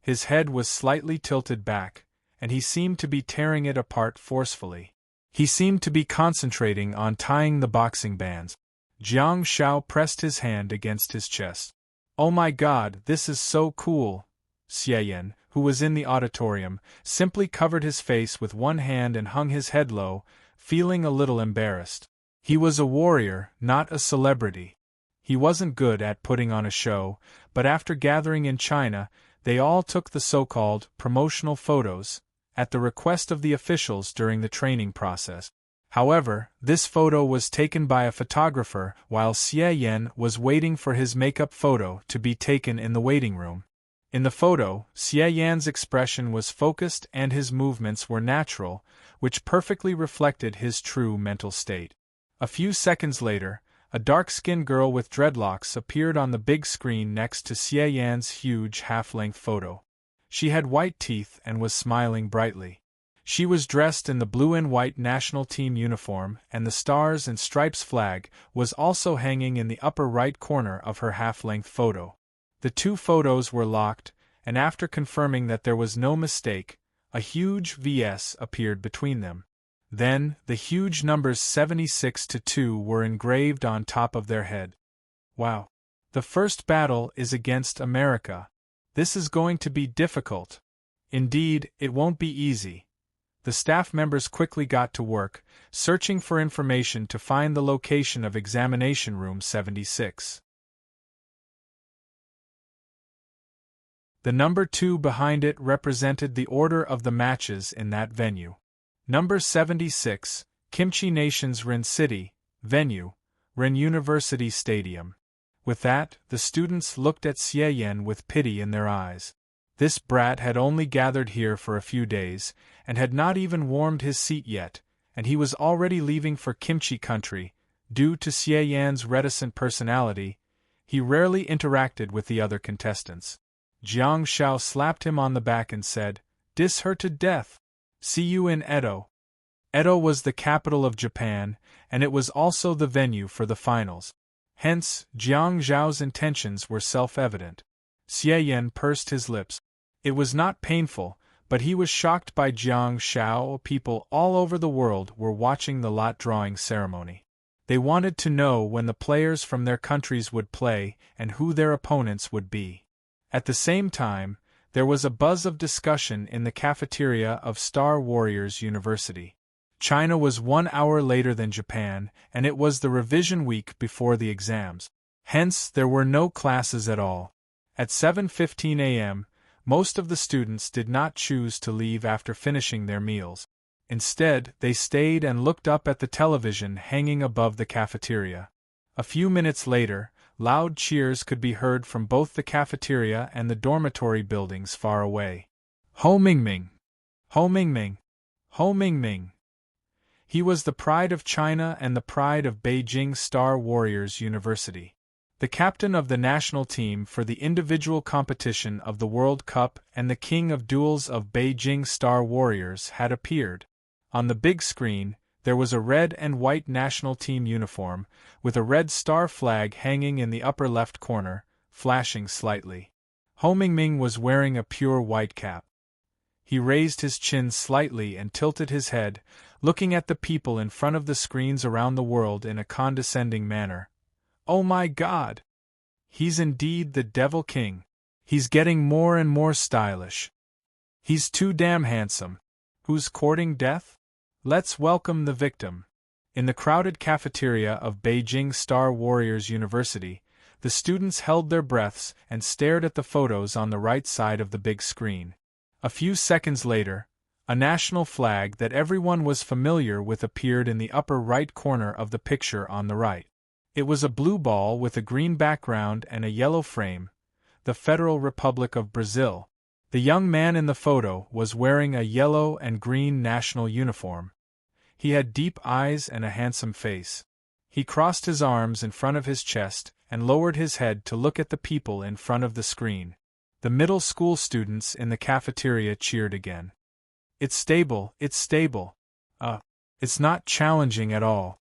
His head was slightly tilted back, and he seemed to be tearing it apart forcefully. He seemed to be concentrating on tying the boxing bands. Jiang Shao pressed his hand against his chest. "Oh my God, this is so cool!" Xie Yan, who was in the auditorium, simply covered his face with one hand and hung his head low, feeling a little embarrassed. He was a warrior, not a celebrity. He wasn't good at putting on a show, but after gathering in China, they all took the so-called promotional photos, at the request of the officials during the training process. However, this photo was taken by a photographer while Xie Yan was waiting for his makeup photo to be taken in the waiting room. In the photo, Xie Yan's expression was focused and his movements were natural, which perfectly reflected his true mental state. A few seconds later, a dark-skinned girl with dreadlocks appeared on the big screen next to Xie Yan's huge half-length photo. She had white teeth and was smiling brightly. She was dressed in the blue and white national team uniform, and the Stars and Stripes flag was also hanging in the upper right corner of her half-length photo. The two photos were locked, and after confirming that there was no mistake, a huge VS appeared between them. Then, the huge numbers 76 to 2 were engraved on top of their head. Wow! The first battle is against America. This is going to be difficult. Indeed, it won't be easy. The staff members quickly got to work, searching for information to find the location of examination room 76. The number 2 behind it represented the order of the matches in that venue. Number 76, Kimchi Nation's Ren City, venue, Ren University Stadium. With that, the students looked at Xie Yan with pity in their eyes. This brat had only gathered here for a few days, and had not even warmed his seat yet, and he was already leaving for Kimchi country. Due to Xie Yan's reticent personality, he rarely interacted with the other contestants. Jiang Shao slapped him on the back and said, "Diss her to death. See you in Edo." Edo was the capital of Japan, and it was also the venue for the finals. Hence, Jiang Zhao's intentions were self-evident. Xie Yan pursed his lips. It was not painful, but he was shocked by Jiang Shao. People all over the world were watching the lot drawing ceremony. They wanted to know when the players from their countries would play and who their opponents would be. At the same time, there was a buzz of discussion in the cafeteria of Star Warriors University. China was 1 hour later than Japan, and it was the revision week before the exams. Hence, there were no classes at all. At 7:15 a.m., most of the students did not choose to leave after finishing their meals. Instead, they stayed and looked up at the television hanging above the cafeteria. A few minutes later, loud cheers could be heard from both the cafeteria and the dormitory buildings far away. Ho Mingming! Ho Mingming! Ho Mingming! He was the pride of China and the pride of Beijing Star Warriors University. The captain of the national team for the individual competition of the World Cup and the king of duels of Beijing Star Warriors had appeared. On the big screen, There was a red and white national team uniform, with a red star flag hanging in the upper left corner, flashing slightly. Ho Mingming was wearing a pure white cap. He raised his chin slightly and tilted his head, looking at the people in front of the screens around the world in a condescending manner. "Oh my God! He's indeed the Devil King. He's getting more and more stylish. He's too damn handsome. Who's courting death? Let's welcome the victim." In the crowded cafeteria of Beijing Star Warriors University, the students held their breaths and stared at the photos on the right side of the big screen. A few seconds later, a national flag that everyone was familiar with appeared in the upper right corner of the picture on the right. It was a blue ball with a green background and a yellow frame, the Federal Republic of Brazil. The young man in the photo was wearing a yellow and green national uniform. He had deep eyes and a handsome face. He crossed his arms in front of his chest and lowered his head to look at the people in front of the screen. The middle school students in the cafeteria cheered again. "It's stable, it's stable. It's not challenging at all.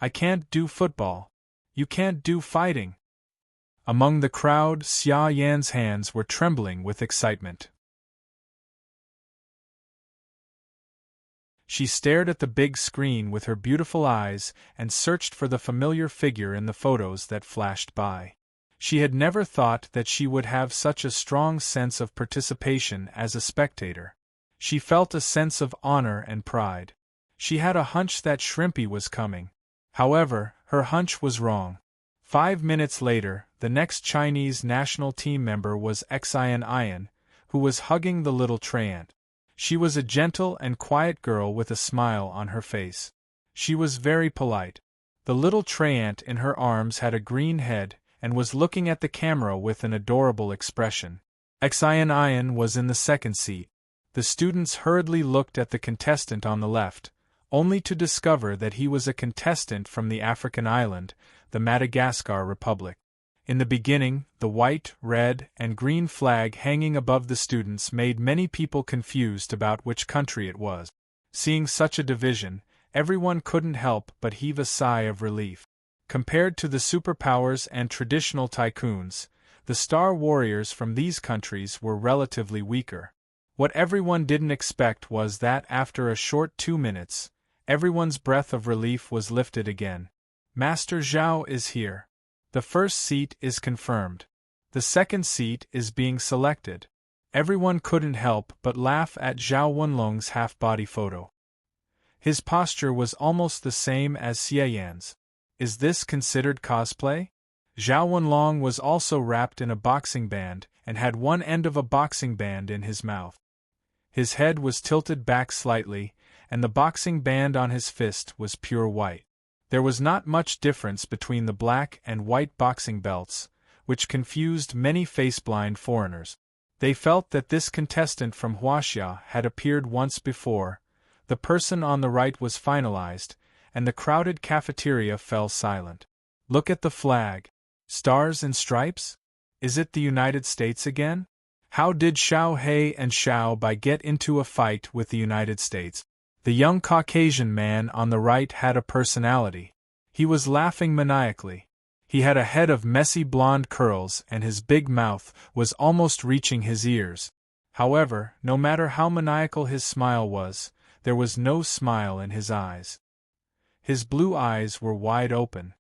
I can't do football. You can't do fighting." Among the crowd, Xia Yan's hands were trembling with excitement. She stared at the big screen with her beautiful eyes and searched for the familiar figure in the photos that flashed by. She had never thought that she would have such a strong sense of participation as a spectator. She felt a sense of honor and pride. She had a hunch that Shrimpy was coming. However, her hunch was wrong. 5 minutes later, the next Chinese national team member was Xian, who was hugging the little Traiant. She was a gentle and quiet girl with a smile on her face. She was very polite. The little Traiant in her arms had a green head and was looking at the camera with an adorable expression. Xian was in the second seat. The students hurriedly looked at the contestant on the left, only to discover that he was a contestant from the African island, the Madagascar Republic. In the beginning, the white, red, and green flag hanging above the students made many people confused about which country it was. Seeing such a division, everyone couldn't help but heave a sigh of relief. Compared to the superpowers and traditional tycoons, the Star Warriors from these countries were relatively weaker. What everyone didn't expect was that after a short 2 minutes, everyone's breath of relief was lifted again. "Master Zhao is here. The first seat is confirmed. The second seat is being selected." Everyone couldn't help but laugh at Zhao Wenlong's half-body photo. His posture was almost the same as Xia Yan's. Is this considered cosplay? Zhao Wenlong was also wrapped in a boxing band and had one end of a boxing band in his mouth. His head was tilted back slightly, and the boxing band on his fist was pure white. There was not much difference between the black and white boxing belts, which confused many face-blind foreigners. They felt that this contestant from Huaxia had appeared once before. The person on the right was finalized, and the crowded cafeteria fell silent. "Look at the flag. Stars and stripes? Is it the United States again? How did Xiao He and Xiao Bai get into a fight with the United States?" The young Caucasian man on the right had a personality. He was laughing maniacally. He had a head of messy blonde curls and his big mouth was almost reaching his ears. However, no matter how maniacal his smile was, there was no smile in his eyes. His blue eyes were wide open.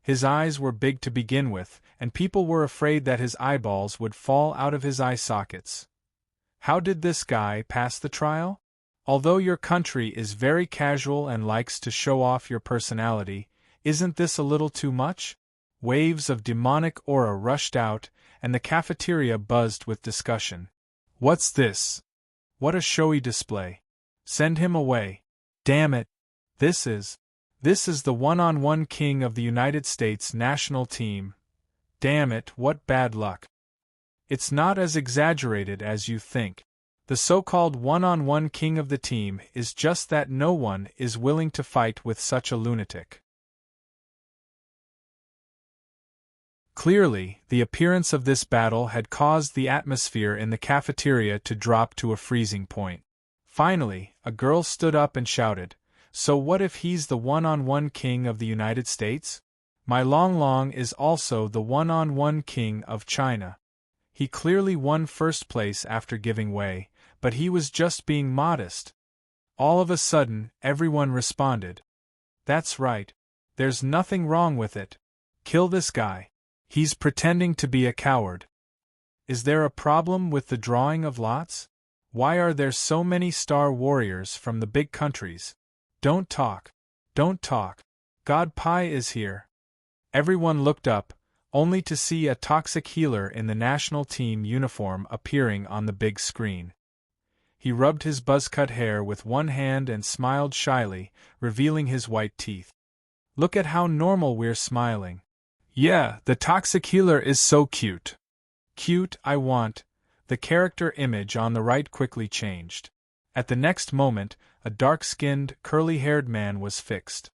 His eyes were big to begin with, and people were afraid that his eyeballs would fall out of his eye sockets. How did this guy pass the trial? Although your country is very casual and likes to show off your personality, isn't this a little too much? Waves of demonic aura rushed out, and the cafeteria buzzed with discussion. What's this? What a showy display. Send him away. Damn it. This is the one-on-one king of the United States national team. Damn it, what bad luck. It's not as exaggerated as you think. The so-called one-on-one king of the team is just that no one is willing to fight with such a lunatic. Clearly, the appearance of this battle had caused the atmosphere in the cafeteria to drop to a freezing point. Finally, a girl stood up and shouted, So what if he's the one-on-one king of the United States? My Long Long is also the one-on-one king of China. He clearly won first place after giving way, but he was just being modest. All of a sudden, everyone responded. That's right. There's nothing wrong with it. Kill this guy. He's pretending to be a coward. Is there a problem with the drawing of lots? Why are there so many star warriors from the big countries? Don't talk. Don't talk. God Pi is here. Everyone looked up, only to see a toxic healer in the national team uniform appearing on the big screen. He rubbed his buzz-cut hair with one hand and smiled shyly, revealing his white teeth. Look at how normal we're smiling. Yeah, the toxic healer is so cute. Cute, I want. The character image on the right quickly changed. At the next moment, a dark-skinned, curly-haired man was fixed.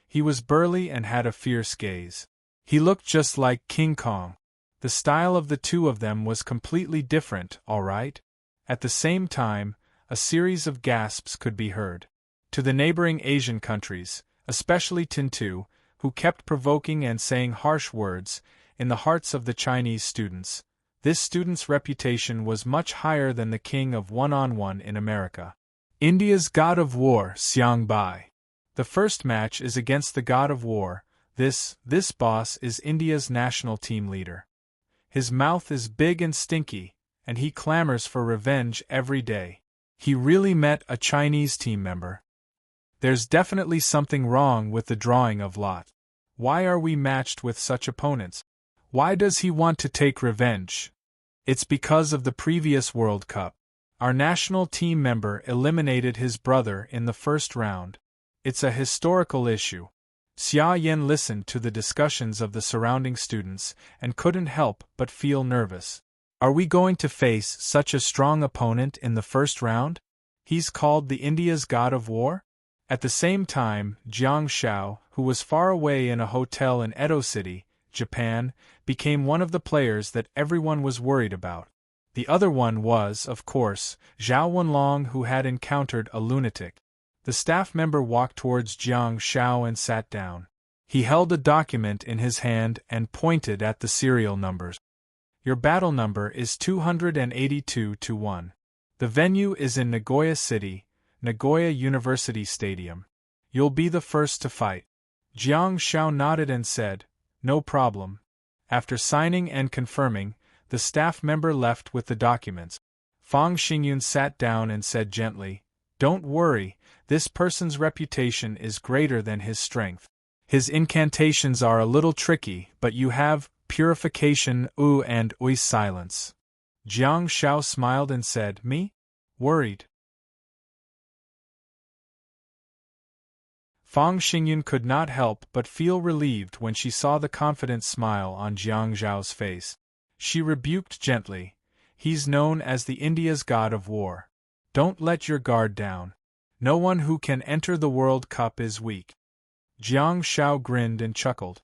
He was burly and had a fierce gaze. He looked just like King Kong. The style of the two of them was completely different, all right? At the same time, a series of gasps could be heard. To the neighboring Asian countries, especially Tintu, who kept provoking and saying harsh words, in the hearts of the Chinese students, this student's reputation was much higher than the king of one-on-one in America. India's God of War, Xiang Bai. The first match is against the God of War. This boss is India's national team leader. His mouth is big and stinky, and he clamors for revenge every day. He really met a Chinese team member. There's definitely something wrong with the drawing of lot. Why are we matched with such opponents? Why does he want to take revenge? It's because of the previous World Cup. Our national team member eliminated his brother in the first round. It's a historical issue. Xia Yan listened to the discussions of the surrounding students and couldn't help but feel nervous. Are we going to face such a strong opponent in the first round? He's called the India's God of War? At the same time, Jiang Xiao, who was far away in a hotel in Edo City, Japan, became one of the players that everyone was worried about. The other one was, of course, Zhao Wenlong, who had encountered a lunatic. The staff member walked towards Jiang Xiao and sat down. He held a document in his hand and pointed at the serial numbers. Your battle number is 282-1. The venue is in Nagoya City, Nagoya University Stadium. You'll be the first to fight. Jiang Xiao nodded and said, No problem. After signing and confirming, the staff member left with the documents. Fang Xingyun sat down and said gently, Don't worry, this person's reputation is greater than his strength. His incantations are a little tricky, but you have purification, and silence. Jiang Xiao smiled and said, Me? Worried? Fang Xingyun could not help but feel relieved when she saw the confident smile on Jiang Zhao's face. She rebuked gently, He's known as the India's God of War. Don't let your guard down. No one who can enter the World Cup is weak. Jiang Xiao grinned and chuckled.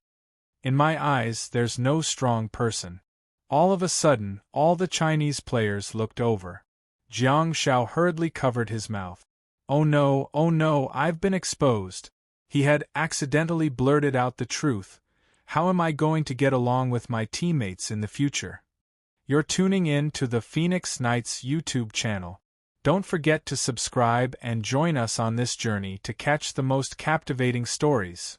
In my eyes, there's no strong person. All of a sudden, all the Chinese players looked over. Jiang Xiao hurriedly covered his mouth. Oh no, I've been exposed. He had accidentally blurted out the truth. How am I going to get along with my teammates in the future? You're tuning in to the Phoenix Knights YouTube channel. Don't forget to subscribe and join us on this journey to catch the most captivating stories.